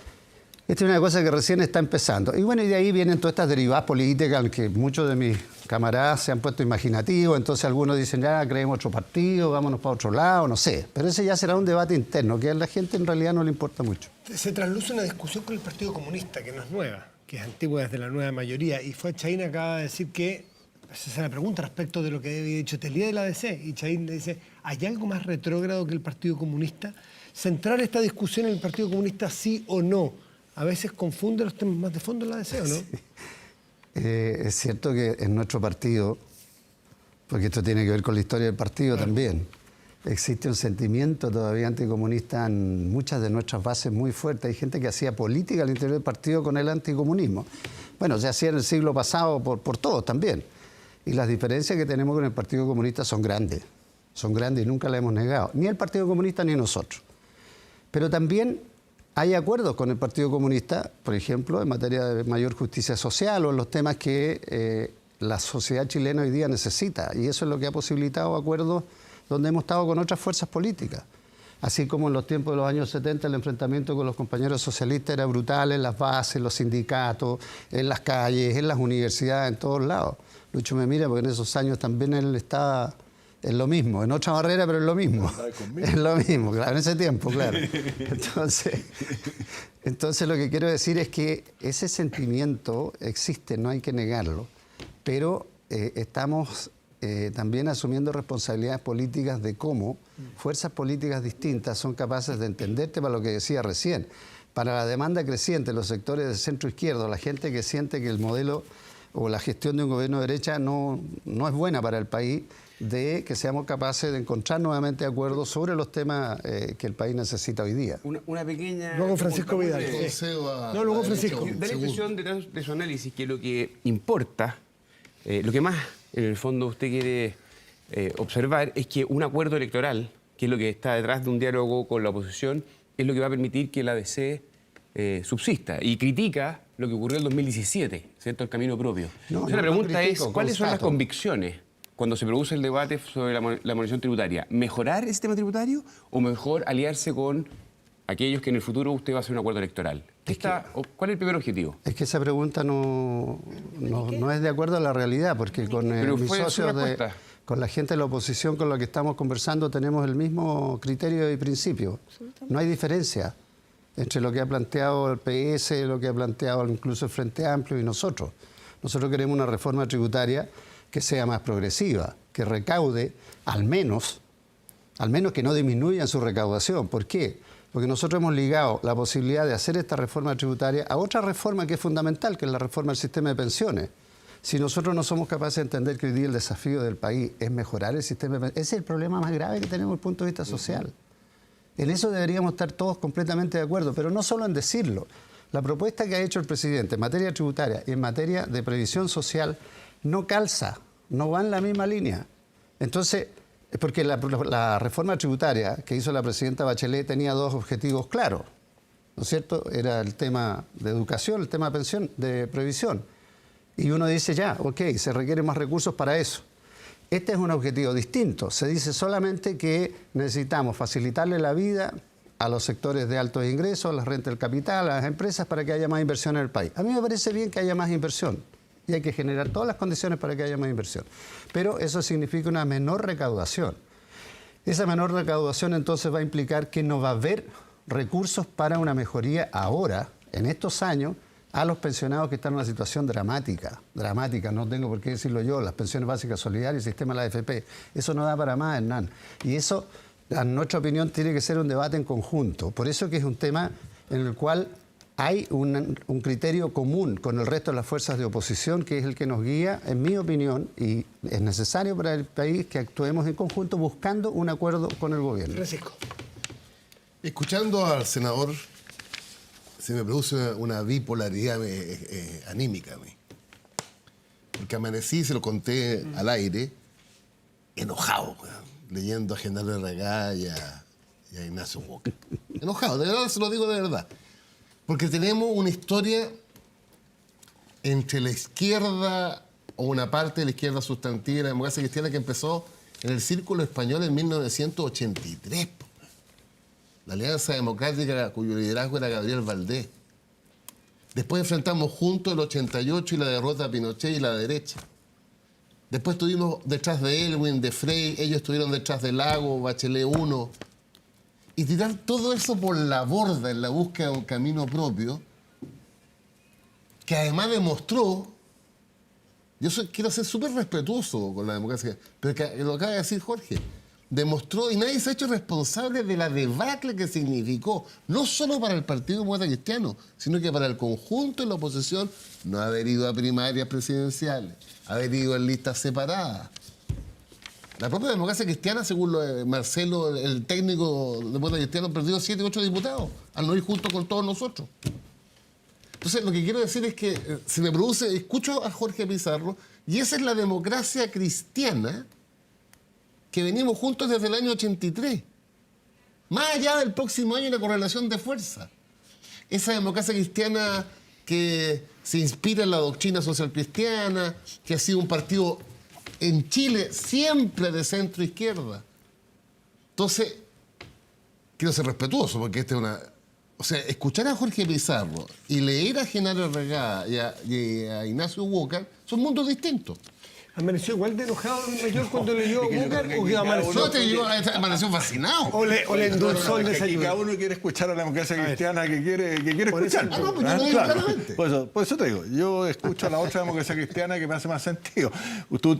Esta es una cosa que recién está empezando. Y bueno, y de ahí vienen todas estas derivadas políticas en que muchos de mis camaradas se han puesto imaginativos, entonces algunos dicen, ya, creemos otro partido, vámonos para otro lado, no sé. Pero ese ya será un debate interno, que a la gente en realidad no le importa mucho. Se trasluce una discusión con el Partido Comunista, que no es nueva, que es antigua desde la nueva mayoría. Y fue Chahín acaba de decir que, esa es la pregunta respecto de lo que había dicho Telía de la ADC, y Chahín le dice, ¿hay algo más retrógrado que el Partido Comunista? Centrar esta discusión en el Partido Comunista sí o no, a veces confunde los temas más de fondo en la ADC, ¿o no? Sí. Es cierto que en nuestro partido, porque esto tiene que ver con la historia del partido también, existe un sentimiento todavía anticomunista en muchas de nuestras bases muy fuerte. Hay gente que hacía política al interior del partido con el anticomunismo. Bueno, se hacía en el siglo pasado por todos también. Y las diferencias que tenemos con el Partido Comunista son grandes y nunca las hemos negado, ni el Partido Comunista ni nosotros. Pero también hay acuerdos con el Partido Comunista, por ejemplo, en materia de mayor justicia social o en los temas que la sociedad chilena hoy día necesita. Y eso es lo que ha posibilitado acuerdos donde hemos estado con otras fuerzas políticas. Así como en los tiempos de los años 70 el enfrentamiento con los compañeros socialistas era brutal en las bases, en los sindicatos, en las calles, en las universidades, en todos lados. Lucho me mira porque en esos años también él estaba en lo mismo, en otra barrera, pero es lo mismo. Es lo mismo, claro, en ese tiempo, claro. Entonces lo que quiero decir es que ese sentimiento existe, no hay que negarlo, pero estamos también asumiendo responsabilidades políticas de cómo fuerzas políticas distintas son capaces de entenderte para lo que decía recién. Para la demanda creciente, los sectores de centro izquierdo, la gente que siente que el modelo o la gestión de un gobierno de derecha no es buena para el país, de que seamos capaces de encontrar nuevamente acuerdos sobre los temas que el país necesita hoy día. Una pequeña... Luego Francisco Vidal. No, luego Francisco. Da la impresión de su análisis que lo que importa, lo que más en el fondo usted quiere observar es que un acuerdo electoral, que es lo que está detrás de un diálogo con la oposición, es lo que va a permitir que la ADC subsista. Y critica lo que ocurrió en el 2017, ¿cierto? El camino propio. Entonces la pregunta es, ¿cuáles son las convicciones cuando se produce el debate sobre la armonización tributaria? ¿Mejorar el sistema tributario o mejor aliarse con aquellos que en el futuro usted va a hacer un acuerdo electoral? ¿Cuál es el primer objetivo? Es que esa pregunta no es de acuerdo a la realidad, porque con mis socios, con la gente de la oposición con la que estamos conversando, tenemos el mismo criterio y principio. No hay diferencia entre lo que ha planteado el PS, lo que ha planteado incluso el Frente Amplio y nosotros. Nosotros queremos una reforma tributaria que sea más progresiva, que recaude al menos que no disminuya en su recaudación. ¿Por qué? Porque nosotros hemos ligado la posibilidad de hacer esta reforma tributaria a otra reforma que es fundamental, que es la reforma del sistema de pensiones. Si nosotros no somos capaces de entender que hoy día el desafío del país es mejorar el sistema de pensiones, ese es el problema más grave que tenemos desde el punto de vista social. En eso deberíamos estar todos completamente de acuerdo, pero no solo en decirlo. La propuesta que ha hecho el presidente en materia tributaria y en materia de previsión social no calza, no va en la misma línea. Entonces, porque la reforma tributaria que hizo la presidenta Bachelet tenía dos objetivos claros, ¿no es cierto? Era el tema de educación, el tema de pensión, de previsión. Y uno dice ya, ok, se requieren más recursos para eso. Este es un objetivo distinto. Se dice solamente que necesitamos facilitarle la vida a los sectores de altos ingresos, a las rentas del capital, a las empresas, para que haya más inversión en el país. A mí me parece bien que haya más inversión y hay que generar todas las condiciones para que haya más inversión. Pero eso significa una menor recaudación. Esa menor recaudación entonces va a implicar que no va a haber recursos para una mejoría ahora, en estos años, a los pensionados que están en una situación dramática, no tengo por qué decirlo yo, las pensiones básicas solidarias, el sistema de la AFP, eso no da para más, Hernán. Y eso, en nuestra opinión, tiene que ser un debate en conjunto. Por eso que es un tema en el cual hay un criterio común con el resto de las fuerzas de oposición, que es el que nos guía, en mi opinión, y es necesario para el país que actuemos en conjunto buscando un acuerdo con el gobierno. Francisco. Escuchando al senador, se me produce una bipolaridad anímica a mí. Porque amanecí, se lo conté al aire, enojado, leyendo a Genaro Herragá y a Ignacio Boca. Enojado, de verdad, se lo digo de verdad. Porque tenemos una historia entre la izquierda, o una parte de la izquierda sustantiva de la democracia cristiana, que empezó en el Círculo Español en 1983. La Alianza Democrática, cuyo liderazgo era Gabriel Valdés. Después enfrentamos juntos el 88 y la derrota de Pinochet y la derecha. Después estuvimos detrás de Elwin, de Frey, ellos estuvieron detrás de Lago, Bachelet 1. Y tirar todo eso por la borda en la búsqueda de un camino propio, que además demostró, quiero ser súper respetuoso con la democracia, pero que lo acaba de decir Jorge, demostró, y nadie se ha hecho responsable de la debacle que significó, no solo para el Partido Demócrata Cristiano, sino que para el conjunto de la oposición, no haber ido a primarias presidenciales, haber ido en listas separadas. La propia democracia cristiana, según lo de Marcelo, el técnico demócrata cristiano, perdió 7 u 8 diputados al no ir junto con todos nosotros. Entonces, lo que quiero decir es que se me produce, escucho a Jorge Pizarro, y esa es la democracia cristiana que venimos juntos desde el año 83. Más allá del próximo año y la correlación de fuerza. Esa democracia cristiana que se inspira en la doctrina social cristiana, que ha sido un partido en Chile siempre de centro izquierda. Entonces, quiero ser respetuoso porque esta es una... O sea, escuchar a Jorge Pizarro y leer a Genaro Regada y a Ignacio Walker son mundos distintos. ¿Amaneció igual de enojado el mayor cuando leyó Walker o que amaneció fascinado? O le endulzó el desayuno. Cada uno quiere escuchar a la democracia cristiana que quiere escuchar. Por eso te digo, yo escucho a la otra democracia cristiana que me hace más sentido. Tú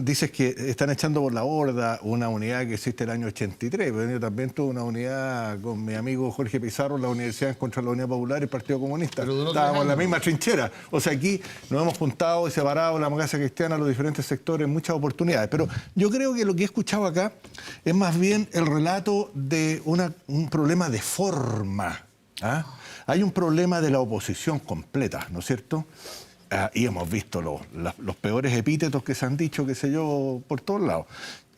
dices que están echando por la borda una unidad que existe el año 83, pero yo también tuve una unidad con mi amigo Jorge Pizarro en la Universidad contra la Unidad Popular y el Partido Comunista. Estábamos en la misma trinchera. O sea, aquí nos hemos juntado y separado la democracia cristiana, los diferentes sectores, en muchas oportunidades. Pero yo creo que lo que he escuchado acá es más bien el relato de un problema de forma. ¿Ah? Hay un problema de la oposición completa, ¿no es cierto? Y hemos visto los peores epítetos que se han dicho, qué sé yo, por todos lados.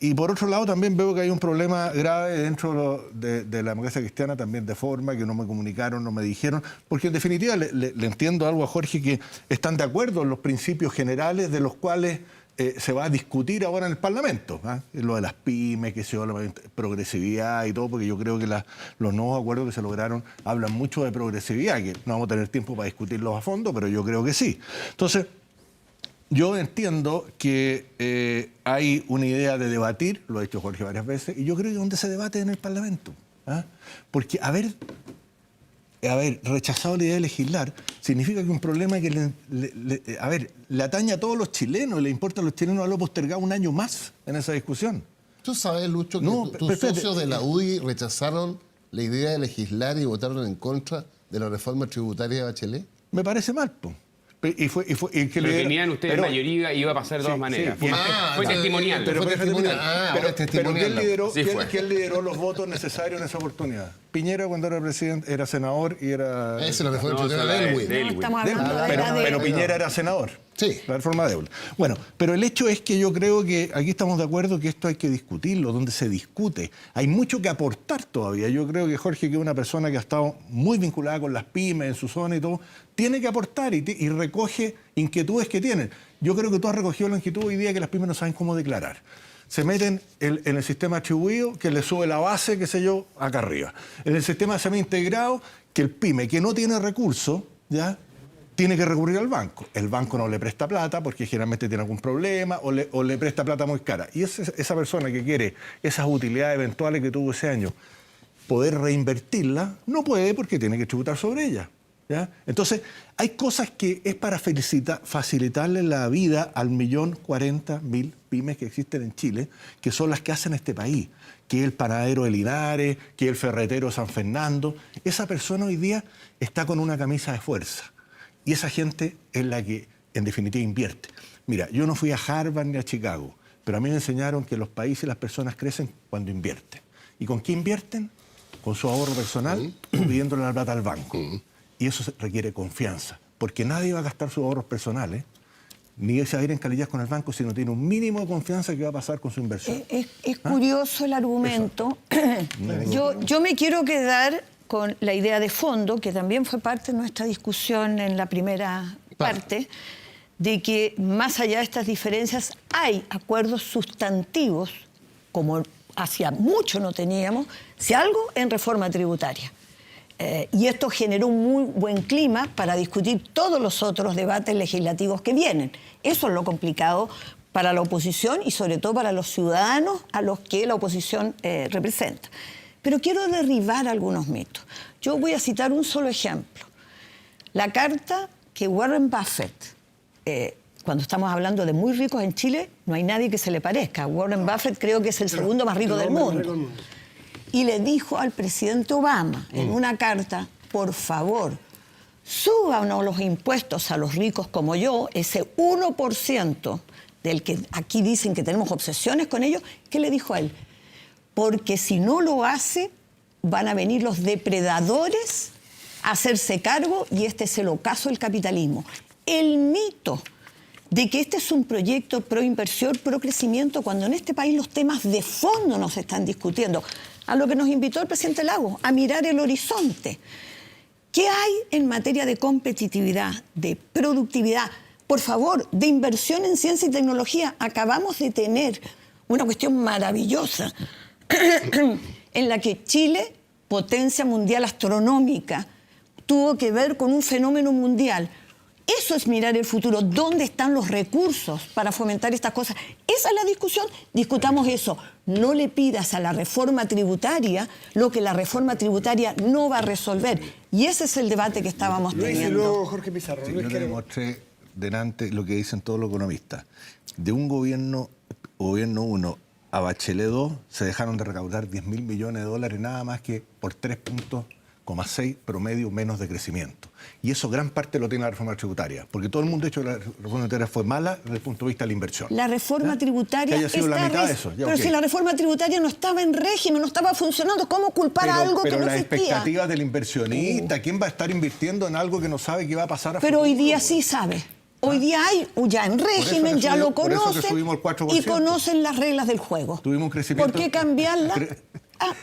Y por otro lado también veo que hay un problema grave dentro de la democracia cristiana, también de forma, que no me comunicaron, no me dijeron, porque en definitiva le entiendo algo a Jorge, que están de acuerdo en los principios generales de los cuales se va a discutir ahora en el Parlamento, ¿ah? Lo de las pymes, que se la progresividad y todo, porque yo creo que los nuevos acuerdos que se lograron hablan mucho de progresividad, que no vamos a tener tiempo para discutirlos a fondo, pero yo creo que sí. Entonces, yo entiendo que hay una idea de debatir, lo ha dicho Jorge varias veces, y yo creo que donde se debate en el Parlamento. ¿Ah? Porque haber rechazado la idea de legislar significa que un problema que le atañe a todos los chilenos, le importa a los chilenos, haberlo postergado un año más en esa discusión. ¿Tú sabes, Lucho, que tus socios de la UDI rechazaron la idea de legislar y votaron en contra de la reforma tributaria de Bachelet? Me parece mal, pues. Pero tenían ustedes mayoría y iba a pasar de todas maneras. Fue testimonial. Pero ¿quién lideró los votos necesarios en esa oportunidad? Piñera, cuando era presidente, era senador y era... Esa es la reforma tributaria de Elwin. Pero Piñera era senador. Sí. La reforma de Elwin. Bueno, pero el hecho es que yo creo que aquí estamos de acuerdo que esto hay que discutirlo, donde se discute. Hay mucho que aportar todavía. Yo creo que Jorge, que es una persona que ha estado muy vinculada con las pymes en su zona y todo, tiene que aportar y recoge inquietudes que tienen. Yo creo que tú has recogido la inquietud hoy día que las pymes no saben cómo declarar. Se meten en el sistema atribuido, que le sube la base, qué sé yo, acá arriba. En el sistema semi-integrado, que el pyme que no tiene recursos, ¿ya?, tiene que recurrir al banco. El banco no le presta plata porque generalmente tiene algún problema o le presta plata muy cara. Y esa persona que quiere esas utilidades eventuales que tuvo ese año, poder reinvertirla, no puede porque tiene que tributar sobre ella. ¿Ya? Entonces, hay cosas que es para facilitarle la vida al 1.040.000 pymes que existen en Chile, que son las que hacen este país, que es el panadero de Linares, que es el ferretero de San Fernando. Esa persona hoy día está con una camisa de fuerza. Y esa gente es la que, en definitiva, invierte. Mira, yo no fui a Harvard ni a Chicago, pero a mí me enseñaron que los países y las personas crecen cuando invierten. ¿Y con qué invierten? Con su ahorro personal, pidiéndole la plata al banco. Y eso requiere confianza, porque nadie va a gastar sus ahorros personales, ni se va a ir en calidad con el banco si no tiene un mínimo de confianza que va a pasar con su inversión. Es curioso el argumento. Yo me quiero quedar con la idea de fondo, que también fue parte de nuestra discusión en la primera parte, de que más allá de estas diferencias hay acuerdos sustantivos, como hacía mucho no teníamos, si algo en reforma tributaria. Y esto generó un muy buen clima para discutir todos los otros debates legislativos que vienen. Eso es lo complicado para la oposición y sobre todo para los ciudadanos a los que la oposición representa. Pero quiero derribar algunos mitos. Yo voy a citar un solo ejemplo. La carta que Warren Buffett, cuando estamos hablando de muy ricos en Chile, no hay nadie que se le parezca. Warren Buffett creo que es el segundo más rico del mundo. Y le dijo al presidente Obama en una carta, por favor, súbanos los impuestos a los ricos como yo, ese 1% del que aquí dicen que tenemos obsesiones con ellos. ¿Qué le dijo a él? Porque si no lo hace, van a venir los depredadores a hacerse cargo y este es el ocaso del capitalismo. El mito de que este es un proyecto pro inversión, pro crecimiento, cuando en este país los temas de fondo no se están discutiendo, a lo que nos invitó el presidente Lagos, a mirar el horizonte. ¿Qué hay en materia de competitividad, de productividad? Por favor, de inversión en ciencia y tecnología. Acabamos de tener una cuestión maravillosa en la que Chile, potencia mundial astronómica, tuvo que ver con un fenómeno mundial. Eso es mirar el futuro. ¿Dónde están los recursos para fomentar estas cosas? Esa es la discusión. Discutamos eso. No le pidas a la reforma tributaria lo que la reforma tributaria no va a resolver. Y ese es el debate que estábamos teniendo. Luego Jorge Pizarro. Sí, yo te demostré delante lo que dicen todos los economistas. De un gobierno 1 a Bachelet 2 se dejaron de recaudar 10.000 millones de dólares nada más que por 3,6 promedio menos de crecimiento. Y eso gran parte lo tiene la reforma tributaria, porque todo el mundo ha dicho que la reforma tributaria fue mala desde el punto de vista de la inversión. La reforma tributaria que haya sido la mitad de eso. Pero si la reforma tributaria no estaba en régimen, no estaba funcionando, ¿cómo culpar a algo que no existía? Pero las expectativas del inversionista, ¿quién va a estar invirtiendo en algo que no sabe qué va a pasar a Pero futuro? hoy día sí sabe. Hoy día hay ya en régimen, ya lo conocen y conocen las reglas del juego. Tuvimos un crecimiento. ¿Por qué cambiarla?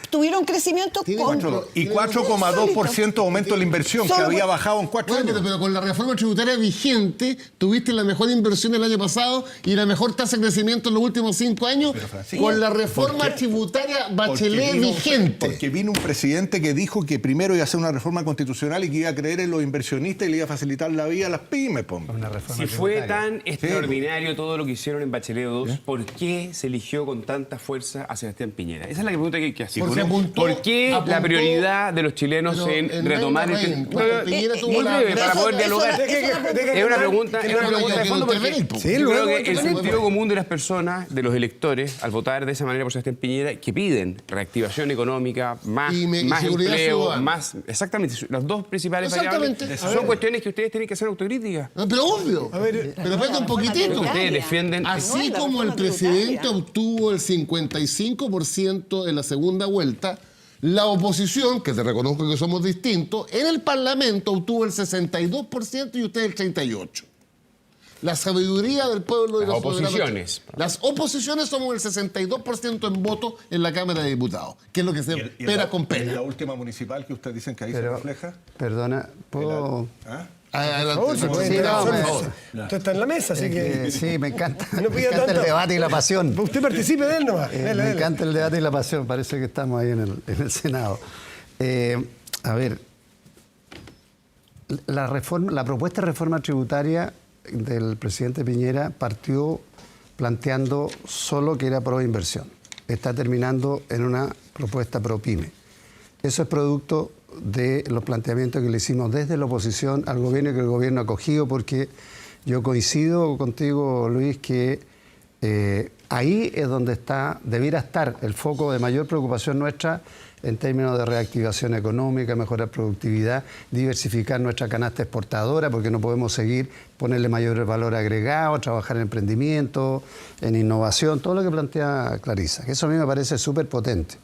Tuvieron crecimiento con... Y 4,2% aumento de la inversión, que había bajado en 4 años. Pero con la reforma tributaria vigente, tuviste la mejor inversión el año pasado y la mejor tasa de crecimiento en los últimos 5 años con la reforma tributaria Bachelet vigente. Porque vino un presidente que dijo que primero iba a hacer una reforma constitucional y que iba a creer en los inversionistas y le iba a facilitar la vida a las pymes. Si fue tan extraordinario todo lo que hicieron en Bachelet 2, ¿por qué se eligió con tanta fuerza a Sebastián Piñera? Esa es la pregunta que hay que hacer. ¿Por qué la prioridad de los chilenos en retomar el... Muy breve, para poder dialogar. Es una pregunta de fondo porque yo creo que el sentido común de las personas, de los electores, al votar de esa manera por Sebastián Piñera, que piden reactivación económica, más empleo, más... Exactamente, las dos principales variables son cuestiones que ustedes tienen que hacer autocrítica. Pero obvio. Pero espérate un poquitito. Ustedes defienden... Así como el presidente obtuvo el 55% en la segunda vuelta, la oposición, que te reconozco que somos distintos, en el Parlamento obtuvo el 62% y usted el 38%. La sabiduría del pueblo de las oposiciones. Las oposiciones somos el 62% en votos en la Cámara de Diputados, que es lo que se espera con pena. ¿Y la última municipal que ustedes dicen que ahí se refleja? Perdona, ¿puedo...? Usted está en la mesa, así que... Sí, me encanta, me encanta el debate y la pasión. Usted participe de él nomás. Me encanta el debate y la pasión, parece que estamos ahí en el Senado. A ver, la propuesta de reforma tributaria del presidente Piñera partió planteando solo que era pro inversión. Está terminando en una propuesta pro pyme. Eso es producto de los planteamientos que le hicimos desde la oposición al gobierno y que el gobierno ha acogido, porque yo coincido contigo, Luis, que ahí es donde debiera estar el foco de mayor preocupación nuestra en términos de reactivación económica, mejorar productividad, diversificar nuestra canasta exportadora, porque no podemos seguir ponerle mayor valor agregado, trabajar en emprendimiento, en innovación, todo lo que plantea Clarisa, que eso a mí me parece súper potente.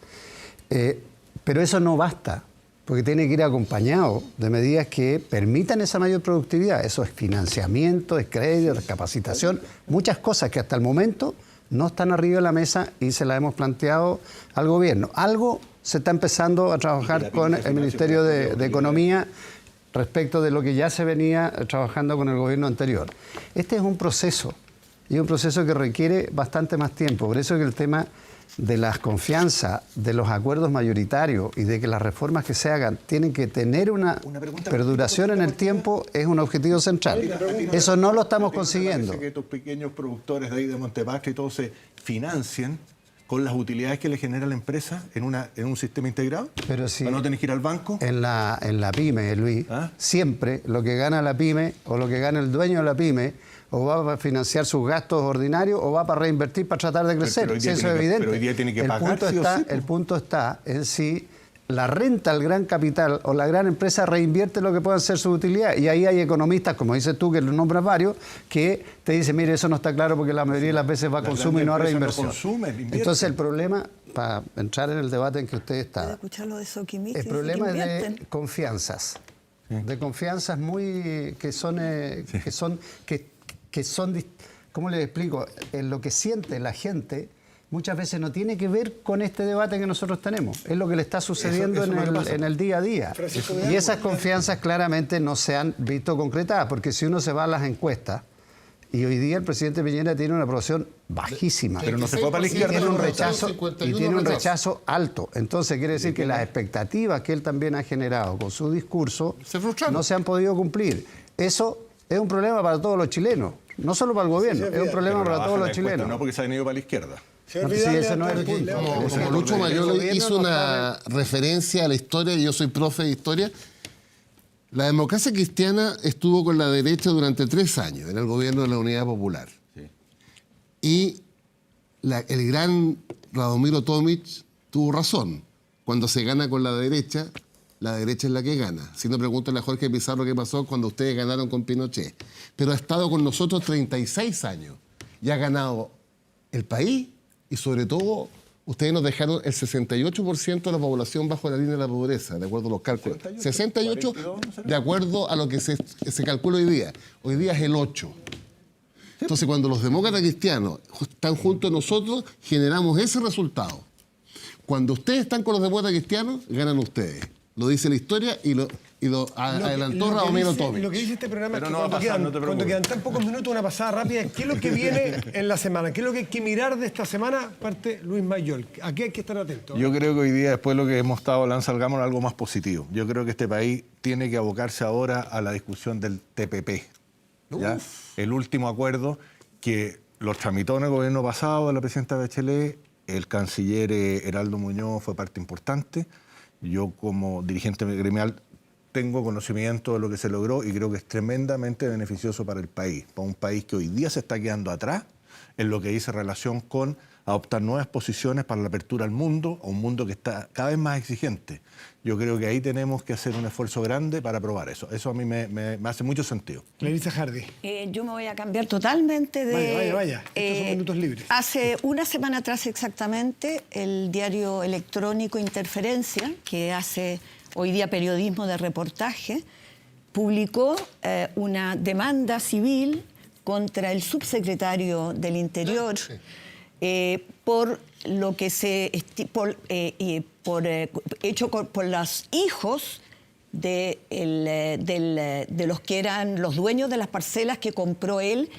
Pero eso no basta, porque tiene que ir acompañado de medidas que permitan esa mayor productividad. Eso es financiamiento, es crédito, es capacitación, muchas cosas que hasta el momento no están arriba de la mesa y se las hemos planteado al gobierno. Algo se está empezando a trabajar con el Ministerio de Economía respecto de lo que ya se venía trabajando con el gobierno anterior. Este es un proceso y es un proceso que requiere bastante más tiempo. Por eso es que el tema de la confianza, de los acuerdos mayoritarios y de que las reformas que se hagan tienen que tener una perduración en el tiempo es un objetivo central. Eso no lo estamos consiguiendo. Que estos pequeños productores de ahí de Montepastre y todo se financien con las utilidades que le genera la empresa en un sistema integrado? Pero si ¿para no tener que ir al banco? En la pyme, Luis, siempre lo que gana la pyme o lo que gana el dueño de la pyme o va para financiar sus gastos ordinarios o va para reinvertir para tratar de crecer. Pero eso es evidente. Pero hoy día tiene que pagar, el punto está en si la renta al gran capital o la gran empresa reinvierte lo que puedan ser sus utilidades. Y ahí hay economistas, como dices tú, que los nombras varios, que te dicen, mire, eso no está claro porque la mayoría de las veces va a consumo y no a reinversión. Entonces el problema, para entrar en el debate en que usted está, el problema es de confianzas. De confianzas muy que son ¿cómo les explico? En lo que siente la gente muchas veces no tiene que ver con este debate que nosotros tenemos. Es lo que le está sucediendo en el día a día. Y esas confianzas claramente no se han visto concretadas, porque si uno se va a las encuestas, y hoy día el presidente Piñera tiene una aprobación bajísima. Pero no se fue para la izquierda. Tiene un rechazo alto. Entonces quiere decir que las expectativas que él también ha generado con su discurso no se han podido cumplir. Eso es un problema para todos los chilenos. No solo para el gobierno, es un problema para todos los chilenos. No porque se han ido para la izquierda. Sí, ese no es el punto. Como Lucho Mayolo hizo una referencia a la historia, y yo soy profe de historia, la democracia cristiana estuvo con la derecha durante 3 años en el gobierno de la Unidad Popular. Sí. Y el gran Radomiro Tomic tuvo razón. Cuando se gana con la derecha es la que gana. Si no, pregúntale a Jorge Pizarro qué pasó cuando ustedes ganaron con Pinochet. Pero ha estado con nosotros 36 años y ha ganado el país y sobre todo ustedes nos dejaron el 68% de la población bajo la línea de la pobreza, de acuerdo a los cálculos. 68 de acuerdo a lo que se calcula hoy día. Hoy día es el 8%. Entonces, cuando los demócratas cristianos están junto a nosotros, generamos ese resultado. Cuando ustedes están con los demócratas cristianos, ganan ustedes. Lo dice la historia y lo adelantó Radomiro Tomic. Lo que dice este programa es que cuando quedan tan pocos minutos, una pasada rápida, ¿qué es lo que viene en la semana? ¿Qué es lo que hay que mirar de esta semana? Parte Luis Mayol. ¿A qué hay que estar atentos? Yo creo que hoy día, después de lo que hemos estado hablando, salgamos a algo más positivo. Yo creo que este país tiene que abocarse ahora a la discusión del TPP. ¿Ya? El último acuerdo que los tramitó en el gobierno pasado de la presidenta Bachelet, el canciller Heraldo Muñoz fue parte importante. Yo como dirigente gremial tengo conocimiento de lo que se logró y creo que es tremendamente beneficioso para el país, para un país que hoy día se está quedando atrás en lo que dice relación con adoptar nuevas posiciones para la apertura al mundo, a un mundo que está cada vez más exigente. Yo creo que ahí tenemos que hacer un esfuerzo grande para probar eso. Eso a mí me hace mucho sentido. Clarisa Hardy. Yo me voy a cambiar totalmente de... Vaya. Estos son minutos libres. Hace una semana atrás exactamente, el diario electrónico Interferencia, que hace hoy día periodismo de reportaje, publicó una demanda civil contra el subsecretario del Interior por lo que hecho por los hijos de los que eran los dueños de las parcelas que compró él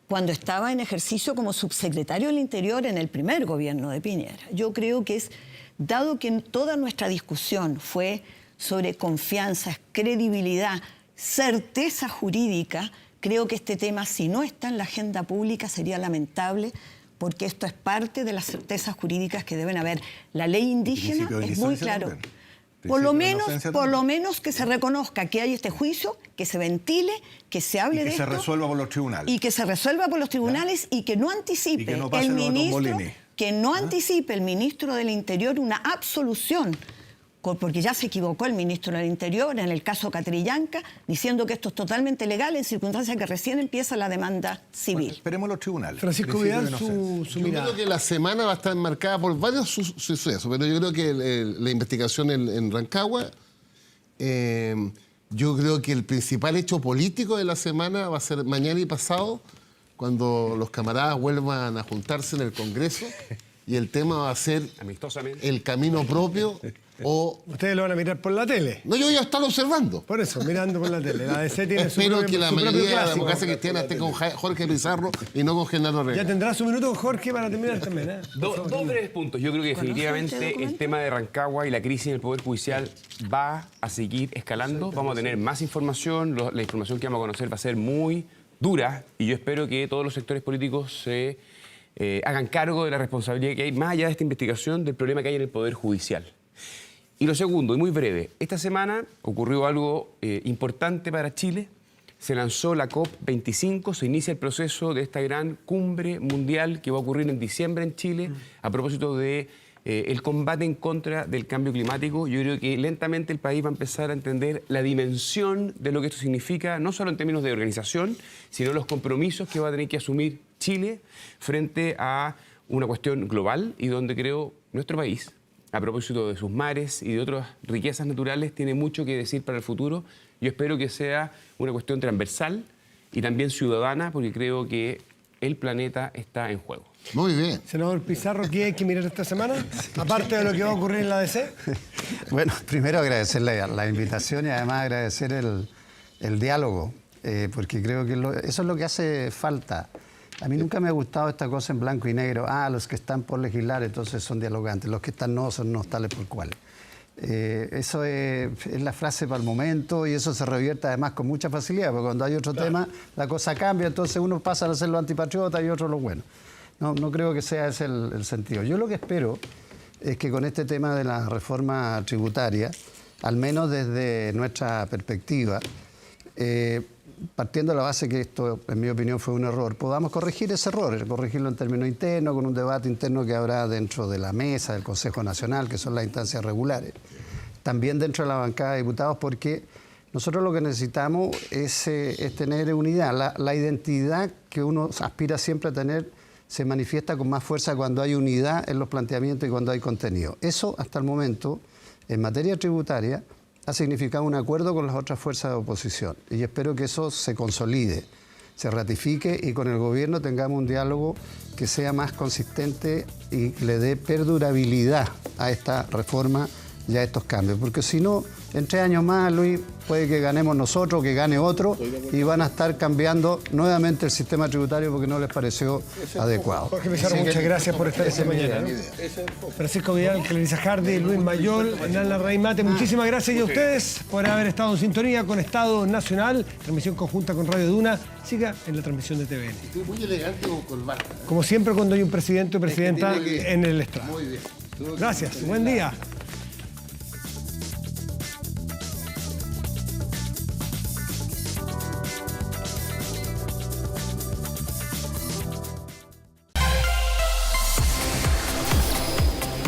cuando estaba en ejercicio como subsecretario del Interior en el primer gobierno de Piñera. Yo creo que dado que toda nuestra discusión fue sobre confianza, credibilidad, certeza jurídica, creo que este tema, si no está en la agenda pública, sería lamentable, porque esto es parte de las certezas jurídicas que deben haber. La ley indígena es muy claro. Por lo menos que se reconozca que hay este juicio, que se ventile, que se hable de esto. Y que se resuelva por los tribunales. Y que se resuelva por los tribunales y que no anticipe el ministro del Interior una absolución, porque ya se equivocó el ministro del Interior en el caso Catrillanca, diciendo que esto es totalmente legal en circunstancias que recién empieza la demanda civil. Bueno, esperemos los tribunales. Francisco Vidal, su mirada. Yo creo que la semana va a estar marcada por varios sucesos, pero yo creo que la investigación en Rancagua, yo creo que el principal hecho político de la semana va a ser mañana y pasado, cuando los camaradas vuelvan a juntarse en el Congreso y el tema va a ser el camino propio O, Ustedes lo van a mirar por la tele. no, yo ya estaba observando. Por eso, mirando por la tele. La ADC tiene su Espero propio, que la su propio mayoría de la clásico. democracia cristiana esté con Jorge Pizarro y no con Genaro Ya Rega. tendrá su minuto, Jorge, para terminar también. ¿Eh? Dos breves puntos. Yo creo que definitivamente el tema de Rancagua y la crisis en el Poder Judicial va a seguir escalando. Vamos a tener más información. La información que vamos a conocer va a ser muy dura y yo espero que todos los sectores políticos se hagan cargo de la responsabilidad que hay, más allá de esta investigación, del problema que hay en el Poder Judicial. Y lo segundo, y muy breve, esta semana ocurrió algo importante para Chile. Se lanzó la COP25, se inicia el proceso de esta gran cumbre mundial que va a ocurrir en diciembre en Chile a propósito de el combate en contra del cambio climático. Yo creo que lentamente el país va a empezar a entender la dimensión de lo que esto significa, no solo en términos de organización, sino los compromisos que va a tener que asumir Chile frente a una cuestión global y donde creo nuestro país, a propósito de sus mares y de otras riquezas naturales, tiene mucho que decir para el futuro. Yo espero que sea una cuestión transversal y también ciudadana, porque creo que el planeta está en juego. Muy bien. Senador Pizarro, ¿qué hay que mirar esta semesa? Aparte de lo que va a ocurrir en la ADC. Bueno, primero agradecerle la invitación y además agradecer el diálogo, porque creo que eso es lo que hace falta. A mí nunca me ha gustado esta cosa en blanco y negro. Los que están por legislar entonces son dialogantes, los que están no son no tales por cuales. Eso es la frase para el momento y eso se revierte además con mucha facilidad, porque cuando hay otro tema la cosa cambia, entonces uno pasa a ser los antipatriotas y otro los buenos. No creo que sea ese el sentido. Yo lo que espero es que con este tema de la reforma tributaria, al menos desde nuestra perspectiva, partiendo de la base que esto, en mi opinión, fue un error, podamos corregir ese error, corregirlo en términos internos, con un debate interno que habrá dentro de la mesa del Consejo Nacional, que son las instancias regulares. También dentro de la bancada de diputados, porque nosotros lo que necesitamos es tener unidad. La identidad que uno aspira siempre a tener se manifiesta con más fuerza cuando hay unidad en los planteamientos y cuando hay contenido. Eso, hasta el momento, en materia tributaria, ha significado un acuerdo con las otras fuerzas de oposición. Y espero que eso se consolide, se ratifique y con el gobierno tengamos un diálogo que sea más consistente y le dé perdurabilidad a esta reforma y a estos cambios. Porque si no, en 3 años más, Luis, puede que ganemos nosotros, que gane otro, y van a estar cambiando nuevamente el sistema tributario porque no les pareció adecuado. Jorge Pizarro, muchas gracias por estar esta mañana. Francisco Vidal, Clarisa Hardy, Luis Mayol, Hernán Larraín Mate, muchísimas gracias y a ustedes por haber estado en sintonía con Estado Nacional, transmisión conjunta con Radio Duna. Siga en la transmisión de TVN. Estoy muy elegante con corbata. Como siempre cuando hay un presidente o presidenta en el estrado. Muy bien. Gracias, buen día.